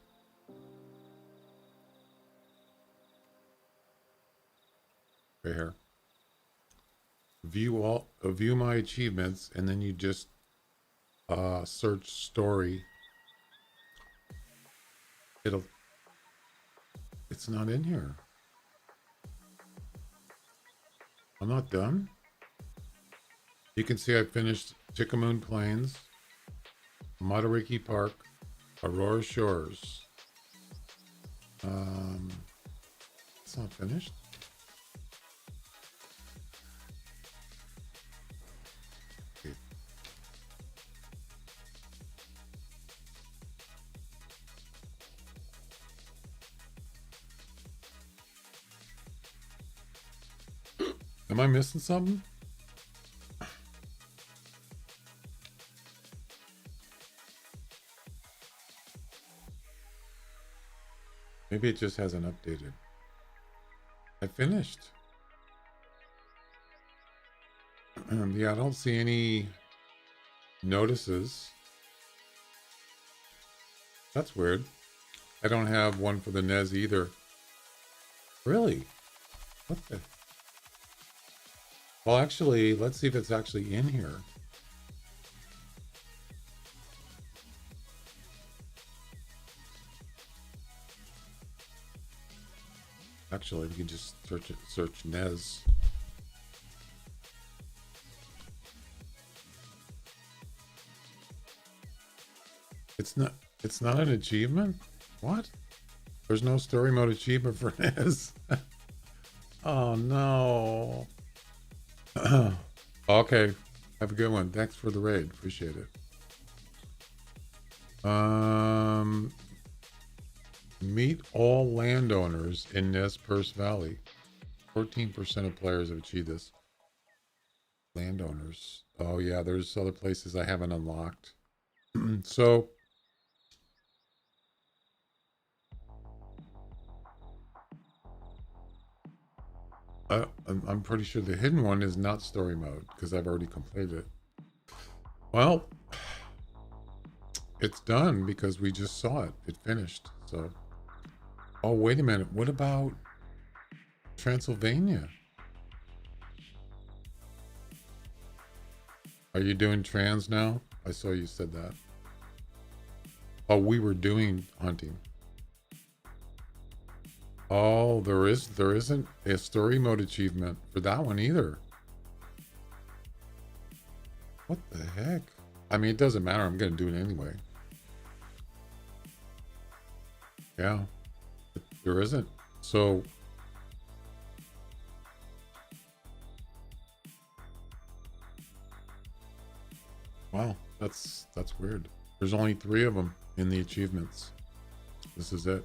Right here. View my achievements, and then you just search story It's not in here. I'm not done. You can see I finished Chickamoon Plains, Matariki Park, Aurora Shores. It's not finished. Okay. Am I missing something? Maybe it just hasn't updated. I finished. Yeah, I don't see any notices. That's weird. I don't have one for the NES either. Really? What the? Well, actually, let's see if it's actually in here. Actually, we can just search NES. It's not an achievement? What? There's no story mode achievement for NES. Oh no. Okay. Have a good one. Thanks for the raid. Appreciate it. Meet all landowners in Nez Perce Valley. 14% of players have achieved this. Landowners. Oh yeah, there's other places I haven't unlocked. So I'm pretty sure the hidden one is not story mode because I've already completed it. Well, it's done because we just saw it. It finished. So, oh wait a minute. What about Transylvania? Are you doing trans now? I saw you said that. Oh, we were doing hunting. Oh, there isn't a story mode achievement for that one either. What the heck? I mean, it doesn't matter. I'm going to do it anyway. Yeah, there isn't. So, wow, that's weird. There's only 3 of them in the achievements. This is it.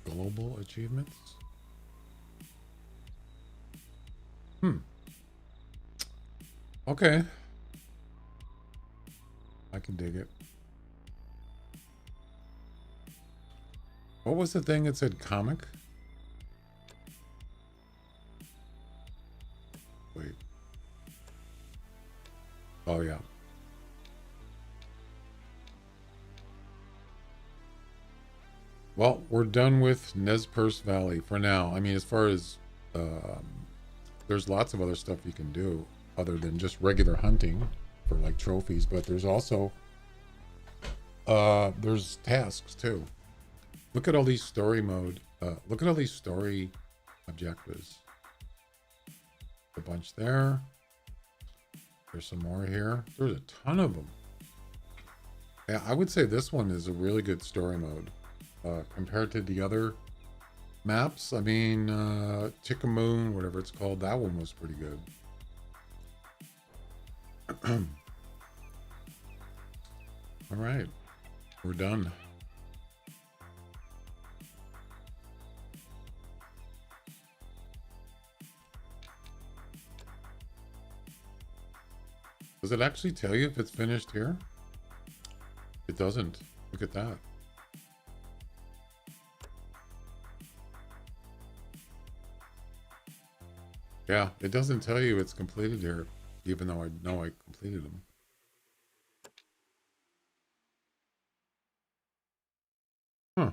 Global achievements? Okay. I can dig it. What was the thing that said comic? Wait. Oh, yeah. Well, we're done with Nez Perce Valley for now. I mean, as far as there's lots of other stuff you can do other than just regular hunting for like trophies, but there's also there's tasks too. Look at all these story mode. Look at all these story objectives. A bunch there. There's some more here. There's a ton of them. Yeah, I would say this one is a really good story mode. Compared to the other maps, I mean, Chickamoon, whatever it's called, that one was pretty good. All right, we're done. Does it actually tell you if it's finished here? It doesn't. Look at that. Yeah, it doesn't tell you it's completed here, even though I know I completed them. Huh.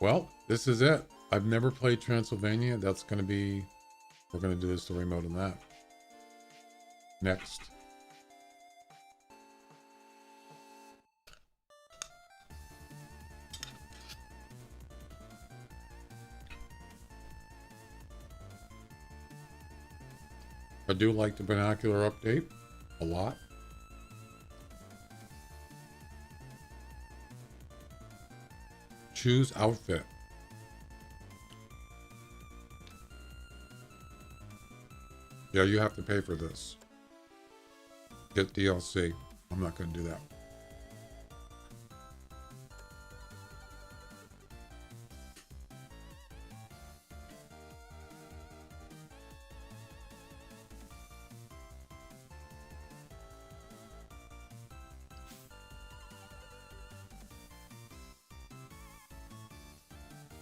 Well, this is it. I've never played Transylvania. That's going to be... We're going to do the story mode on that. Next. I do like the binocular update a lot. Choose outfit. Yeah, you have to pay for this. Get DLC. I'm not going to do that.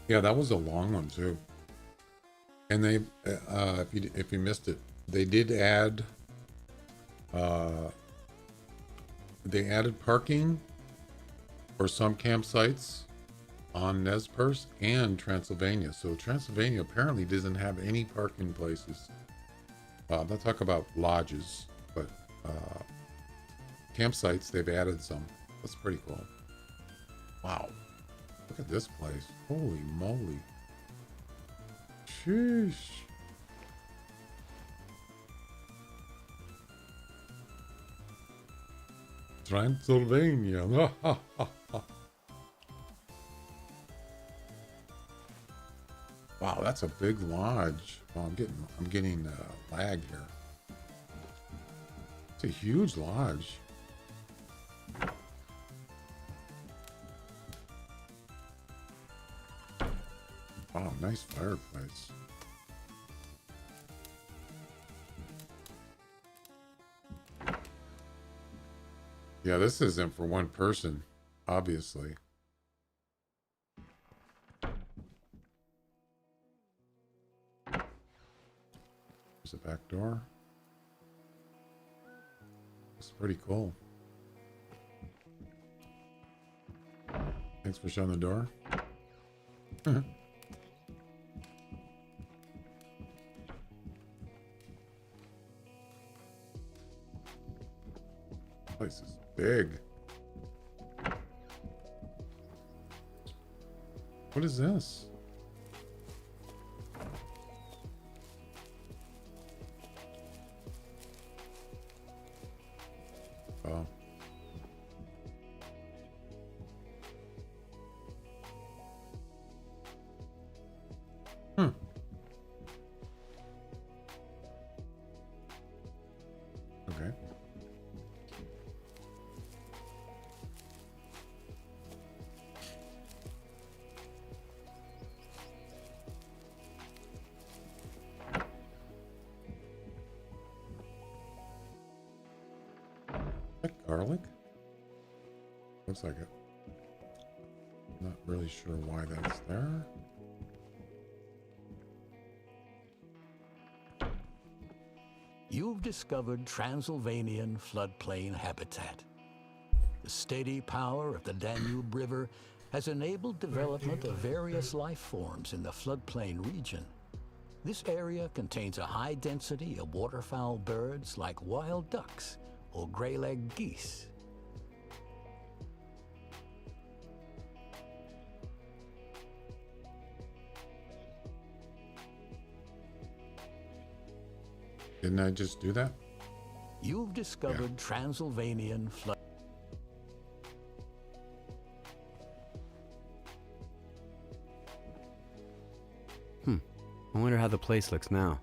Yeah, that was a long one too. And they, if you missed it, they did add, they added parking for some campsites on Nez Perce and Transylvania. So Transylvania apparently doesn't have any parking places. They'll talk about lodges, but campsites, they've added some. That's pretty cool. Wow. Look at this place. Holy moly. Sheesh. Transylvania. Wow, that's a big lodge. Oh, I'm getting lag here. It's a huge lodge. Oh, nice fireplace. Yeah, this isn't for one person, obviously. There's a back door. It's pretty cool. Thanks for showing the door. Place is big. What is this? Oh. Okay. Garlic? Looks like it. Not really sure why that's there. You've discovered Transylvanian floodplain habitat. The steady power of the Danube River has enabled development of various life forms in the floodplain region. This area contains a high density of waterfowl birds like wild ducks or gray-legged geese. Didn't I just do that? You've discovered Transylvanian flood. I wonder how the place looks now.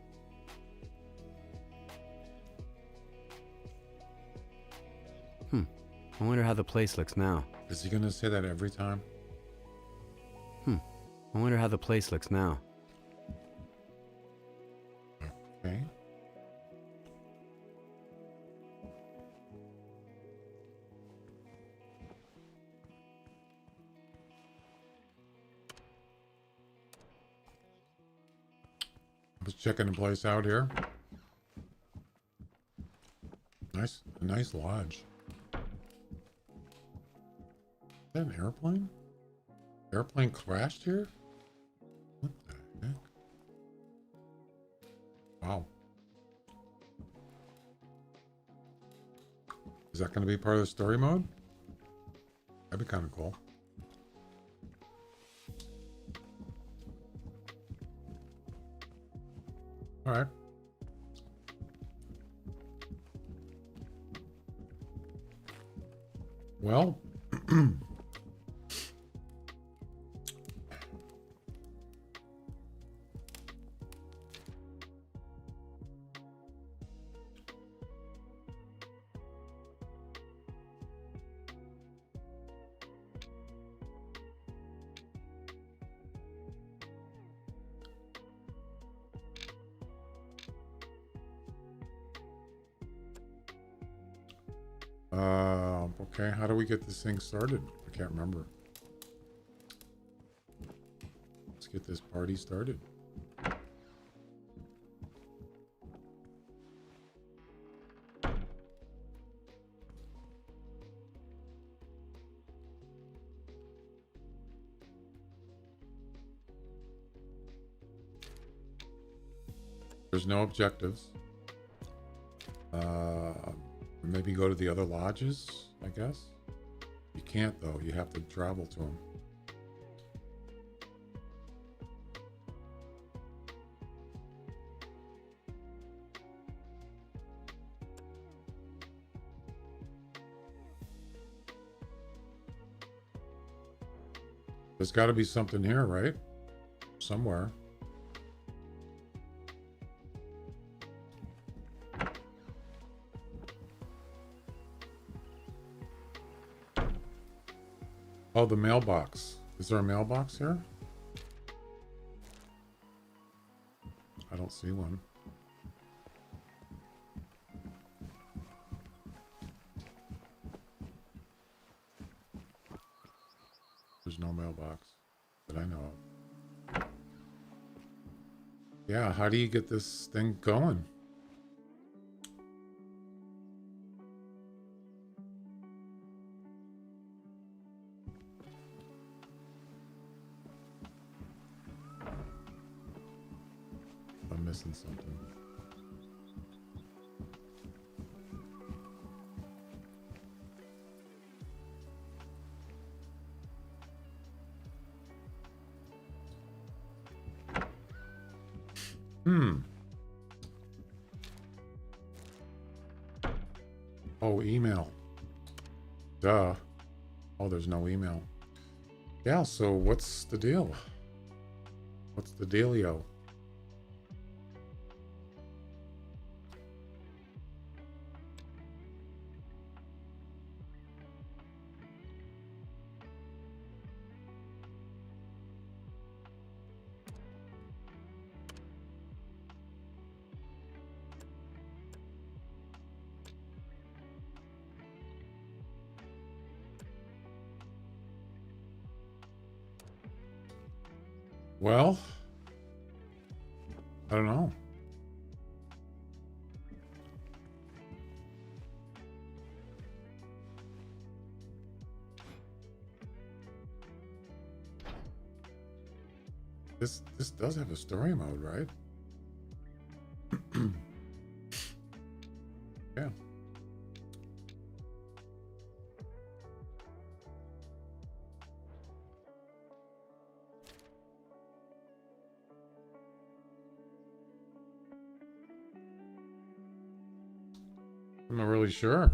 I wonder how the place looks now. Is he gonna say that every time? I wonder how the place looks now. Okay. I was checking the place out here. A nice lodge. Is that an airplane? Airplane crashed here? What the heck? Wow. Is that going to be part of the story mode? That'd be kind of cool. All right. Well, okay, how do we get this thing started? I can't remember. Let's get this party started. There's no objectives. Maybe go to the other lodges, I guess. You can't, though. You have to travel to them. There's got to be something here, right? Somewhere. Oh, the mailbox. Is there a mailbox here? I don't see one. There's no mailbox that I know of. Yeah, how do you get this thing going? I'm missing something. Oh, email. Duh. Oh, there's no email. Yeah, so what's the deal? What's the dealio? Well, I don't know. This does have a story mode, right? Yeah. I'm not really sure.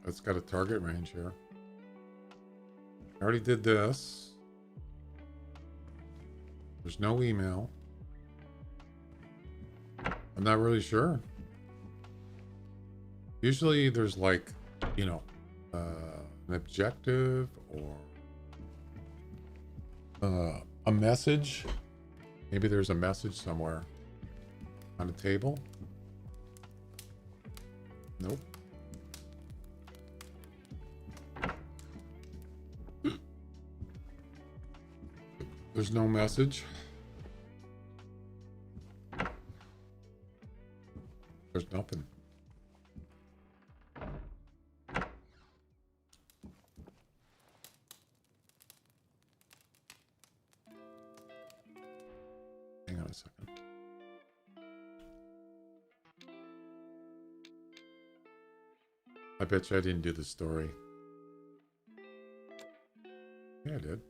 It's got a target range here. I already did this. There's no email. I'm not really sure. Usually there's like, you know, an objective or a message. Maybe there's a message somewhere on the table. Nope. There's no message. There's nothing. Hang on a second. I bet you I didn't do the story. Yeah, I did.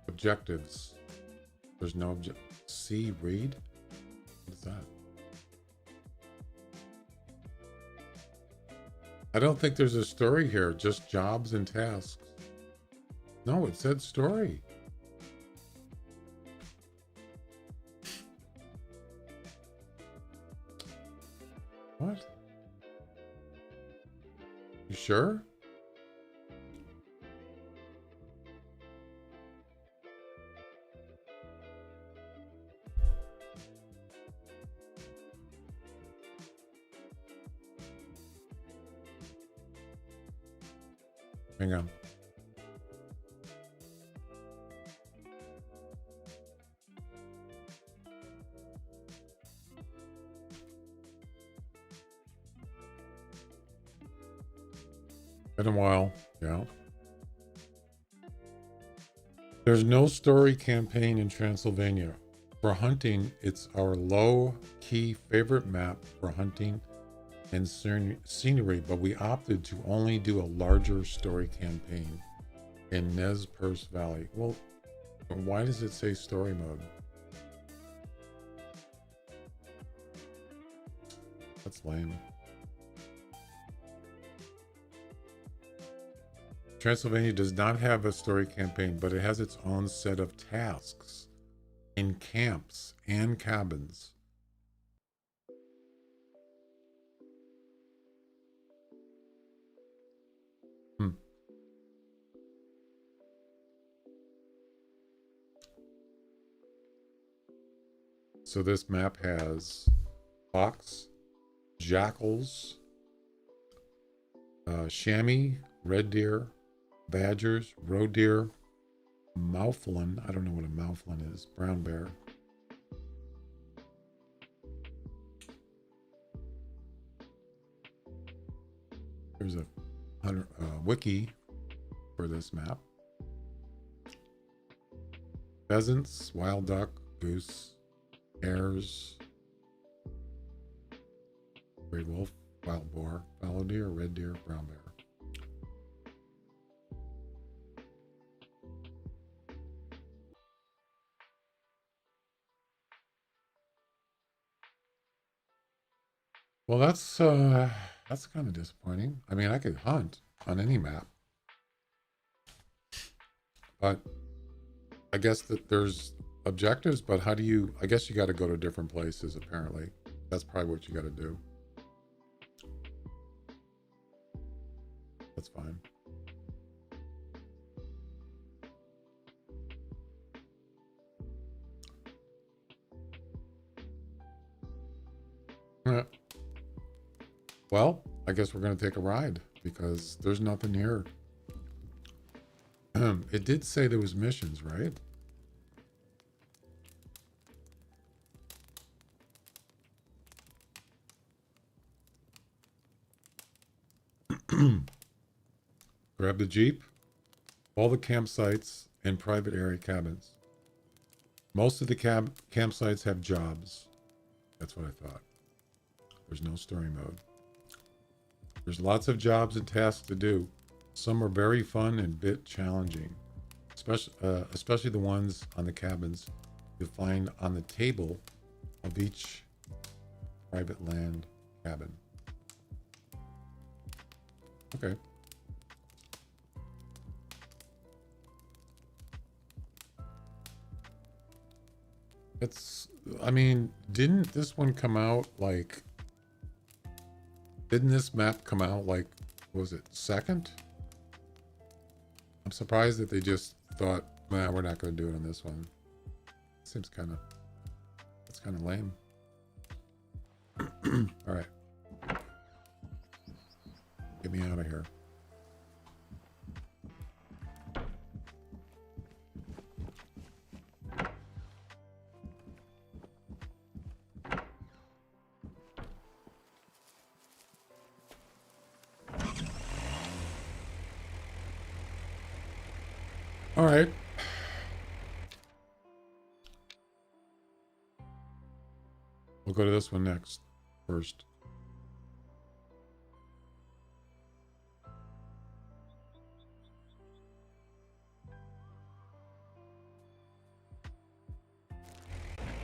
Objectives. There's no object. See, read? What is that? I don't think there's a story here, just jobs and tasks. No, it said story. What? You sure? Hang on. Been a while, yeah. There's no story campaign in Transylvania. For hunting, it's our low-key favorite map for hunting and scenery, but we opted to only do a larger story campaign in Nez Perce Valley. Well, why does it say story mode? That's lame. Transylvania does not have a story campaign, but it has its own set of tasks in camps and cabins. So this map has fox, jackals, chamois, red deer, badgers, roe deer, mouflon. I don't know what a mouflon is. Brown bear. There's a wiki for this map. Pheasants, wild duck, goose, hares, great wolf, wild boar, fallow deer, red deer, brown bear. Well, that's kind of disappointing. I mean, I could hunt on any map, but I guess that there's objectives, but how do you, I guess you got to go to different places, apparently. That's probably what you got to do. That's fine. Yeah. Well, I guess we're going to take a ride because there's nothing here. It did say there was missions, right? Grab the Jeep, all the campsites, and private area cabins. Most of the campsites have jobs. That's what I thought. There's no story mode. There's lots of jobs and tasks to do. Some are very fun and a bit challenging, especially the ones on the cabins you'll find on the table of each private land cabin. Okay. I mean, didn't this one come out like, didn't this map come out like, was it second? I'm surprised that they just thought, nah, we're not going to do it on this one. Seems kind of, that's kind of lame. All right. Get me out of here. All right. go to this one next. First.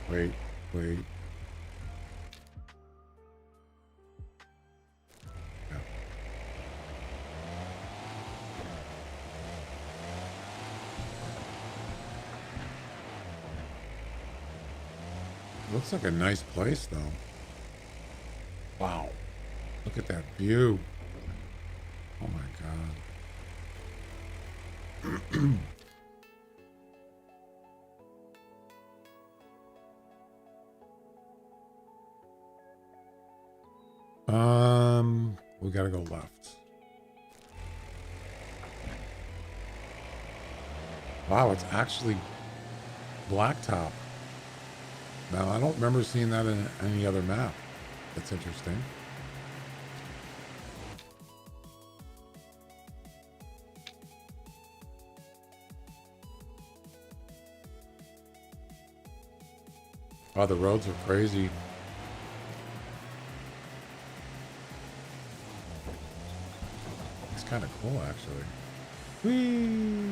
Wait. Yeah. Looks like a nice place, though. Wow. Look at that view. Oh my God. We gotta go left. Wow, it's actually blacktop. Now, I don't remember seeing that in any other map. That's interesting. Oh, the roads are crazy. It's kind of cool, actually. Whee!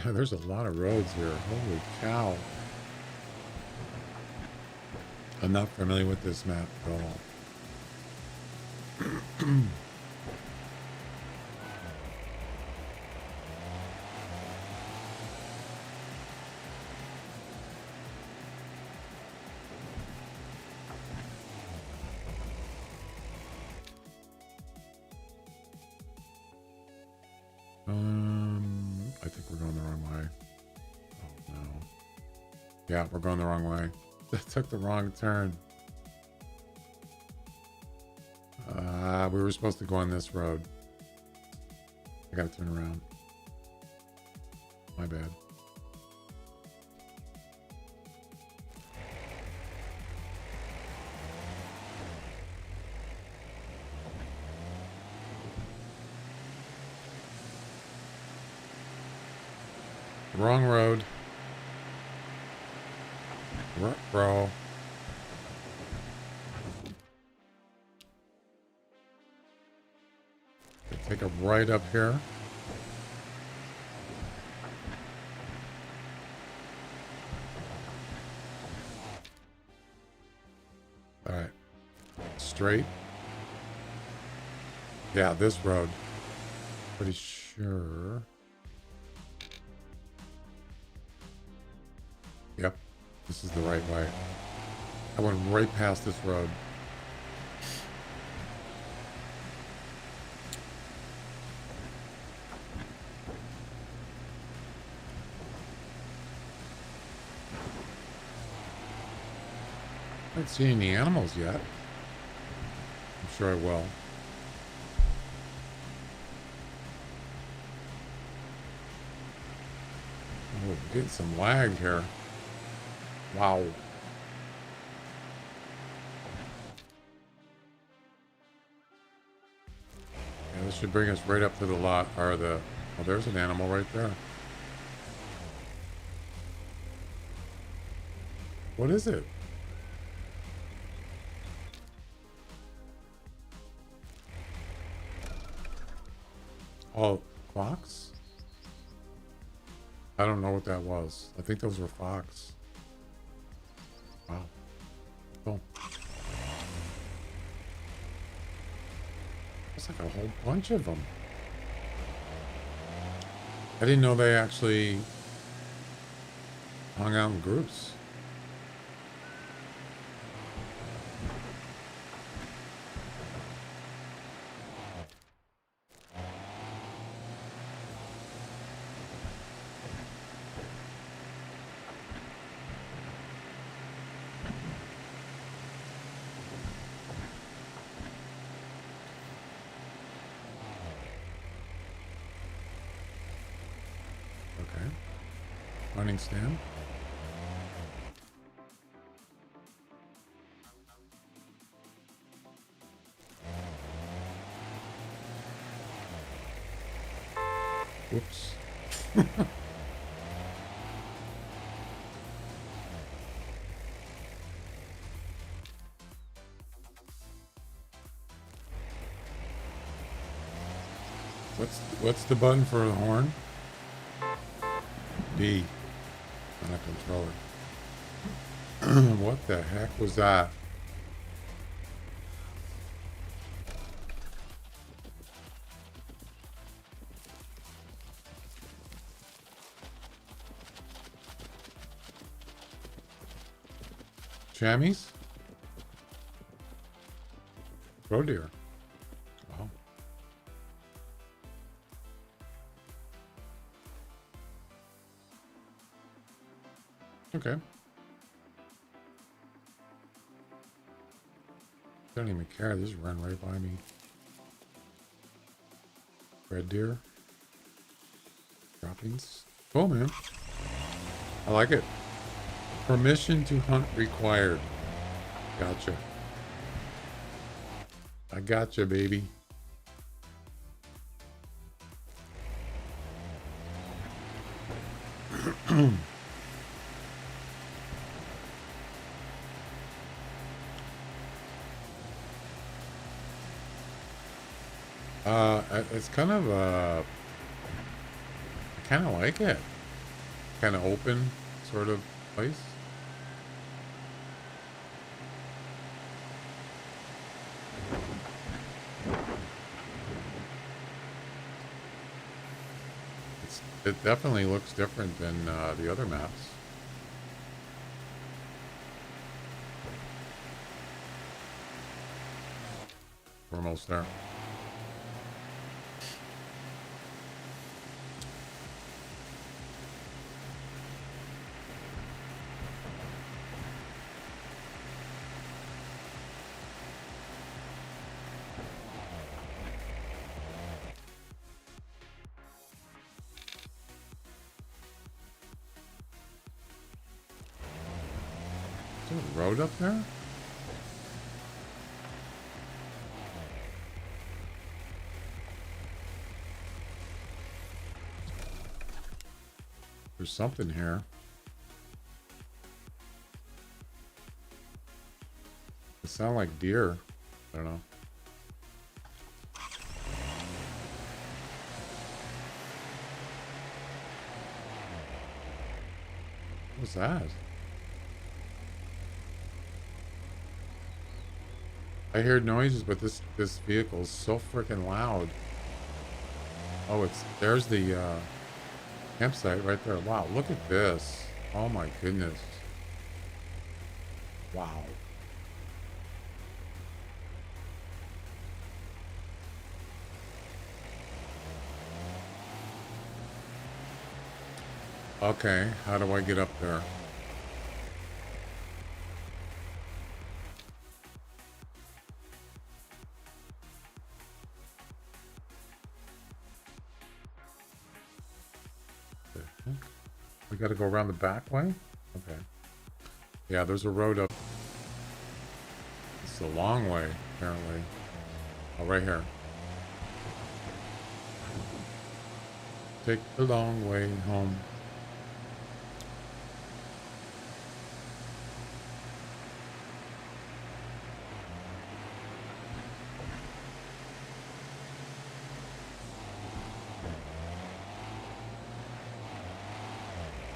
There's a lot of roads here. Holy cow. I'm not familiar with this map at all. I think we're going the wrong way. Oh no. Yeah, we're going the wrong way. That took the wrong turn. We were supposed to go on this road. I gotta turn around. My bad. Wrong road. Bro. Take a right up here. All right. Straight. Yeah, this road. Pretty sure. Yep, this is the right way. I went right past this road. I haven't seen any animals yet. I'm sure I will. Oh, we're getting some lag here. Wow. Yeah, this should bring us right up to the lot, or the... Oh, there's an animal right there. What is it? Oh, fox? I don't know what that was. I think those were fox. Wow. Cool. It's like a whole bunch of them. I didn't know they actually hung out in groups. Running stand. Whoops. What's the button for the horn? D. On a controller. What the heck was that? Chamois? Roe deer. Wow. Okay. Don't even care. This run right by me. Red deer. Droppings. Cool, man. I like it. Permission to hunt required. Gotcha. I gotcha, baby. It's kind of I kind of like it. Kind of open sort of place. It definitely looks different than the other maps. We're almost there. Is there a road up there? There's something here. It sounds like deer. I don't know. What's that? I hear noises, but this vehicle is so freaking loud. Oh, there's the campsite right there. Wow, look at this. Oh my goodness. Wow. Okay, how do I get up there? We gotta go around the back way? Okay. Yeah, there's a road up. It's a long way, apparently. Oh, right here. Take the long way home.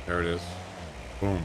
There it is. Boom.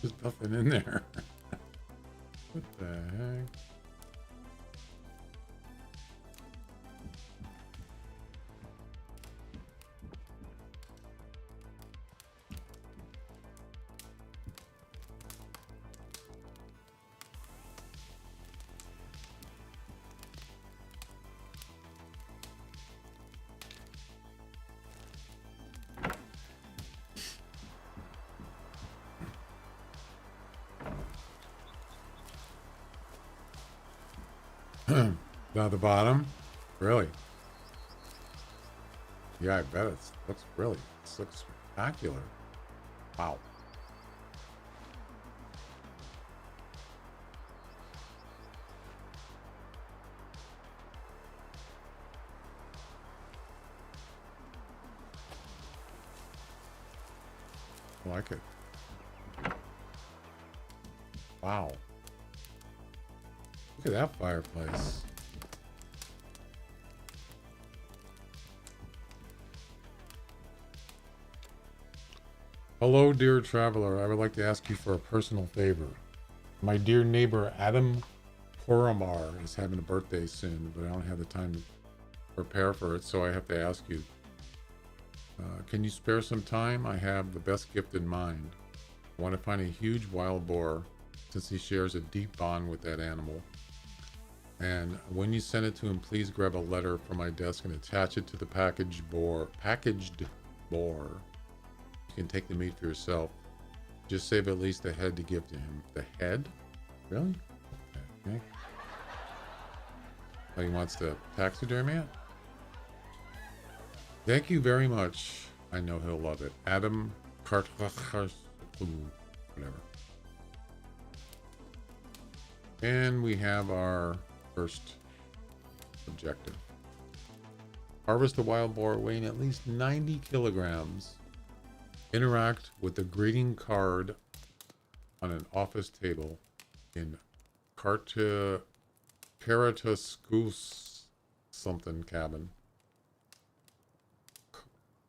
There's nothing in there. What the heck? Down at the bottom? Really? Yeah, I bet it looks spectacular. Wow. I like it. Wow. Look at that fireplace. Hello, dear traveler. I would like to ask you for a personal favor. My dear neighbor Adam Poramar is having a birthday soon, but I don't have the time to prepare for it, so I have to ask you. Can you spare some time? I have the best gift in mind. I want to find a huge wild boar, since he shares a deep bond with that animal. And when you send it to him, please grab a letter from my desk and attach it to the packaged boar. You can take the meat for yourself. Just save at least the head to give to him. The head? Really? Okay. Oh, he wants to taxidermy it? Thank you very much. I know he'll love it. Adam whatever. And we have our first objective. Harvest a wild boar weighing at least 90 kilograms. Interact with the greeting card on an office table in Caritascus something cabin.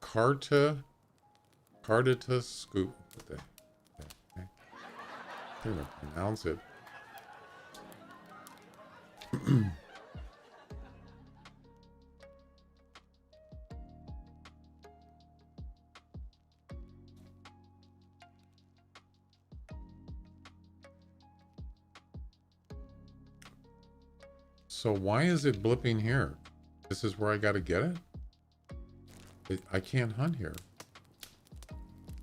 Carditascus. What the heck? I can't even pronounce it. So why is it blipping here? This is where I gotta get it? I can't hunt here.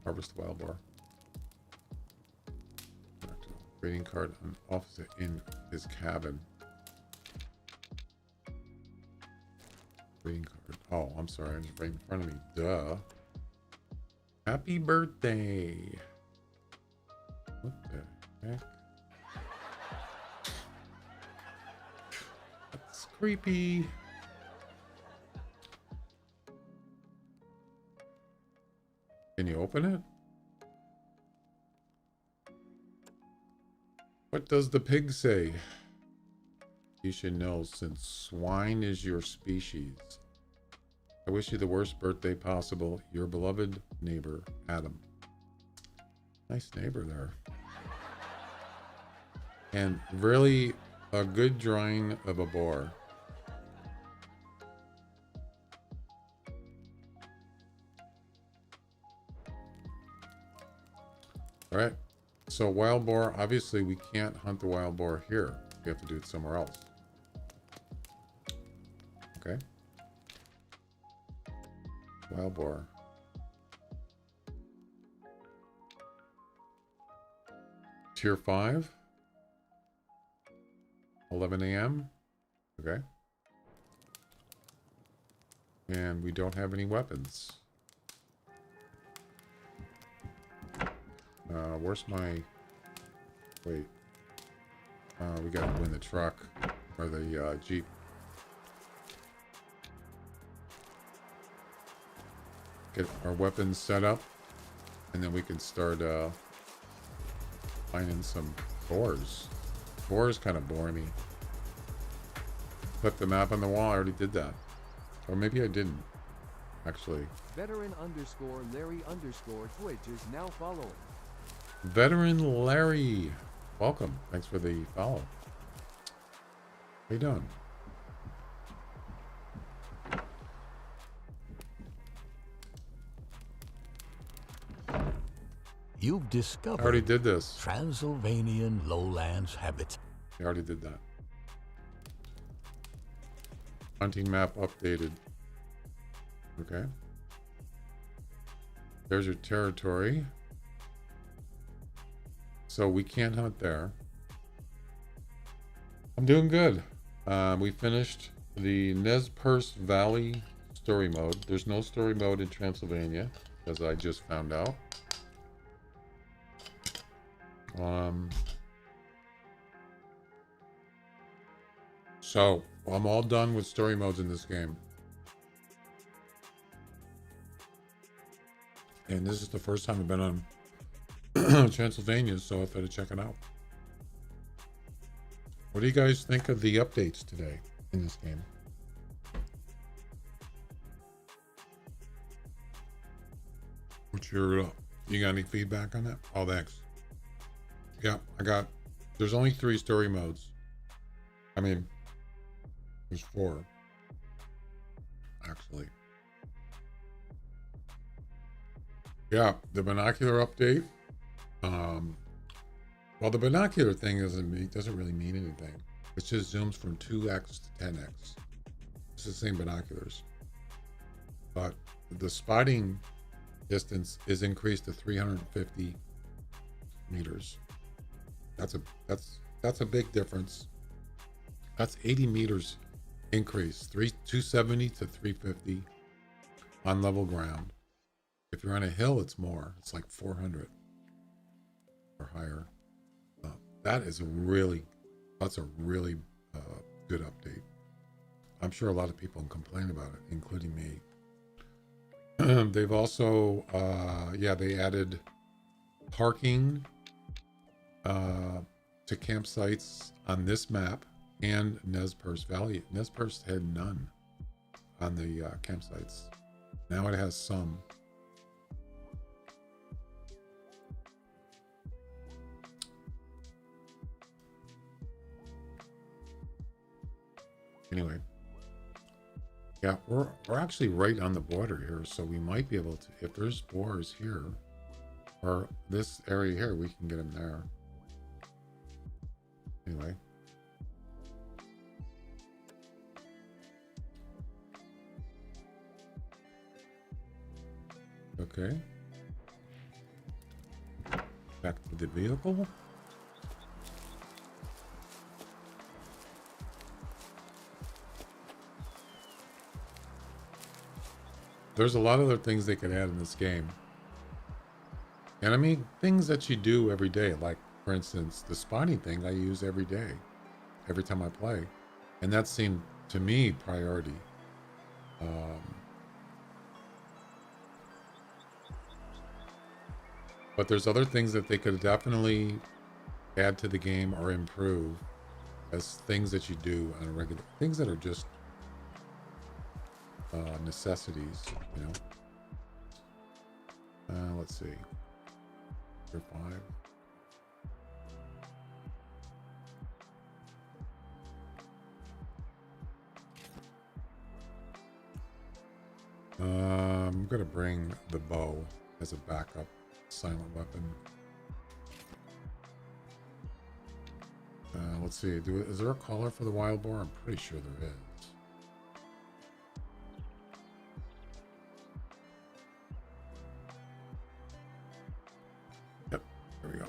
Harvest wild boar. Greeting card on office in his cabin. Greeting card. Oh, I'm sorry. It's right in front of me. Duh. Happy birthday. What the heck? That's creepy. Can you open it? What does the pig say? You should know, since swine is your species. I wish you the worst birthday possible. Your beloved neighbor, Adam. Nice neighbor there. And really a good drawing of a boar. All right. So wild boar, obviously we can't hunt the wild boar here. We have to do it somewhere else. Okay. Wild boar. Tier 5. 11 a.m. Okay. And we don't have any weapons. Where's my... Wait. We gotta win the truck. Or the Jeep. Get our weapons set up. And then we can start finding some boars. Boars kind of bore me. Put the map on the wall. I already did that. Or maybe I didn't. Actually. Veteran _Larry Twitch is now following. Veteran Larry. Welcome. Thanks for the follow. How you doing? You've discovered I already did this. Transylvanian lowlands habitat. I already did that. Hunting map updated. Okay. There's your territory. So we can't hunt there. I'm doing good. We finished the Nez Perce Valley story mode. There's no story mode in Transylvania, as I just found out. So I'm all done with story modes in this game. And this is the first time I've been on Transylvania, so I thought I'd check it out. What do you guys think of the updates today in this game? You got any feedback on that? Oh, thanks. Yeah, there's only 3 story modes. I mean, there's 4, actually. Yeah, the binocular update. Well, the binocular thing doesn't really mean anything. It just zooms from 2x to 10x. It's the same binoculars. But the spotting distance is increased to 350 meters. That's a big difference. That's 80 meters increase, 270 to 350 on level ground. If you're on a hill, it's more. It's like 400 or higher. That's a really good update. I'm sure a lot of people complain about it, including me. They've also, they added parking to campsites on this map and Nez Perce Valley. Nez Perce had none on the campsites. Now it has some. Anyway, yeah, we're actually right on the border here, so we might be able to, if there's boars here, or this area here, we can get them there. Anyway. Okay. Back to the vehicle. There's a lot of other things they could add in this game. And I mean, things that you do every day, like, for instance, the spotting thing I use every day, every time I play. And that seemed, to me, priority. But there's other things that they could definitely add to the game or improve as things that you do on a regular, things that are just necessities, you know. Let's see. Tier 5. I'm gonna bring the bow as a backup silent weapon. Let's see. Is there a collar for the wild boar? I'm pretty sure there is. Yep, there we go.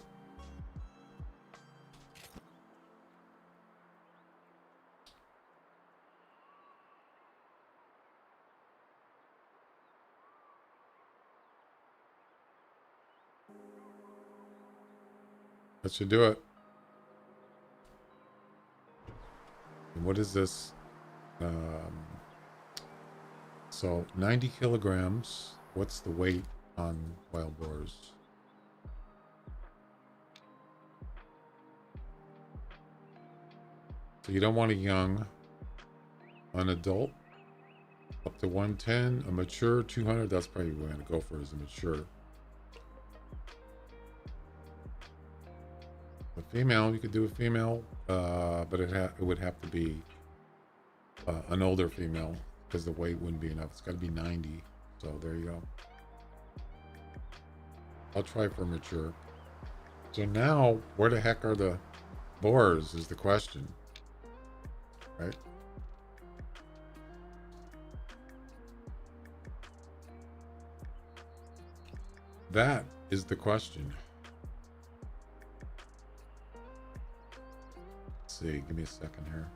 That should do it. And what is this? So 90 kilograms. What's the weight on wild boars? So you don't want a young, an adult, up to 110, a mature 200. That's probably what I'm going to go for, is a mature. A female, you could do a female, but it would have to be an older female, because the weight wouldn't be enough. It's got to be 90. So there you go. I'll try for mature. So now, where the heck are the boars is the question, right? That is the question. See, give me a second here.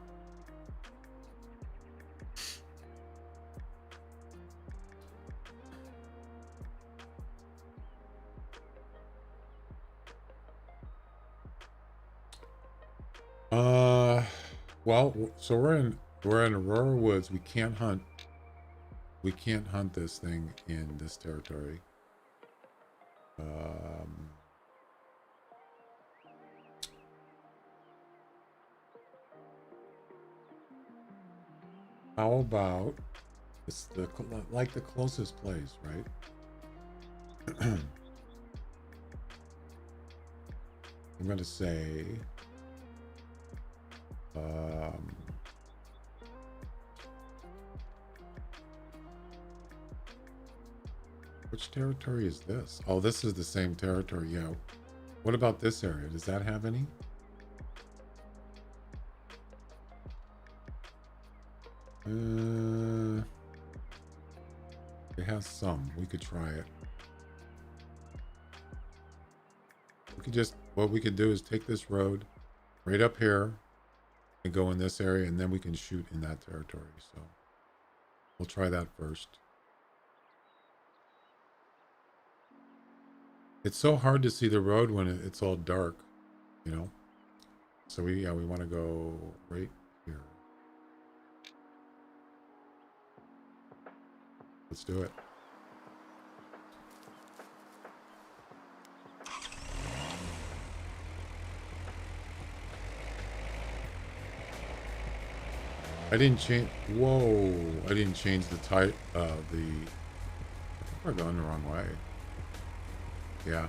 Well, so we're in Aurora Woods. We can't hunt. We can't hunt this thing in this territory. How about it's like the closest place, right? I'm gonna say which territory is this? Oh, this is the same territory. Yeah. What about this area? Does that have any? It has some. We could try it. We could just, what we could do is take this road right up here and go in this area, and then we can shoot in that territory. So we'll try that first. It's so hard to see the road when it's all dark, you know? So we want to go right here. Let's do it. I didn't change. Whoa! I didn't change the type. I think we're going the wrong way. Yeah,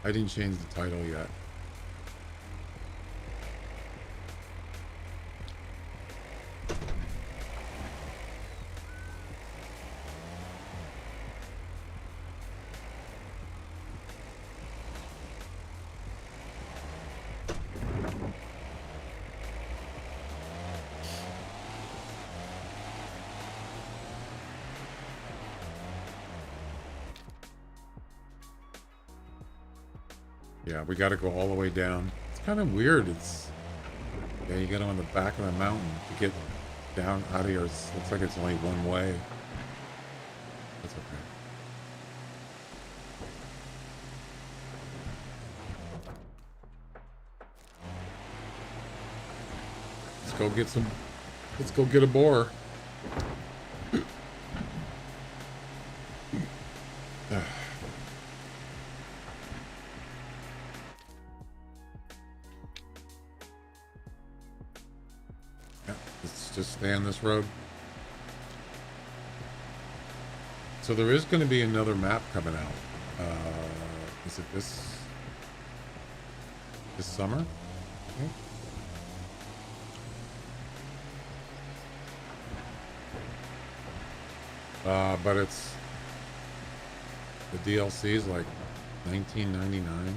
I didn't change the title yet. Yeah, we got to go all the way down. It's kind of weird. It's, yeah, you get on the back of the mountain to get down out of here. It looks like it's only one way. That's okay. Let's go get some. Let's go get a boar. Just stay on this road. So there is going to be another map coming out. Is it this summer? But it's the DLC is like $19.99.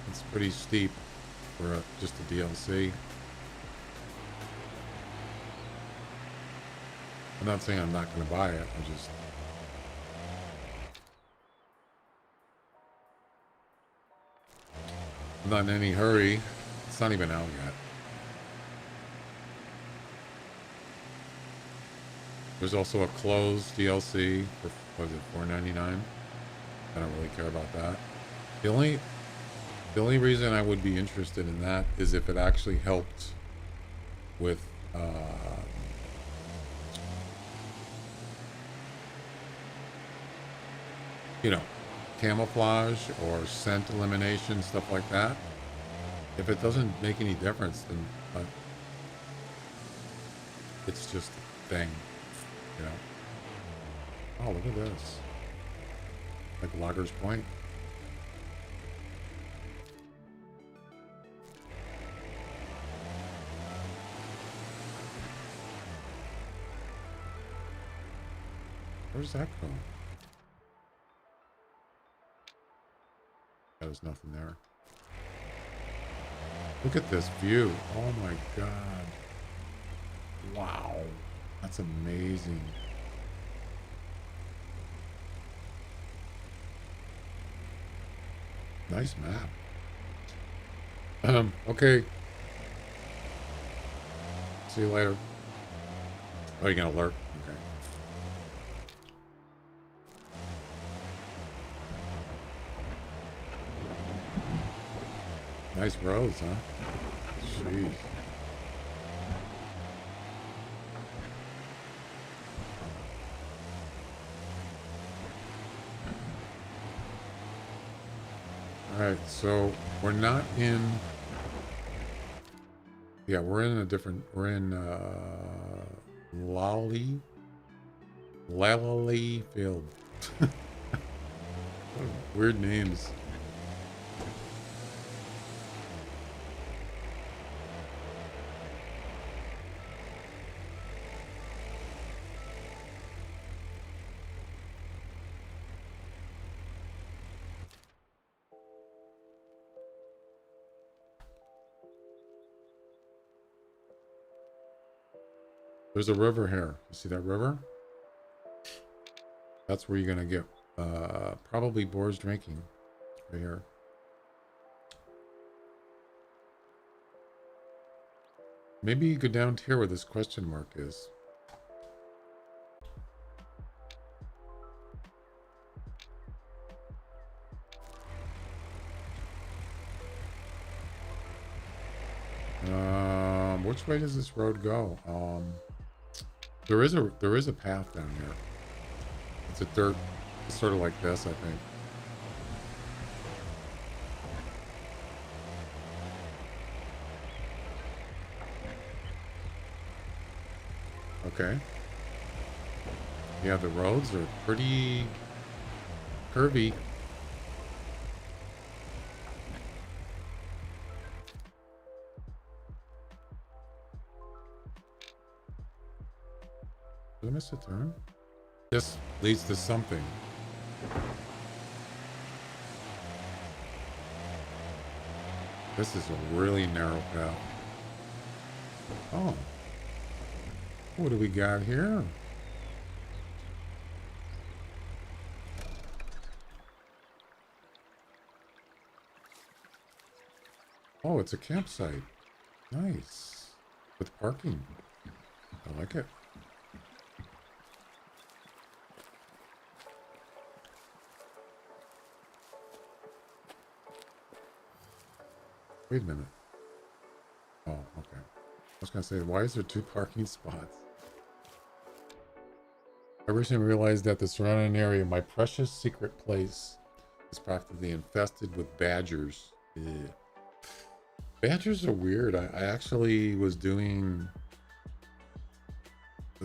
It's pretty steep for just a DLC. I'm not saying I'm not going to buy it. I'm not in any hurry. It's not even out yet. There's also a closed DLC for, what is it, $4.99? I don't really care about that. The only reason I would be interested in that is if it actually helped with you know, camouflage or scent elimination, stuff like that. If it doesn't make any difference, then it's just a thing, you know. Oh, look at this. Like Logger's Point. Where's that going? There's nothing there. Look at this view. Oh my god. Wow. That's amazing. Nice map. Okay. See you later. Oh, you're gonna lurk? Okay. Nice roads, huh? Jeez. Alright, so we're not in... Yeah, we're in a different... We're in, Lally Field. Weird names. There's a river here. You see that river? That's where you're gonna get probably Boar's drinking right here. Maybe you go down to here where this question mark is. Which way does this road go? There is a path down here. It's a dirt, it's sort of like this, I think. Okay. Yeah, the roads are pretty curvy. Did I miss a turn? This leads to something. This is a really narrow path. Oh. What do we got here? Oh, it's a campsite. Nice. With parking. I like it. Wait a minute. Oh, okay. I was going to say, why is there 2 parking spots? I recently realized that the surrounding area of my precious secret place is practically infested with badgers. Ugh. Badgers are weird. I actually was doing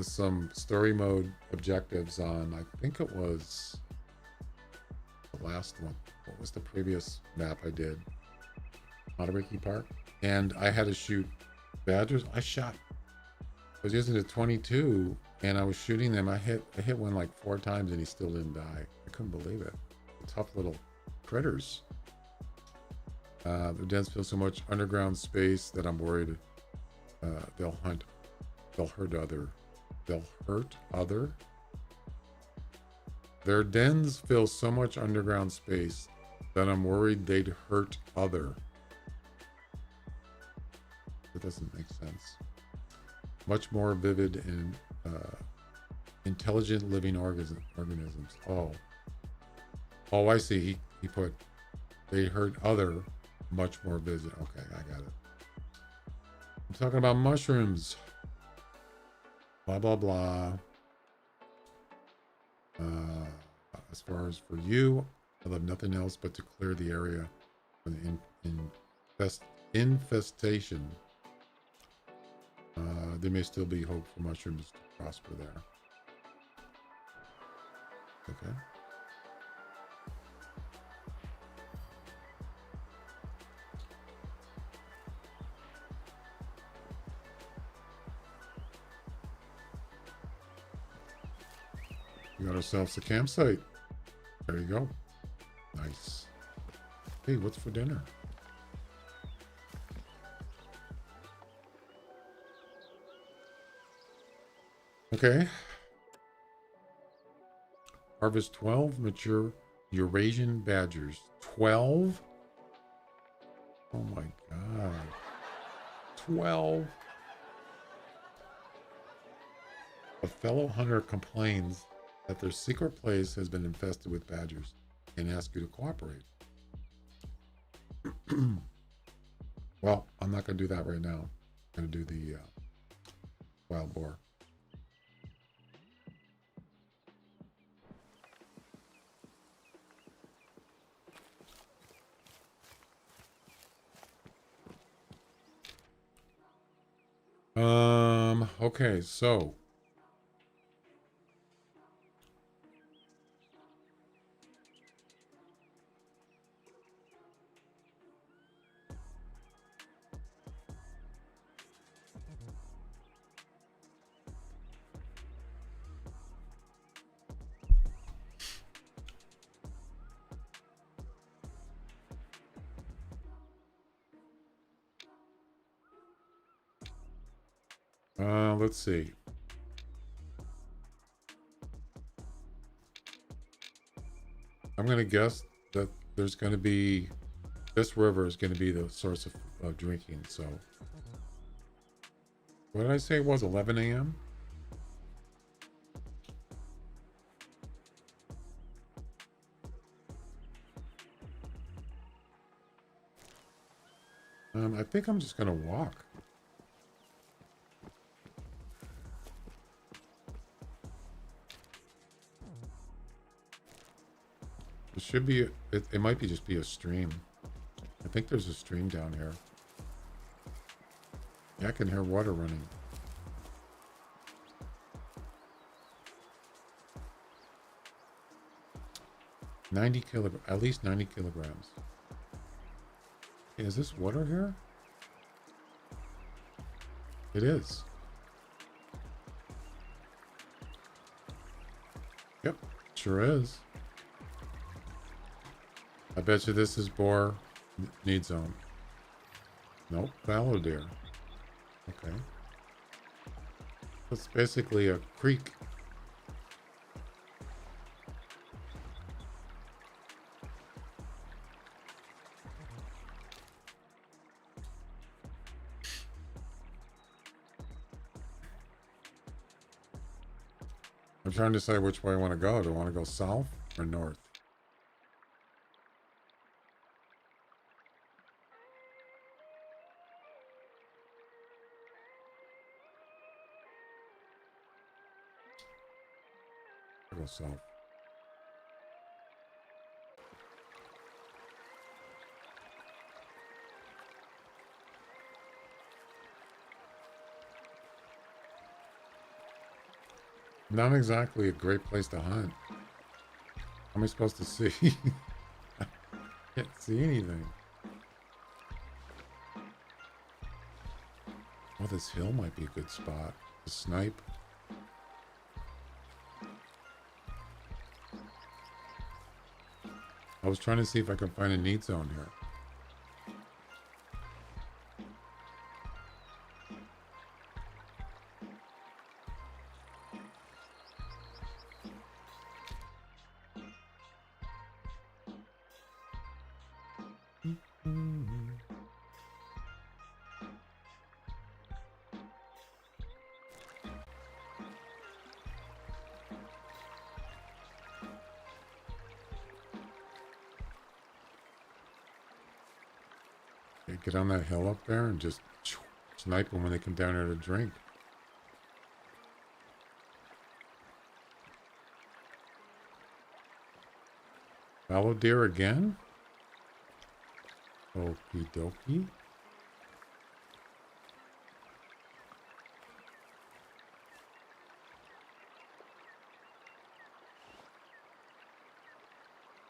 some story mode objectives on, I think it was the last one. What was the previous map I did? Monterey Park. And I had to shoot badgers. I was using the 22 and I was shooting them. I hit one like 4 times and he still didn't die. I couldn't believe it. Tough little critters. The dens fill so much underground space that I'm worried they'll hurt other. Their dens fill so much underground space that I'm worried they'd hurt other. That doesn't make sense. Much more vivid and intelligent living organisms. Oh, I see. He put they hurt other much more vivid. Okay, I got it. I'm talking about mushrooms. Blah blah blah. As far as for you, I love nothing else but to clear the area from the infestation. There may still be hope for mushrooms to prosper there. Okay. We got ourselves a campsite. There you go. Nice. Hey, what's for dinner? Okay. Harvest 12 mature Eurasian badgers. 12? Oh my god. 12. A fellow hunter complains that their secret place has been infested with badgers and asks you to cooperate. Well, I'm not going to do that right now. I'm going to do the wild boar. Okay, so let's see. I'm going to guess that there's going to be, this river is going to be the source of drinking. So, what did I say it was? 11 a.m.? I think I'm just going to walk. It should be, it might be just be a stream. I think there's a stream down here. Yeah, I can hear water running. At least 90 kilograms. Hey, is this water here? It is. Yep, sure is. I bet you this is Boar need zone. Nope, fallow deer. Okay. It's basically a creek. I'm trying to decide which way I want to go. Do I want to go south or north? I'll go south. Not exactly a great place to hunt. How am I supposed to see? I can't see anything. Oh, this hill might be a good spot to snipe. I was trying to see if I could find a need zone here. Get on that hill up there and just snipe them when they come down here to drink. Fallow deer again? Okie dokie.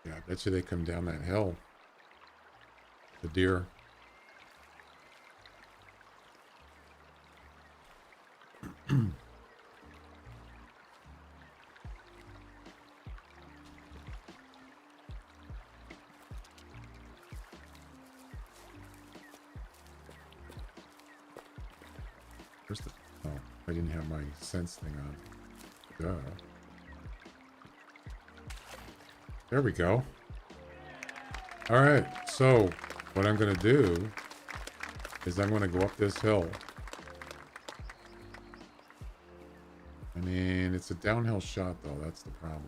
Yeah, I bet you they come down that hill. The deer. Where's the... Oh, I didn't have my sense thing on. Duh. There we go. Alright, so what I'm going to do is I'm going to go up this hill. I mean, it's a downhill shot though, that's the problem.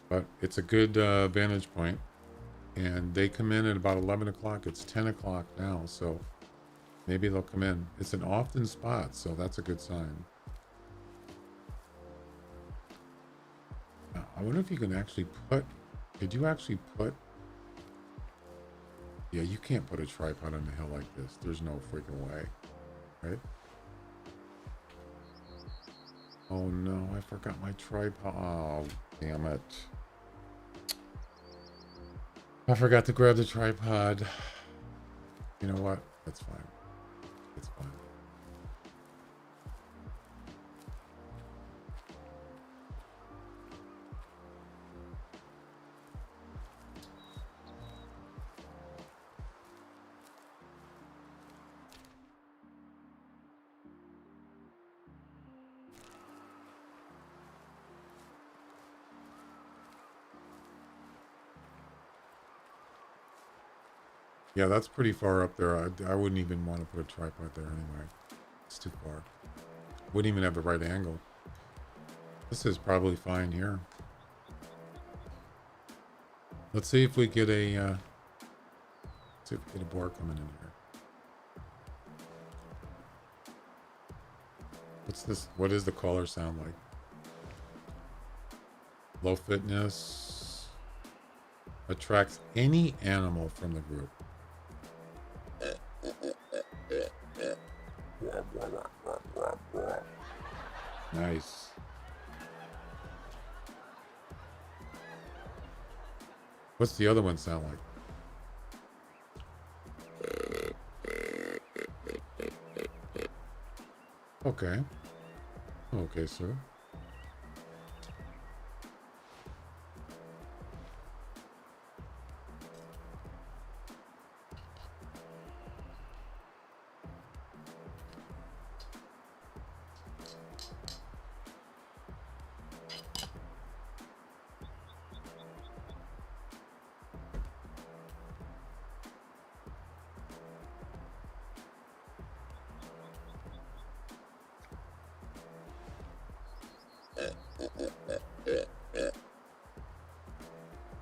But it's a good vantage point. And they come in at about 11 o'clock. It's 10 o'clock now, so maybe they'll come in. It's an often spot, so that's a good sign. I wonder if you can actually put... Could you actually put... Yeah, you can't put a tripod on a hill like this. There's no freaking way. Right? Oh no, I forgot my tripod. Oh, damn it. I forgot to grab the tripod. You know what? That's fine. It's fine. Yeah, that's pretty far up there. I wouldn't even want to put a tripod there anyway. It's too far. Wouldn't even have the right angle. This is probably fine here. Let's see if we get a see if we get a boar coming in here. What's this? What does the caller sound like? Low fitness. Attracts any animal from the group. Nice. What's the other one sound like? Okay. Okay, sir.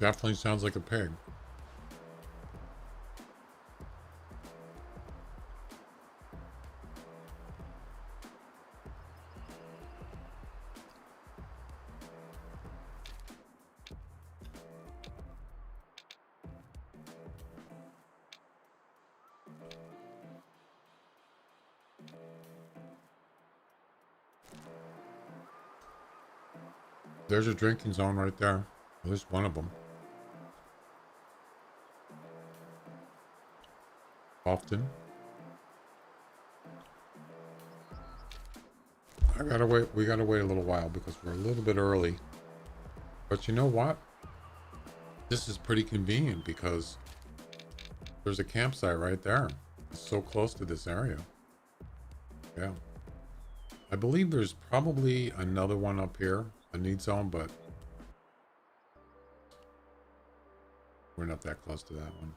Definitely sounds like a pig. There's a drinking zone right there. At least one of them. Often. We gotta wait a little while because we're a little bit early. But you know what? This is pretty convenient because there's a campsite right there. It's so close to this area. Yeah. I believe there's probably another one up here, a need zone, but we're not that close to that one.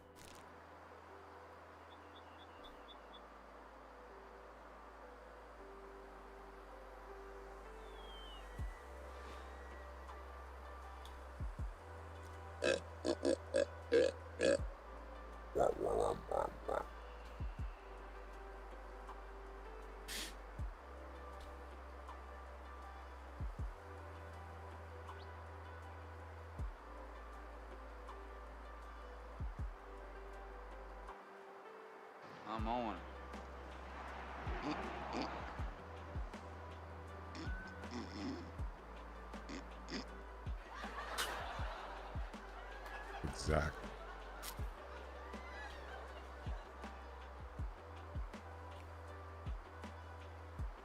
I'm on. Exactly.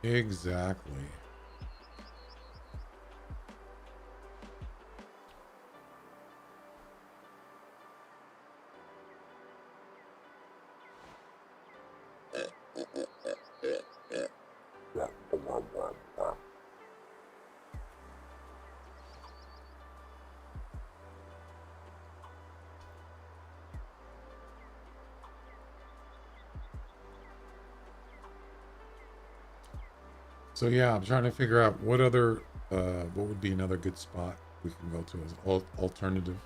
Exactly. So yeah, I'm trying to figure out what other, what would be another good spot we can go to as alternative.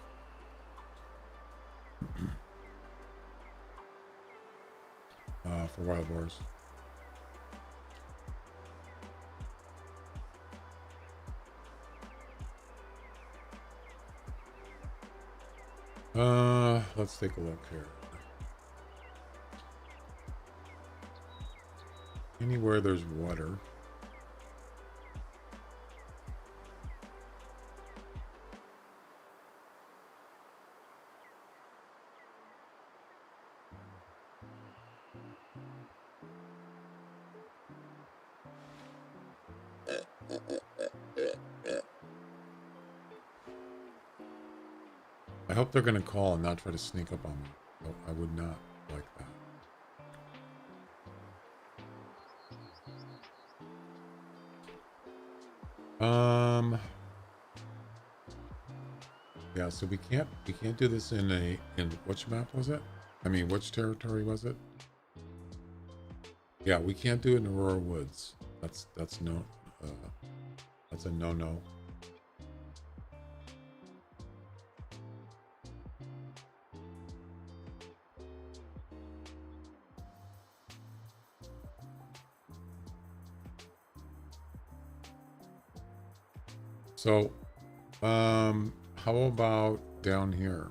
For wild boars. Let's take a look here. Anywhere there's water. I hope they're gonna call and not try to sneak up on me. No, I would not like that. Yeah, so we can't do this in which map was it? I mean, which territory was it? Yeah, we can't do it in Aurora Woods. That's no that's a no. So, how about down here?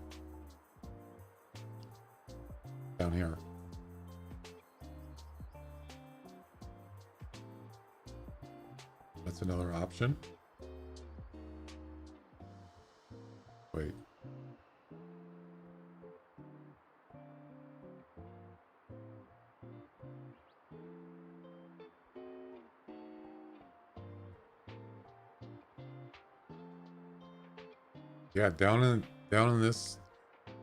Down here. That's another option. Wait. Yeah, down in this,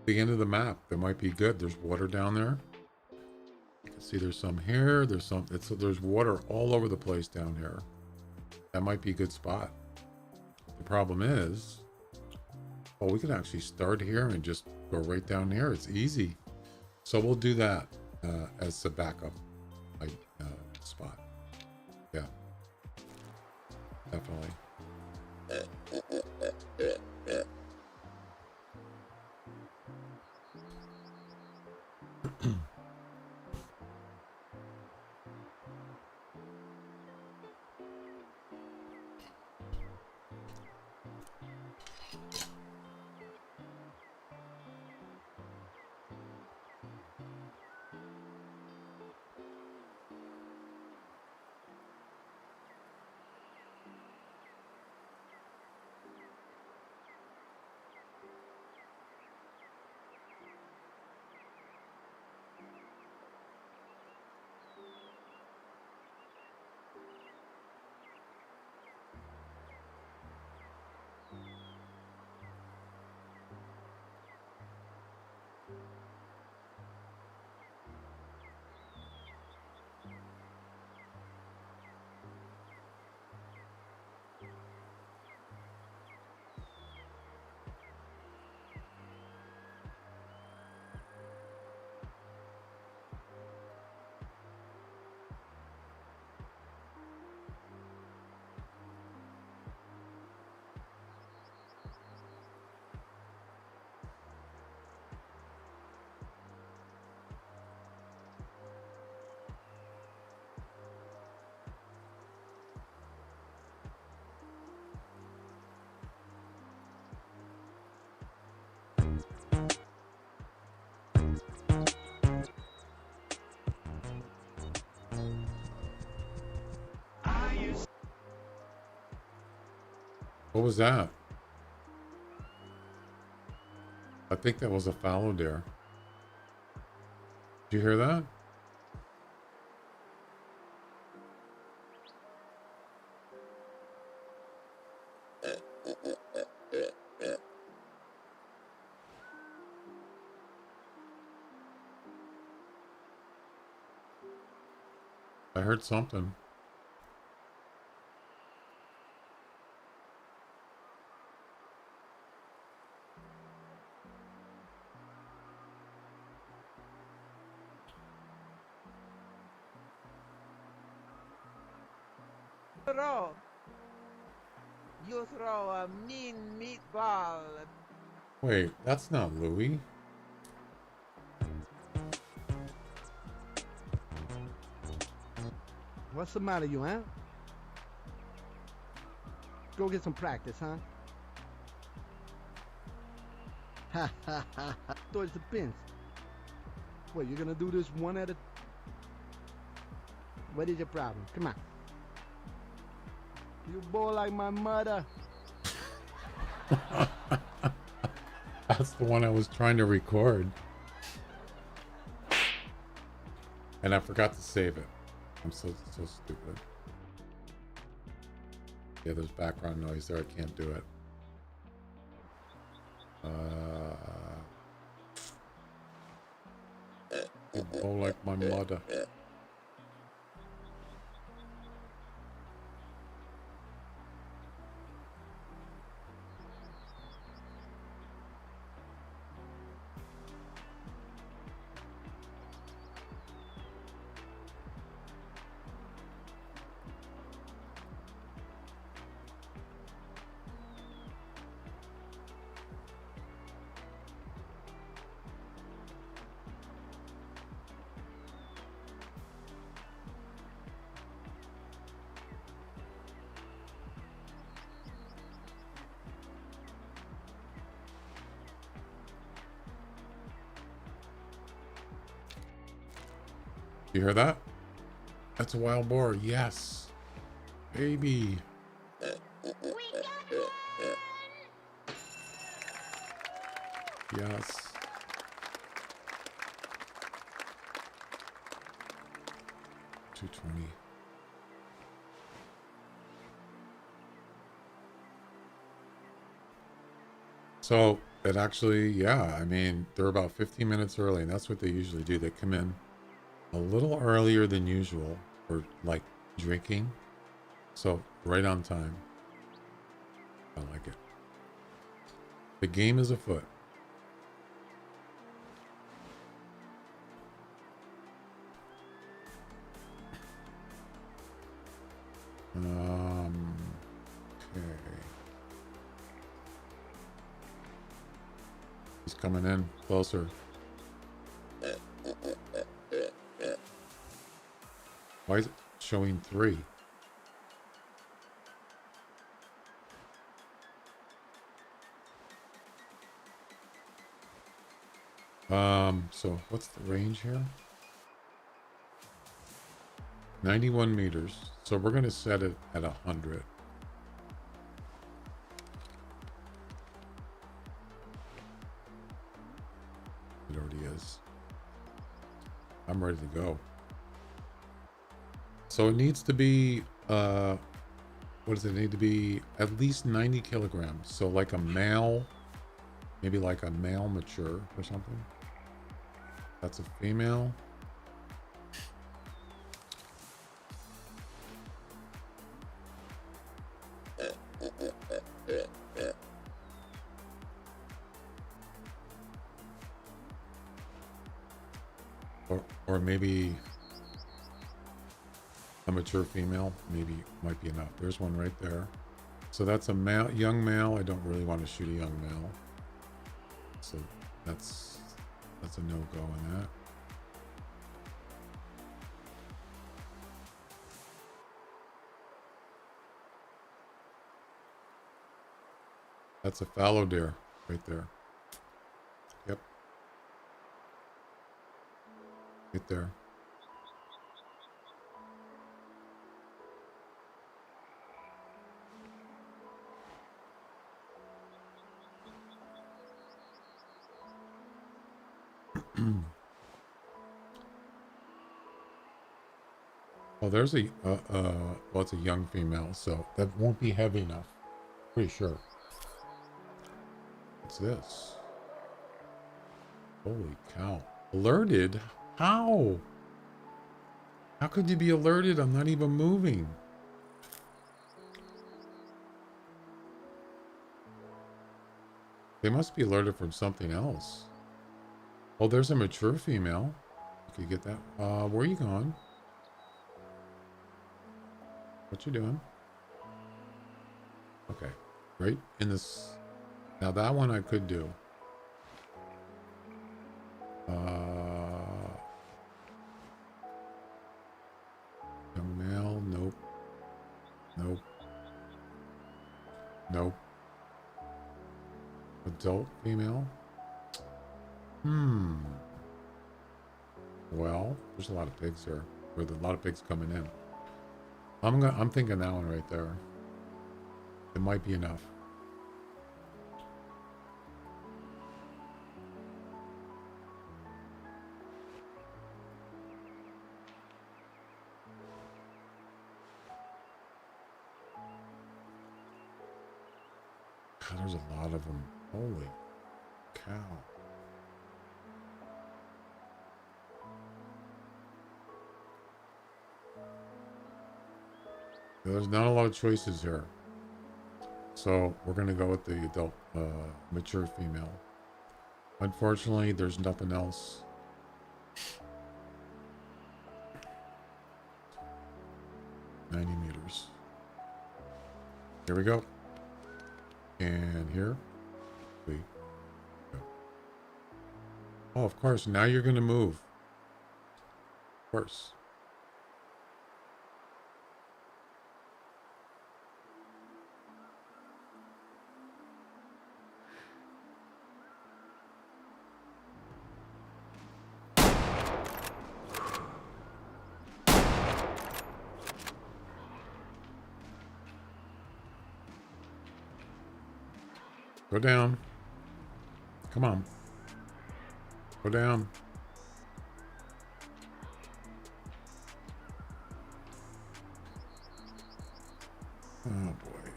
the end of the map, that might be good. There's water down there. You can see there's some here. There's water all over the place down here. That might be a good spot. The problem is, well, we can actually start here and just go right down here. It's easy. So we'll do that as a backup spot. Yeah, definitely. What was that? I think that was a fallow deer. Did you hear that? I heard something. You throw a mean meatball. Wait, that's not Louis. What's the matter, you, huh? Go get some practice, huh? Ha ha ha ha. Towards the pins. What, you're gonna do this one at a... What is your problem? Come on. You boy like my mother. That's the one I was trying to record. And I forgot to save it. I'm so stupid. Yeah, there's background noise there. I can't do it. Oh, like my mother. You hear that? That's a wild boar. Yes. Baby. Yes. $220. So it actually, yeah, I mean, they're about 15 minutes early, and that's what they usually do. They come in a little earlier than usual for like drinking. So right on time. I like it. The game is afoot. Okay. He's coming in closer. Why is it showing 3? So what's the range here? 91 meters. So we're going to set it at 100. It already is. I'm ready to go. So it needs to be, what does it need to be? At least 90 kilograms. So like a male, maybe like a male mature or something. That's a female. Or maybe a mature female, maybe might be enough. There's one right there. So that's a male, young male. I don't really want to shoot a young male. So that's a no-go on that. That's a fallow deer right there. Yep. Right there. Oh, there's a, well, it's a young female, so that won't be heavy enough. Pretty sure. What's this? Holy cow. Alerted? How? How could you be alerted? I'm not even moving. They must be alerted from something else. Oh, there's a mature female. You could get that. Where are you going? What you doing? Okay. Right in this. Now that one I could do. Young male. Nope. Nope. Nope. Adult female. Well, there's a lot of pigs here. There's a lot of pigs coming in. I'm thinking that one right there. It might be enough. God, there's a lot of them. Holy cow. There's not a lot of choices here. So we're going to go with the adult, mature female. Unfortunately, there's nothing else. $90 Here we go. And here we go. Oh, of course. Now you're going to move. Of course. Go down. Come on. Go down. Oh boy.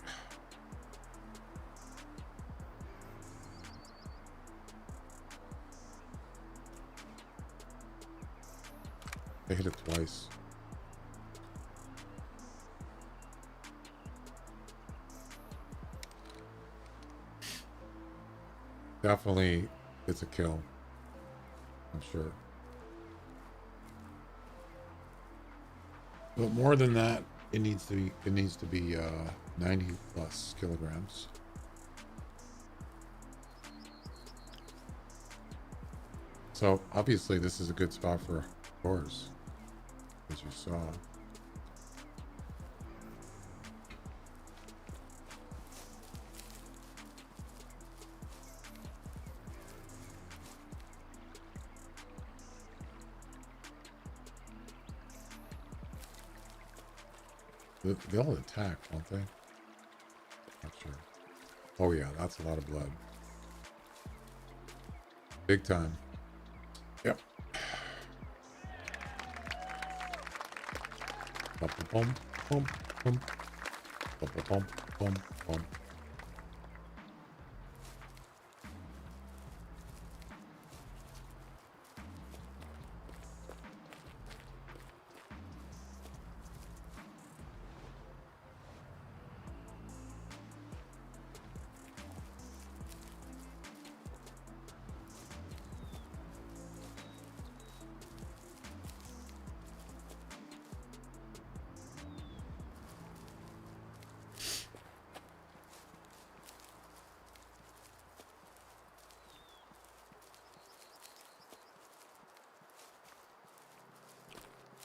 I hit it twice. Definitely, it's a kill. I'm sure. But more than that, it needs to be 90 plus kilograms. So obviously, this is a good spot for boars, as you saw. They'll attack, won't they? Not sure. Oh yeah, that's a lot of blood. Big time. Yep. Bum bum bum bum bum bum bum bum.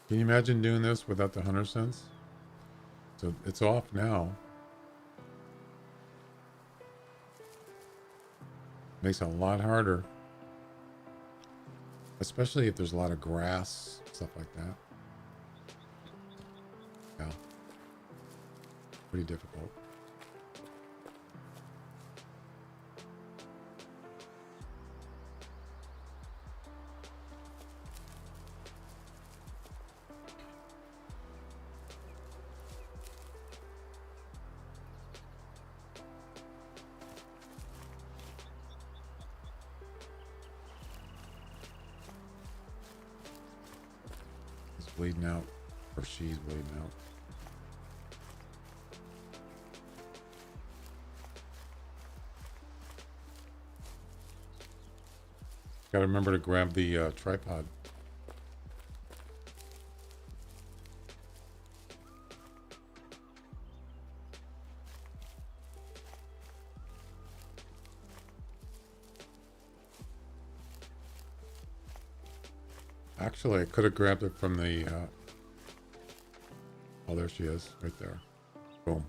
Can you imagine doing this without the hunter sense? So it's off now. Makes it a lot harder. Especially if there's a lot of grass, stuff like that. Yeah. Pretty difficult. Bleeding out, or she's bleeding out. Gotta remember to grab the tripod. Actually, I could have grabbed it from the, oh, there she is, right there. Boom.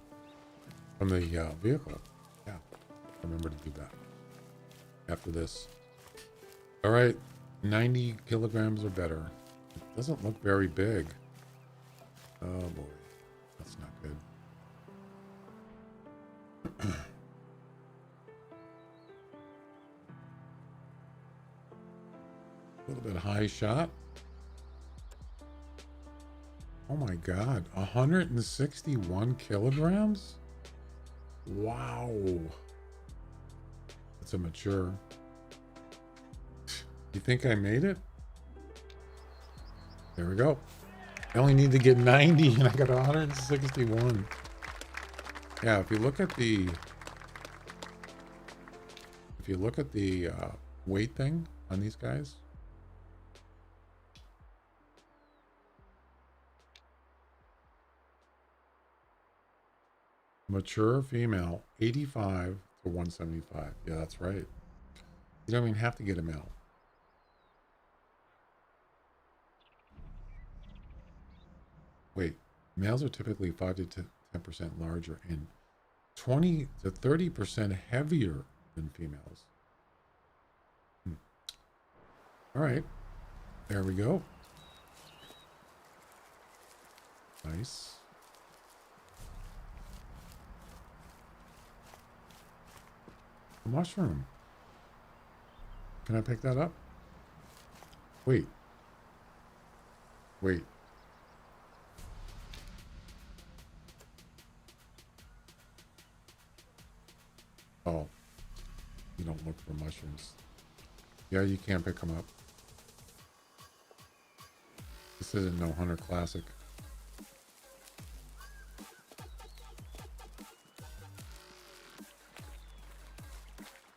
From the vehicle. Yeah. Remember to do that. After this. All right, 90 kilograms or better. It doesn't look very big. Oh boy, that's not good. A little bit high shot. Oh my God, 161 kilograms? Wow. That's a mature. You think I made it? There we go. I only need to get 90 and I got 161. Yeah, if you look at the weight thing on these guys, mature female 85 to 175. Yeah, that's right. You don't even have to get a male. Wait, males are typically 5 to 10% larger and 20 to 30% heavier than females. All right, there we go. Nice. A mushroom. Can I pick that up? Wait. Wait. Oh, you don't look for mushrooms. Yeah, you can't pick them up. This isn't no Hunter Classic.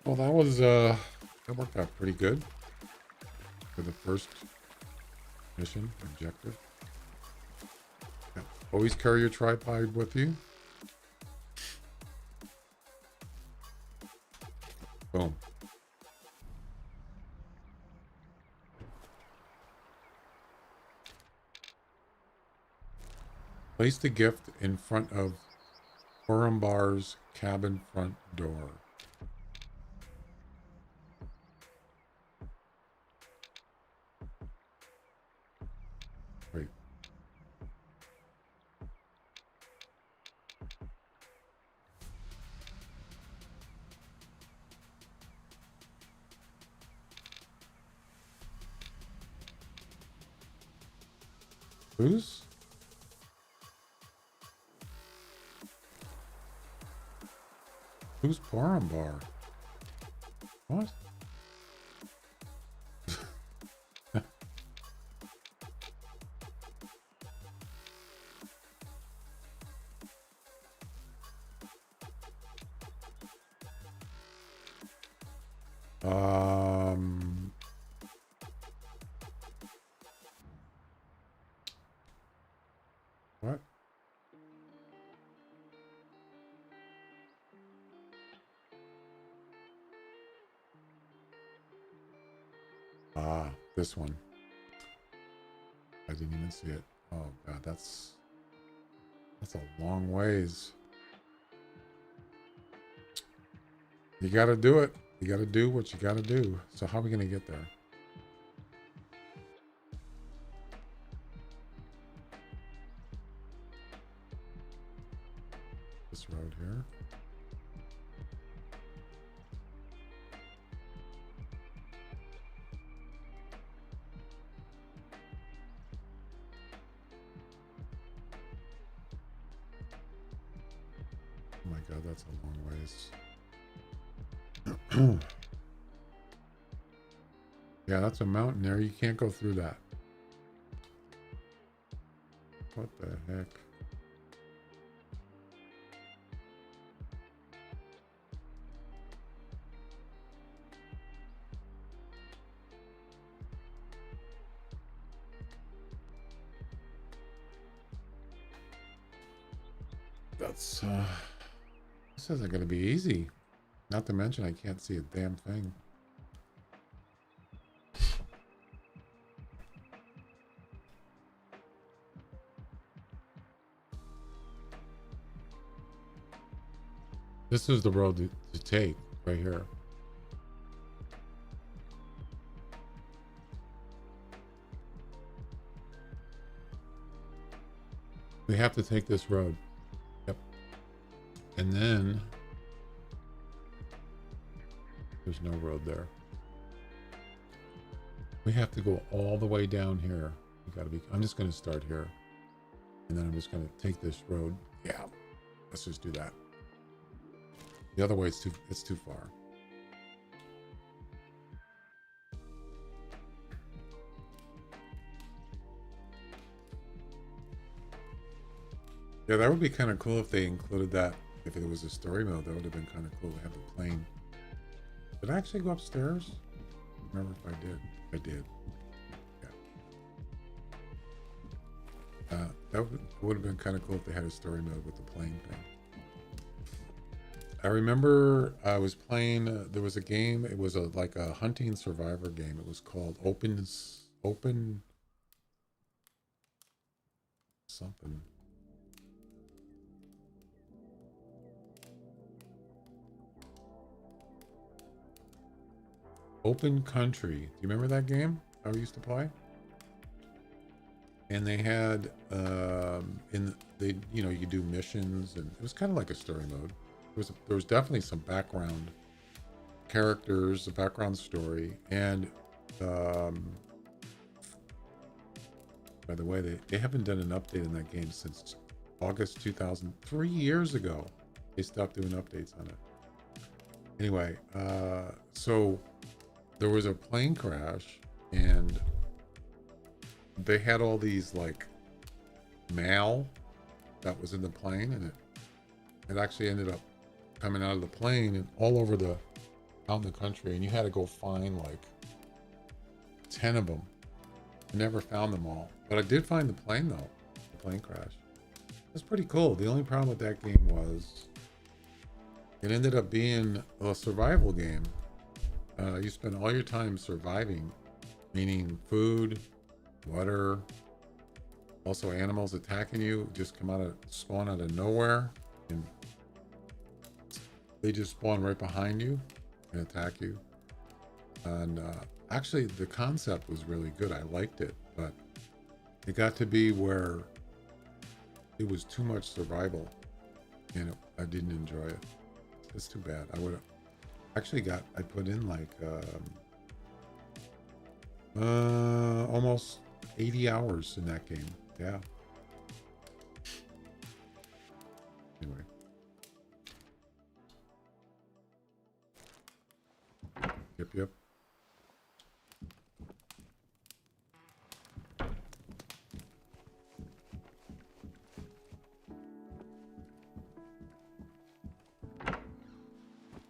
Well, that was, that worked out pretty good for the first mission objective. Yeah. Always carry your tripod with you. Boom. Place the gift in front of Orumbar's cabin front door. Wait. Who's? Who's Orumbar? What? What? Ah, this one. I didn't even see it. Oh God, that's a long ways. You gotta do it. You gotta do what you gotta do. So how are we gonna get there? This road here. Oh my God, that's a long ways. Yeah, that's a mountain there. You can't go through that. What the heck? That's, this isn't going to be easy. Not to mention I can't see a damn thing. This is the road to take right here. We have to take this road. Yep. And then there's no road there. We have to go all the way down here. We gotta be. I'm just gonna start here, and then I'm just gonna take this road. Yeah. Let's just do that. The other way, it's too far. Yeah, that would be kind of cool if they included that. If it was a story mode, that would have been kind of cool to have the plane. Did I actually go upstairs? I don't remember if I did. I did. Yeah. That would have been kind of cool if they had a story mode with the plane thing. I remember I was playing. There was a game. It was like a hunting survivor game. It was called Open something. Open Country. Do you remember that game I used to play? And they had you do missions, and it was kind of like a story mode. There was definitely some background characters, a background story, and by the way, they haven't done an update in that game since August 2000. 3 years ago, they stopped doing updates on it. Anyway, so there was a plane crash, and they had all these like mail that was in the plane, and it actually ended up coming out of the plane and all over out in the country, and you had to go find like 10 of them. I never found them all, but I did find the plane though. The plane crash. It was pretty cool. The only problem with that game was it ended up being a survival game. You spend all your time surviving, meaning food, water, also animals attacking you, just spawn out of nowhere, and they just spawn right behind you and attack you. And actually the concept was really good. I liked it, but it got to be where it was too much survival, and I didn't enjoy it. It's too bad. I would have actually I put in like almost 80 hours in that game. Yeah. Anyway. Yep.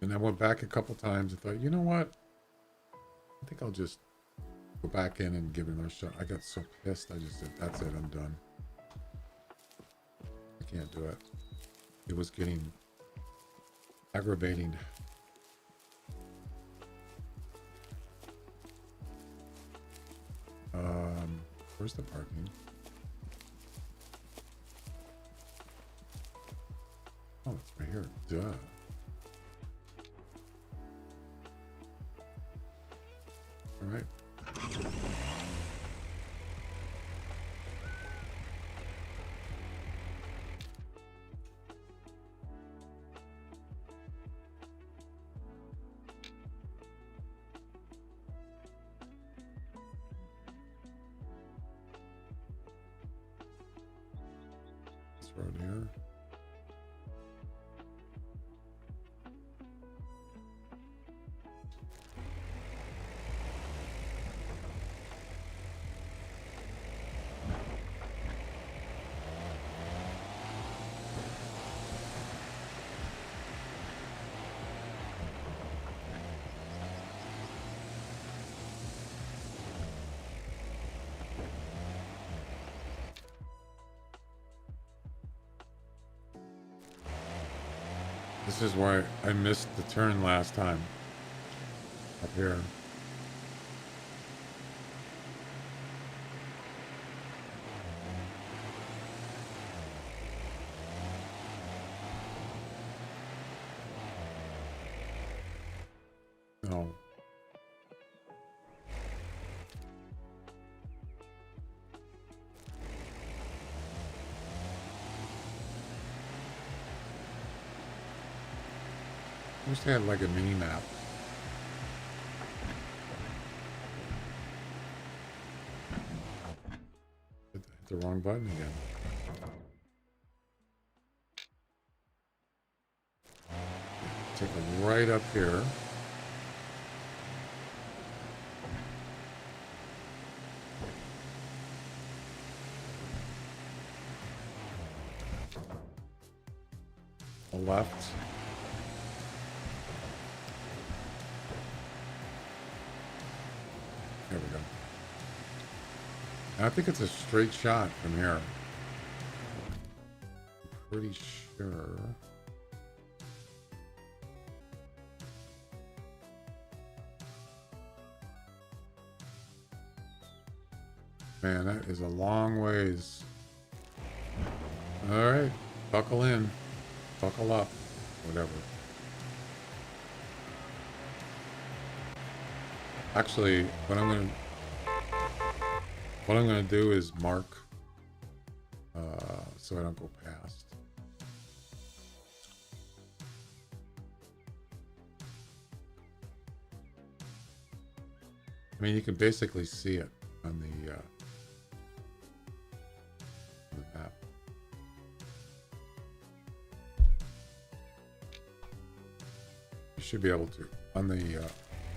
And I went back a couple times and thought, you know what? I think I'll just go back in and give it another shot. I got so pissed. I just said, that's it. I'm done. I can't do it. It was getting aggravating. Where's the parking? Oh, it's right here. Duh. All right. This road here. This is why I missed the turn last time. Up here. No. wish they had like a mini map. Hit the wrong button again. Take it right up here. The left. There we go. And I think it's a straight shot from here. I'm pretty sure. Man, that is a long ways. All right, buckle in, buckle up, whatever. Actually, what I'm gonna do is mark so I don't go past. I mean, you can basically see it on the map. You should be able to. On the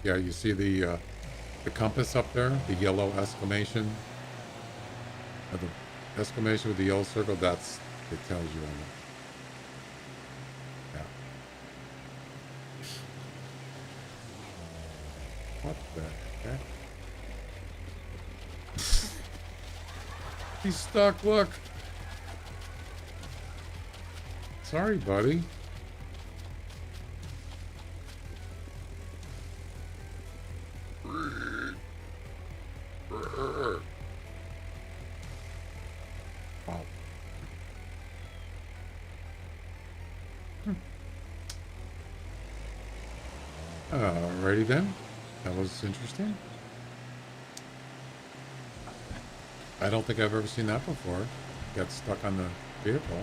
yeah, you see the compass up there, the yellow exclamation, or the exclamation with the yellow circle. That's it tells you on it. Yeah. What the heck? He's stuck. Look. Sorry, buddy. Alrighty then. That was interesting. I don't think I've ever seen that before. Got stuck on the vehicle.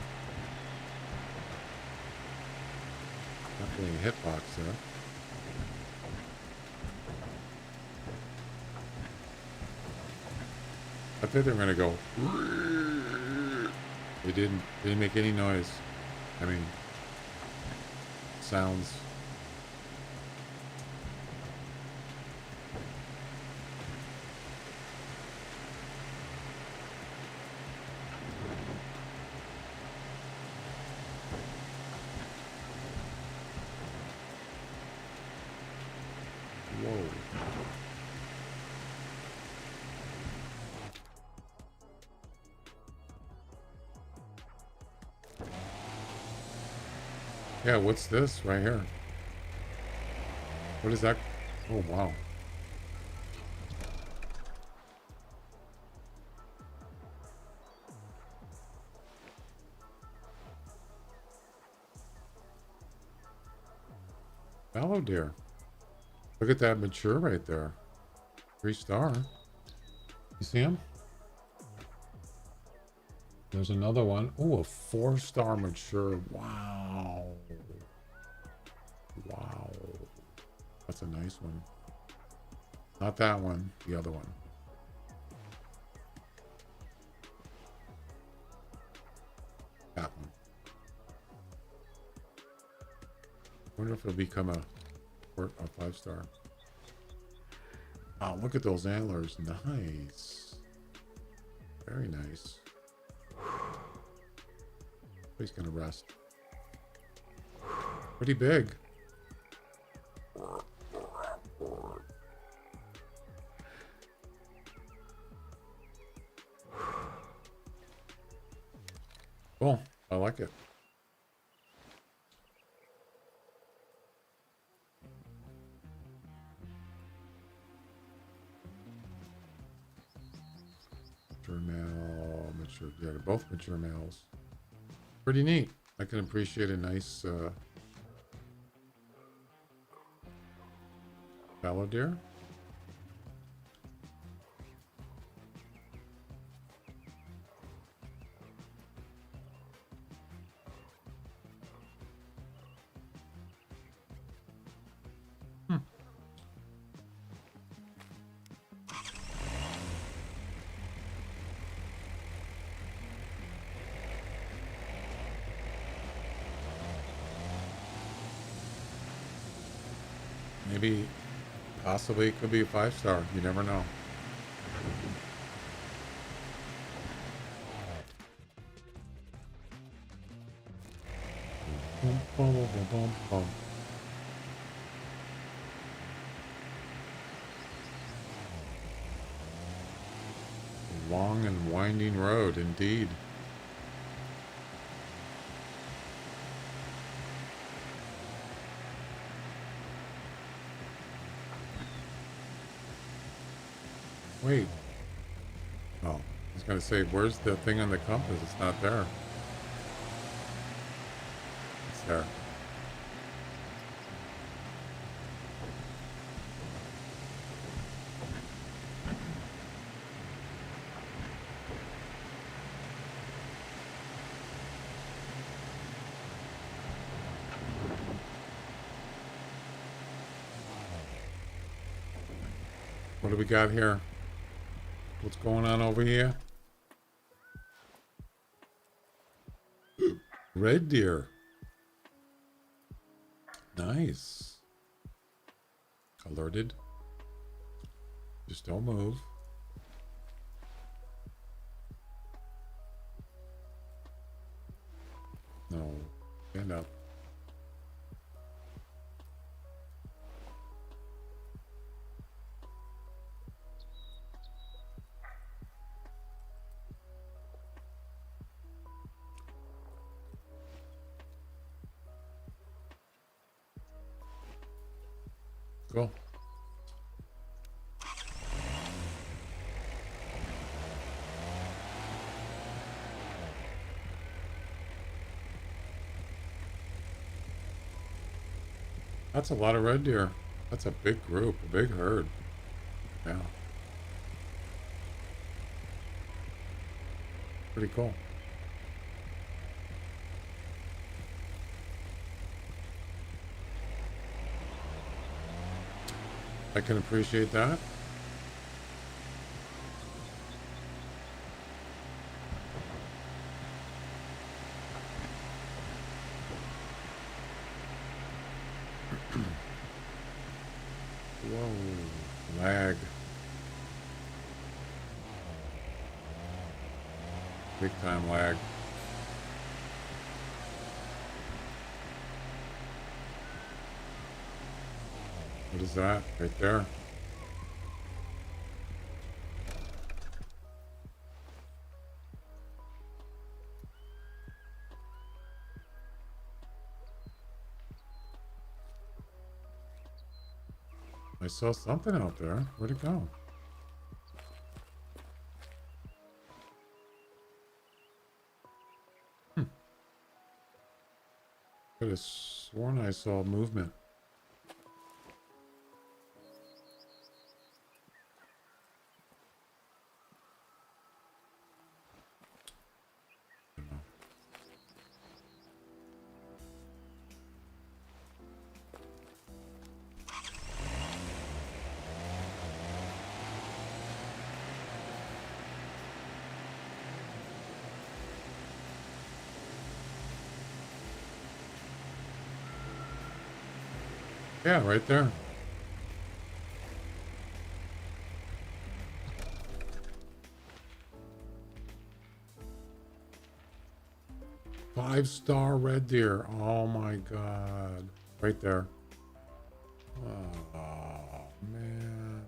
Definitely a hitbox there. I thought they were gonna go. They didn't make any noise. I mean, sounds. Whoa. Yeah, what's this right here? What is that? Oh, wow. Fallow deer. Look at that mature right there. 3-star. You see him? There's another one. Oh, a 4-star mature. Wow. Wow. That's a nice one. Not that one. The other one. That one. I wonder if it'll become a 5-star. Oh, look at those antlers. Nice. Very nice. He's gonna rest. Pretty big. Cool. I like it. Mature male, mature. Yeah, they're both mature males. Pretty neat. I can appreciate a nice fallow deer. Maybe, possibly it could be a 5-star. You never know. Bum, bum, bum, bum, bum. Long and winding road, indeed. Wait. Oh, I was going to say, where's the thing on the compass? It's not there. It's there. What do we got here? What's going on over here? Red deer. Nice. Alerted. Just don't move. No. Stand up. Cool. That's a lot of red deer. That's a big group, a big herd. Yeah. Pretty cool. I can appreciate that. Whoa, lag. Big time lag. What is that? Right there. I saw something out there. Where'd it go? Could have sworn I saw movement. Yeah, right there. Five-star red deer. Oh my God. Right there. Oh, man.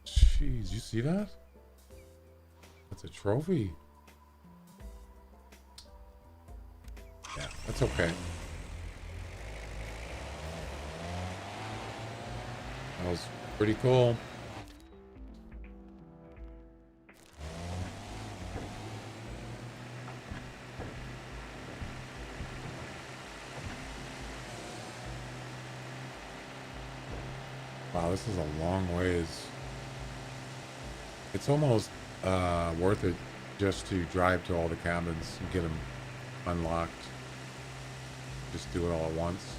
Jeez, you see that? That's a trophy. Yeah, that's okay. That was pretty cool. Wow, this is a long ways. It's almost worth it just to drive to all the cabins and get them unlocked. Just do it all at once.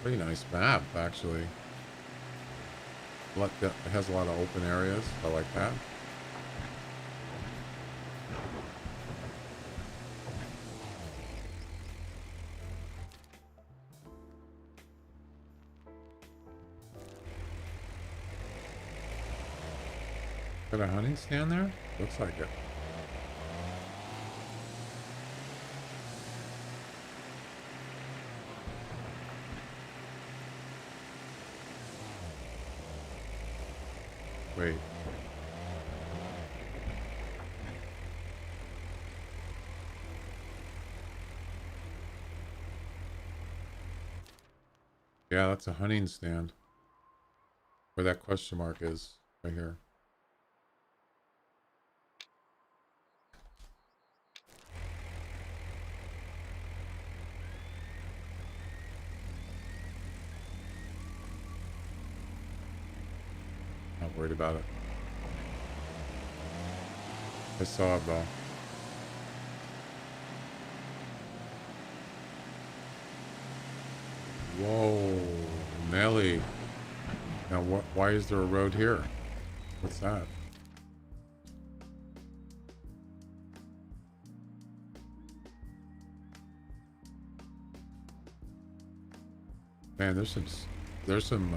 Pretty nice map, actually. It has a lot of open areas. I like that. Got a hunting stand there? Looks like it. Wait. Yeah, that's a hunting stand. Where that question mark is, right here. Not worried about it. I saw it though. Whoa, Nelly. Now why is there a road here? What's that? Man, there's some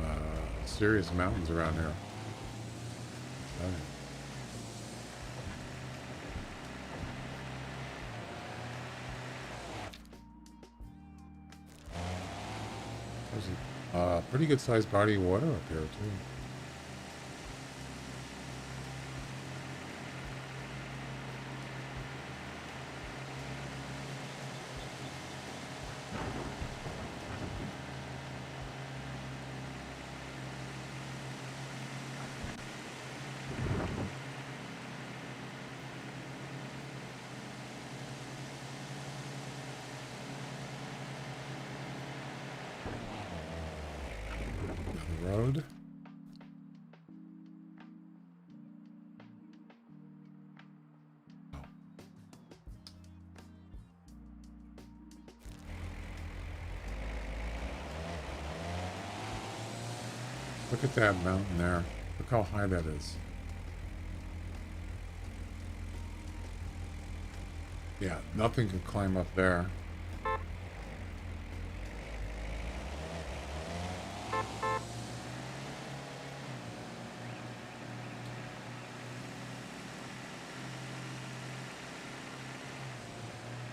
serious mountains around here. There's a pretty good sized body of water up here too. Road. Look at that mountain there. Look how high that is. Yeah, nothing can climb up there.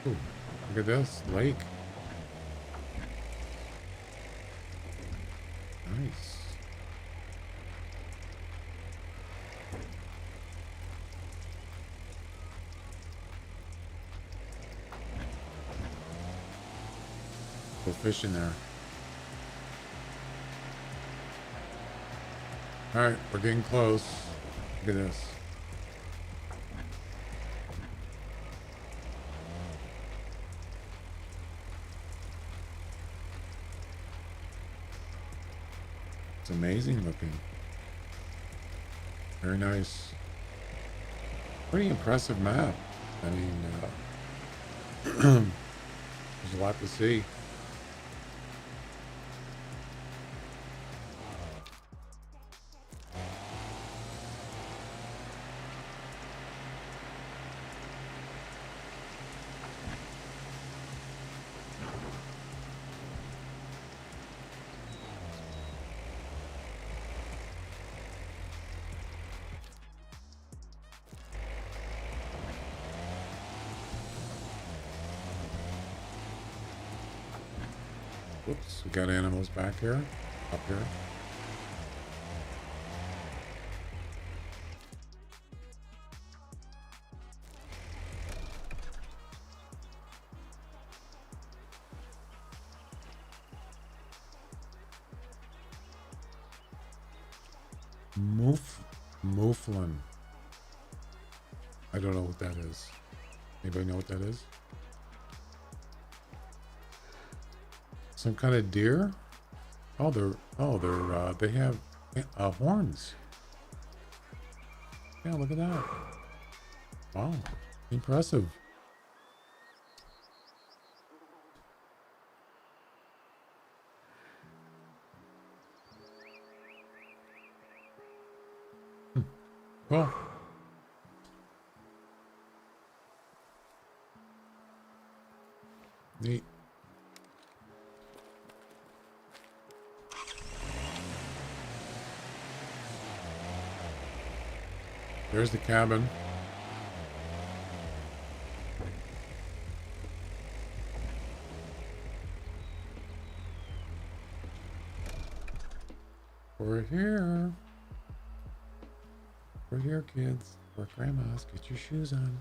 Ooh, look at this lake. Nice. Go fishing there. All right, we're getting close. Look at this. It's amazing looking. Very nice. Pretty impressive map. I mean, there's a lot to see. Whoops, we got animals back here, up here. Mouflon. I don't know what that is. Anybody know what that is? Some kind of deer? They have horns. Yeah, look at that. Wow, impressive. Cool. Neat. There's the cabin. We're here. We're here, kids. We're at Grandma's. Get your shoes on.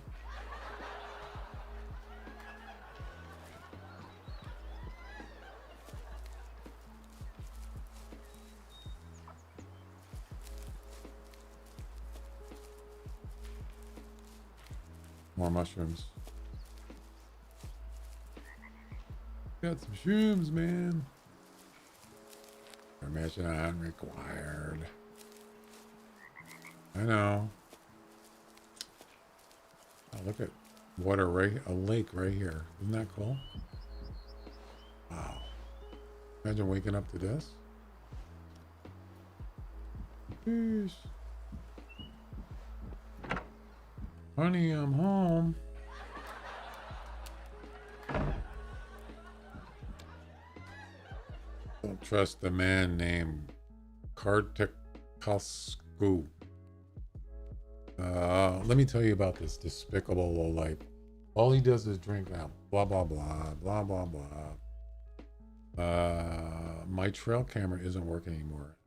More mushrooms. Got some shrooms, man. Permission unrequired. I know. Oh, look at water right, a lake right here. Isn't that cool? Wow. Imagine waking up to this. Peace. Honey, I'm home. Don't trust a man named Kartikosku. Let me tell you about this despicable lowlife. All he does is drink now. Blah, blah, blah, blah, blah, blah. My trail camera isn't working anymore.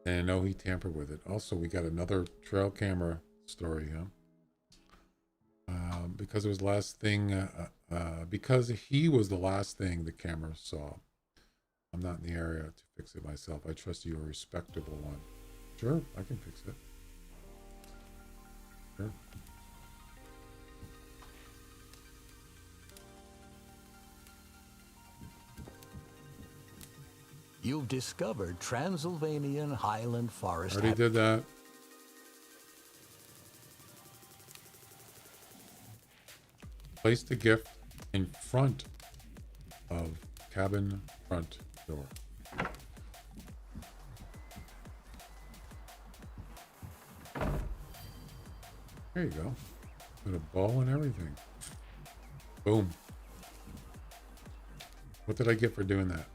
And I know he tampered with it. Also, we got another trail camera story, huh? Because it was the last thing, because he was the last thing the camera saw. I'm not in the area to fix it myself. I trust you're a respectable one. Sure, I can fix it. Sure. You've discovered Transylvanian Highland Forest. Already did that. Place the gift in front of cabin front door. There you go. With a bow and everything. Boom. What did I get for doing that?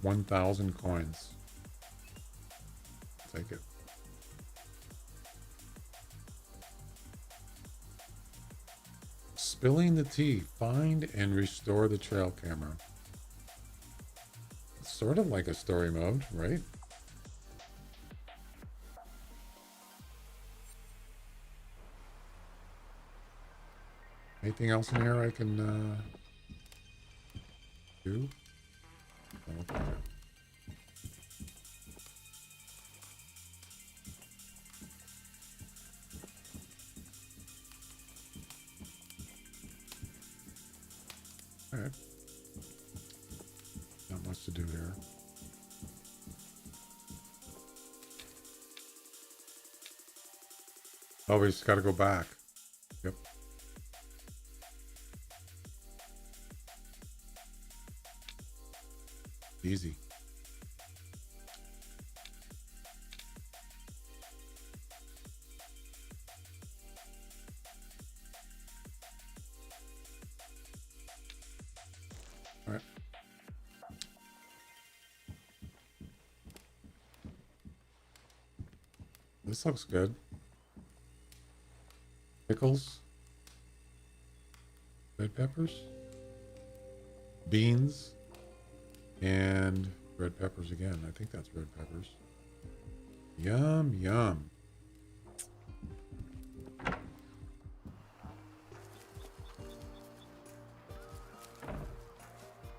1,000 coins. Take it. Spilling the tea. Find and restore the trail camera. It's sort of like a story mode, right? Anything else in here I can do? Okay. All right. Not much to do here. Oh, we just got to go back. Yep. Easy. All right. This looks good. Pickles. Red peppers. Beans. And red peppers again. I think that's red peppers. Yum, yum.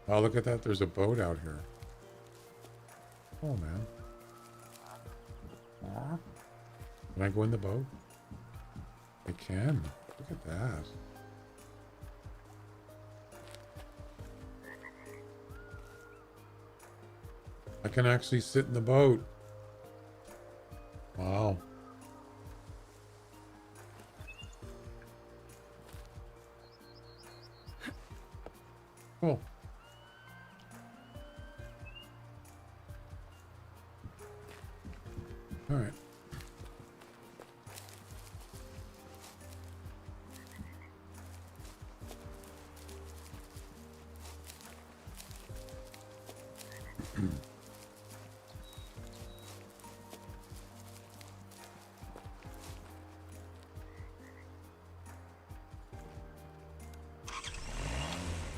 Oh, look at that. There's a boat out here. Oh, man. Can I go in the boat? I can. Look at that. I can actually sit in the boat. Wow. Cool. All right.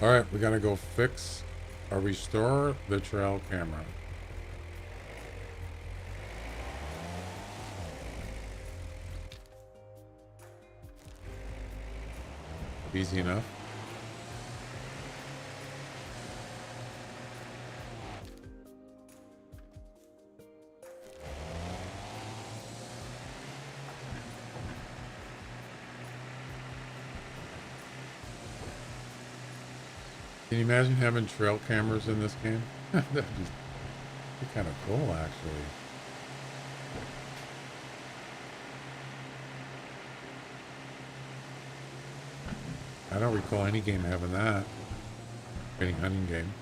All right, we gotta go fix or restore the trail camera. Easy enough. Can you imagine having trail cameras in this game? That'd be kind of cool, actually. I don't recall any game having that. Any hunting game.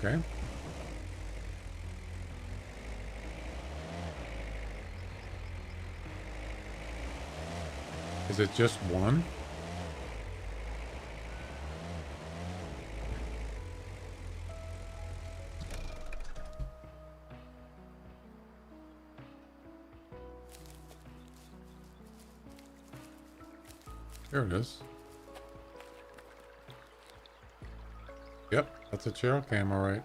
Okay. Is it just one? There it is. Yep, that's a trail cam, all right.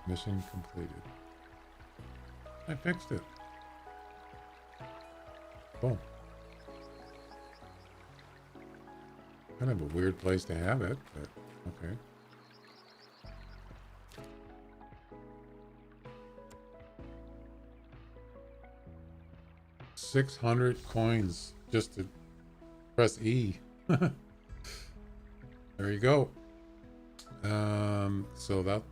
Mission completed. I fixed it. Cool. Kind of a weird place to have it, but okay. $600 coins just to press E. There you go. So that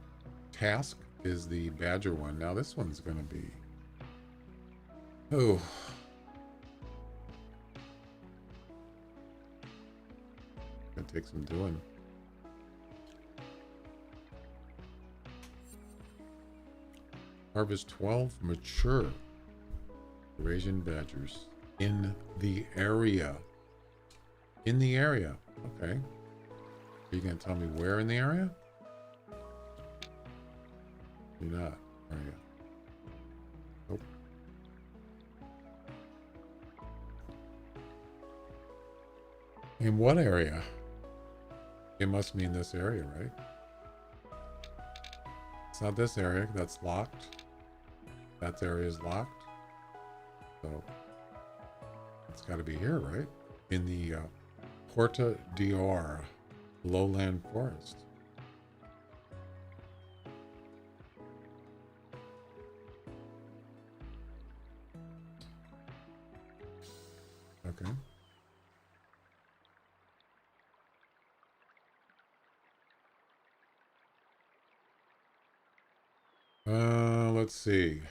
task is the badger one. Now this one's gonna be, oh, gonna take some doing. Harvest 12 mature Eurasian badgers in the area. In the area. Okay. Are you gonna tell me where in the area? You're not, are you? Nope. In what area? It must mean this area, right? It's not this area, that's locked. That area is locked. So it's got to be here, right? In the Porta d'Or lowland forest. Okay. Let's see.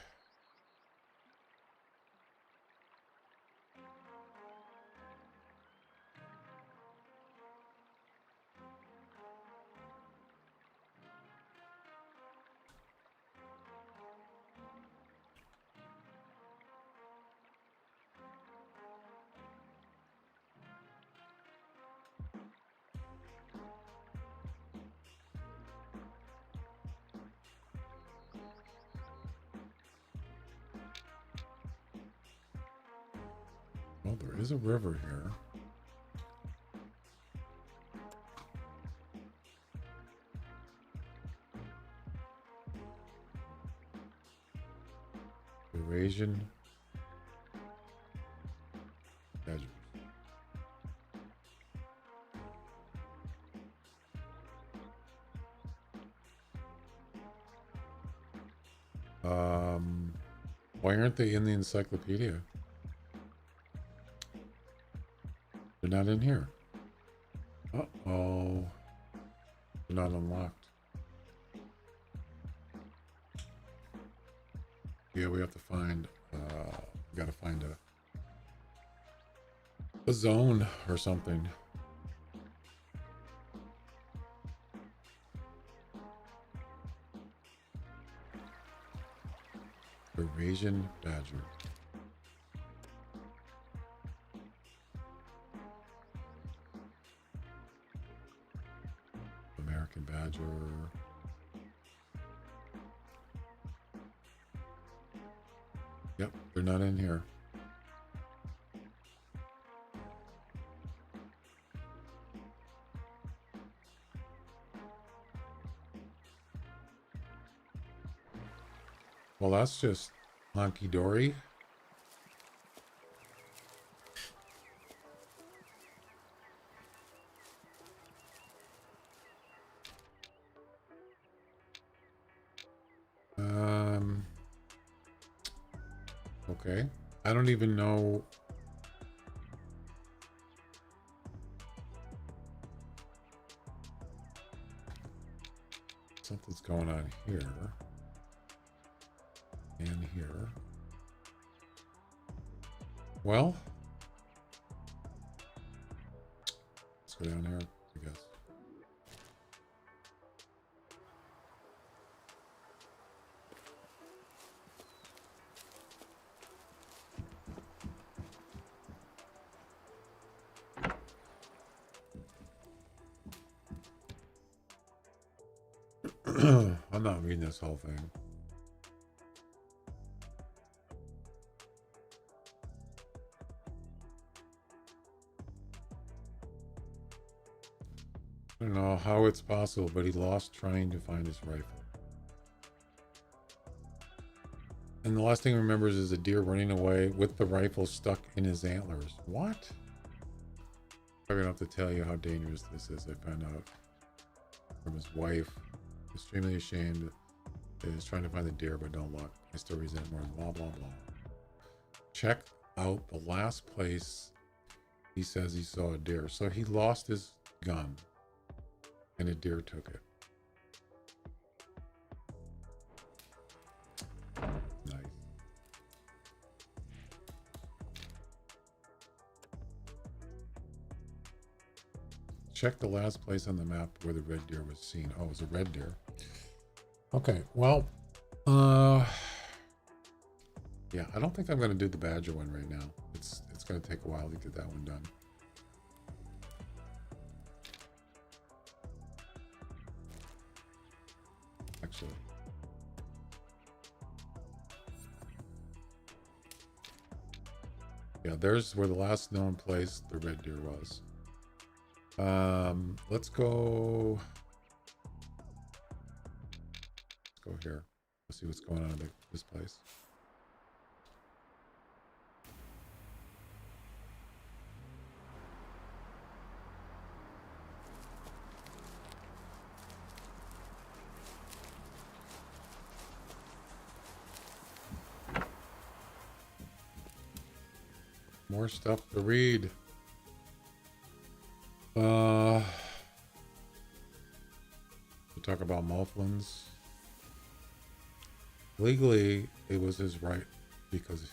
Well, there is a river here. Eurasian badgers. Why aren't they in the encyclopedia? They're not in here. Uh-oh. They're not unlocked. Yeah, we have to find, we gotta find a zone or something. Eurasian badger. American badger. Yep, they're not in here. Well, that's just honky-dory. Okay. I don't even know. Something's going on here. And here. Well, let's go down here, I guess. I'm not reading this whole thing. I don't know how it's possible, but he lost trying to find his rifle. And the last thing he remembers is a deer running away with the rifle stuck in his antlers. What? I'm gonna have to tell you how dangerous this is. I found out from his wife. Extremely ashamed. Is trying to find the deer, but no luck. I still resent more. Blah blah blah. Check out the last place he says he saw a deer. So he lost his gun, and a deer took it. Nice. Check the last place on the map where the red deer was seen. Oh, it was a red deer. Okay, well, yeah, I don't think I'm going to do the badger one right now. It's going to take a while to get that one done. Actually, yeah, there's where the last known place the red deer was. Let's go here. Let's see what's going on in this place. More stuff to read. We talk about Mufflins. Legally, it was his right because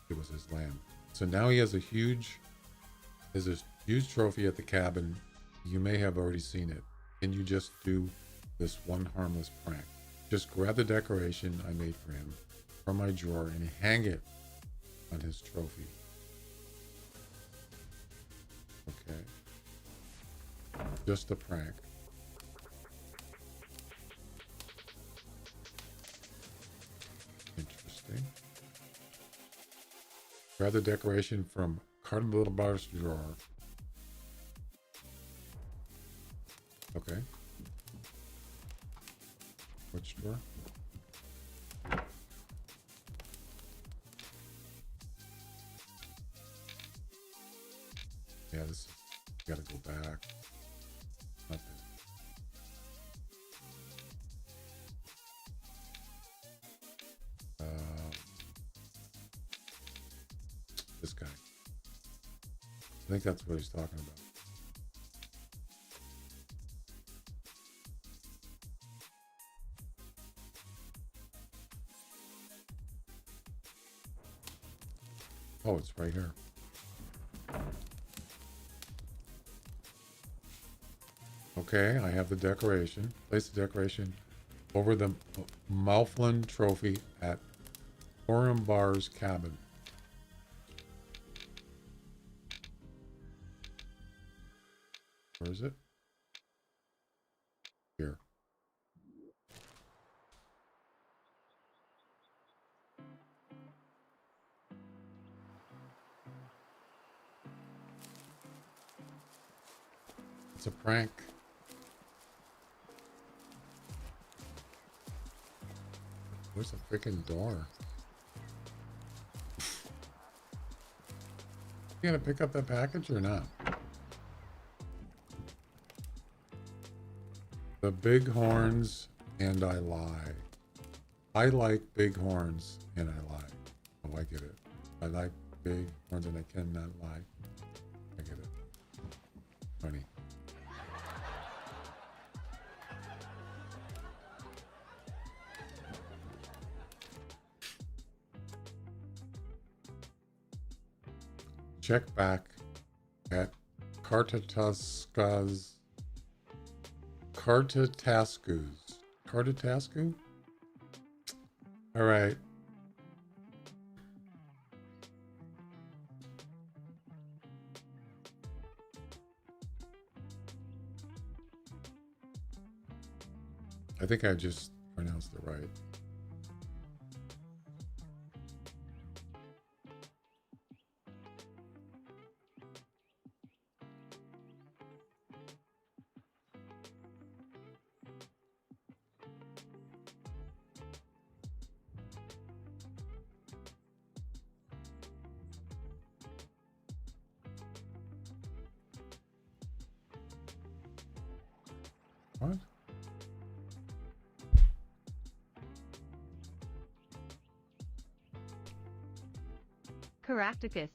it was his land. So now he has a huge trophy at the cabin. You may have already seen it. And you just do this one harmless prank. Just grab the decoration I made for him from my drawer and hang it on his trophy. Okay. Just a prank. Interesting. Grab the decoration from Carter Little Bar's drawer. Okay. Which drawer? Yeah, this gotta go back. Nothing. This guy. I think that's what he's talking about. Oh, it's right here. Okay, I have the decoration. Place the decoration over the Mouflon trophy at Bar's cabin. Where is it? Here. It's a prank. Where's the freaking door? You gonna pick up that package or not? The big horns and I lie. I like big horns and I lie. Oh, I get it. I like big horns and I cannot lie. I get it. Funny. Check back at Cartatascu's. Cartatascu? All right. I think I just pronounced it right. What? Caractacus.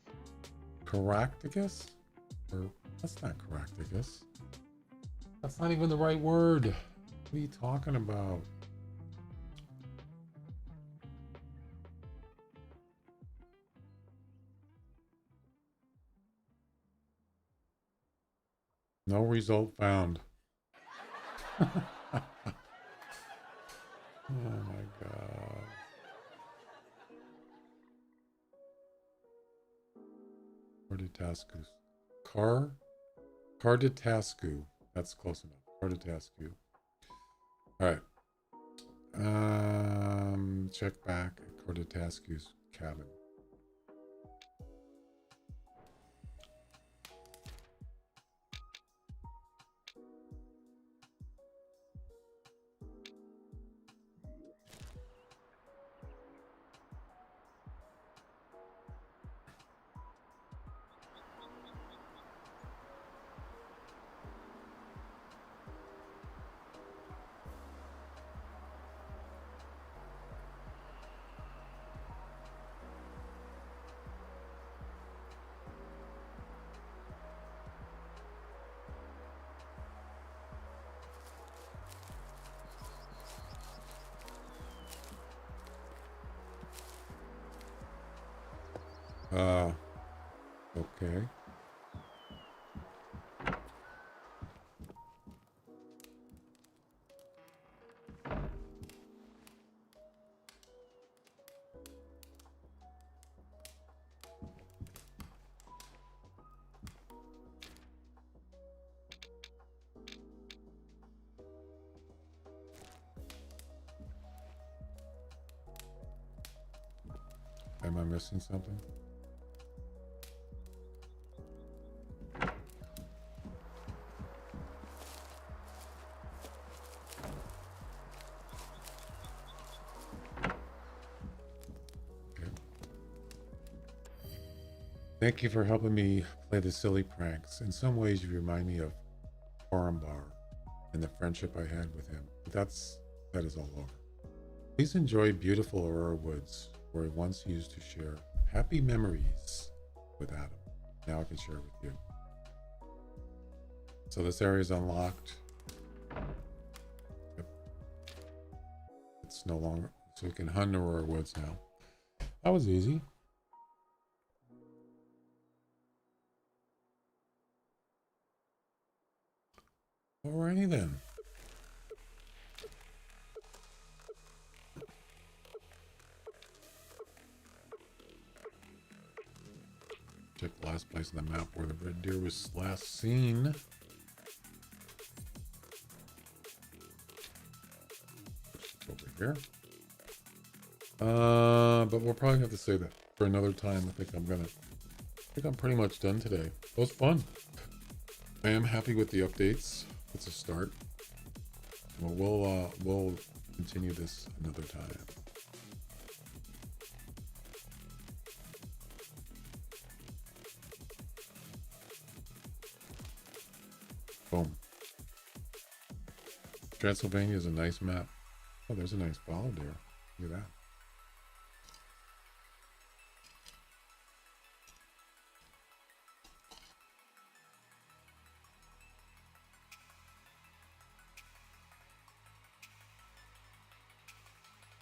Caractacus? Or that's not Caractacus. That's not even the right word. What are you talking about? No result found. Oh my god. Cartatascu. That's close enough. Cartatascu. Alright. Check back at Cartatascu's cabin. Okay. Am I missing something? Thank you for helping me play the silly pranks. In some ways, you remind me of Bar and the friendship I had with him. But that is all over. Please enjoy beautiful Aurora Woods, where I once used to share. Happy memories. with Adam. Now I can share it with you. So this area is unlocked. Yep. It's no longer, so we can hunt Aurora Woods now. That was easy. Alrighty then. Check the last place on the map where the red deer was last seen. Over here. But we'll probably have to say that for another time. I think I'm pretty much done today. It was fun. I am happy with the updates. It's a start. Well, we'll continue this another time. Boom. Transylvania is a nice map. Oh, there's a nice ball there. Look at that.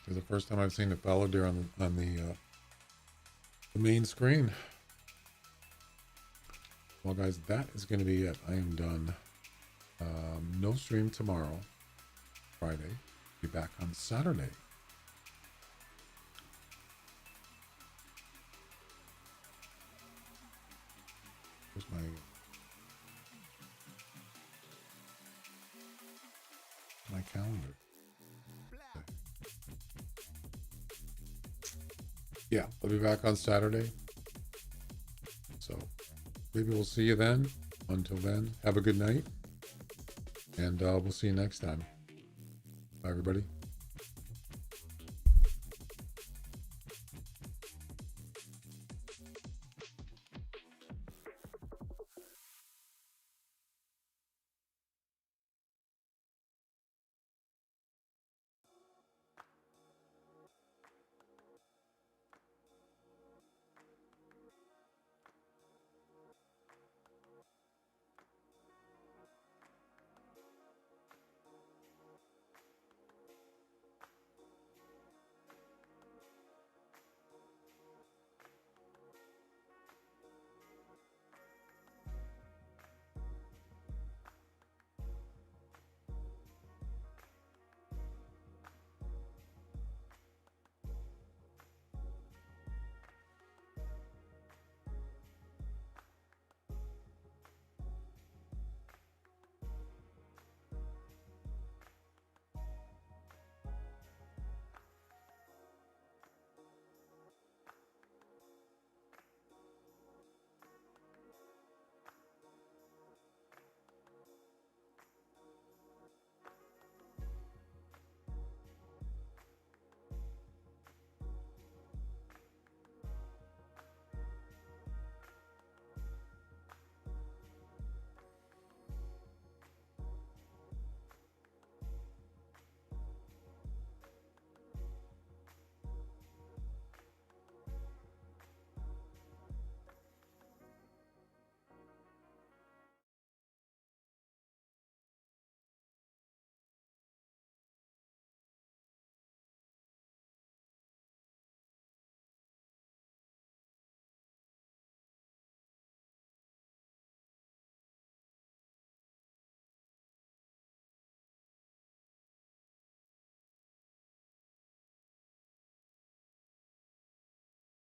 This is the first time I've seen the fallow deer on the main screen. Well, guys, that is going to be it. I am done. No stream tomorrow, Friday. Be back on Saturday. Here's my calendar. Yeah, I'll be back on Saturday. So maybe we'll see you then. Until then, have a good night. And we'll see you next time. Bye, everybody.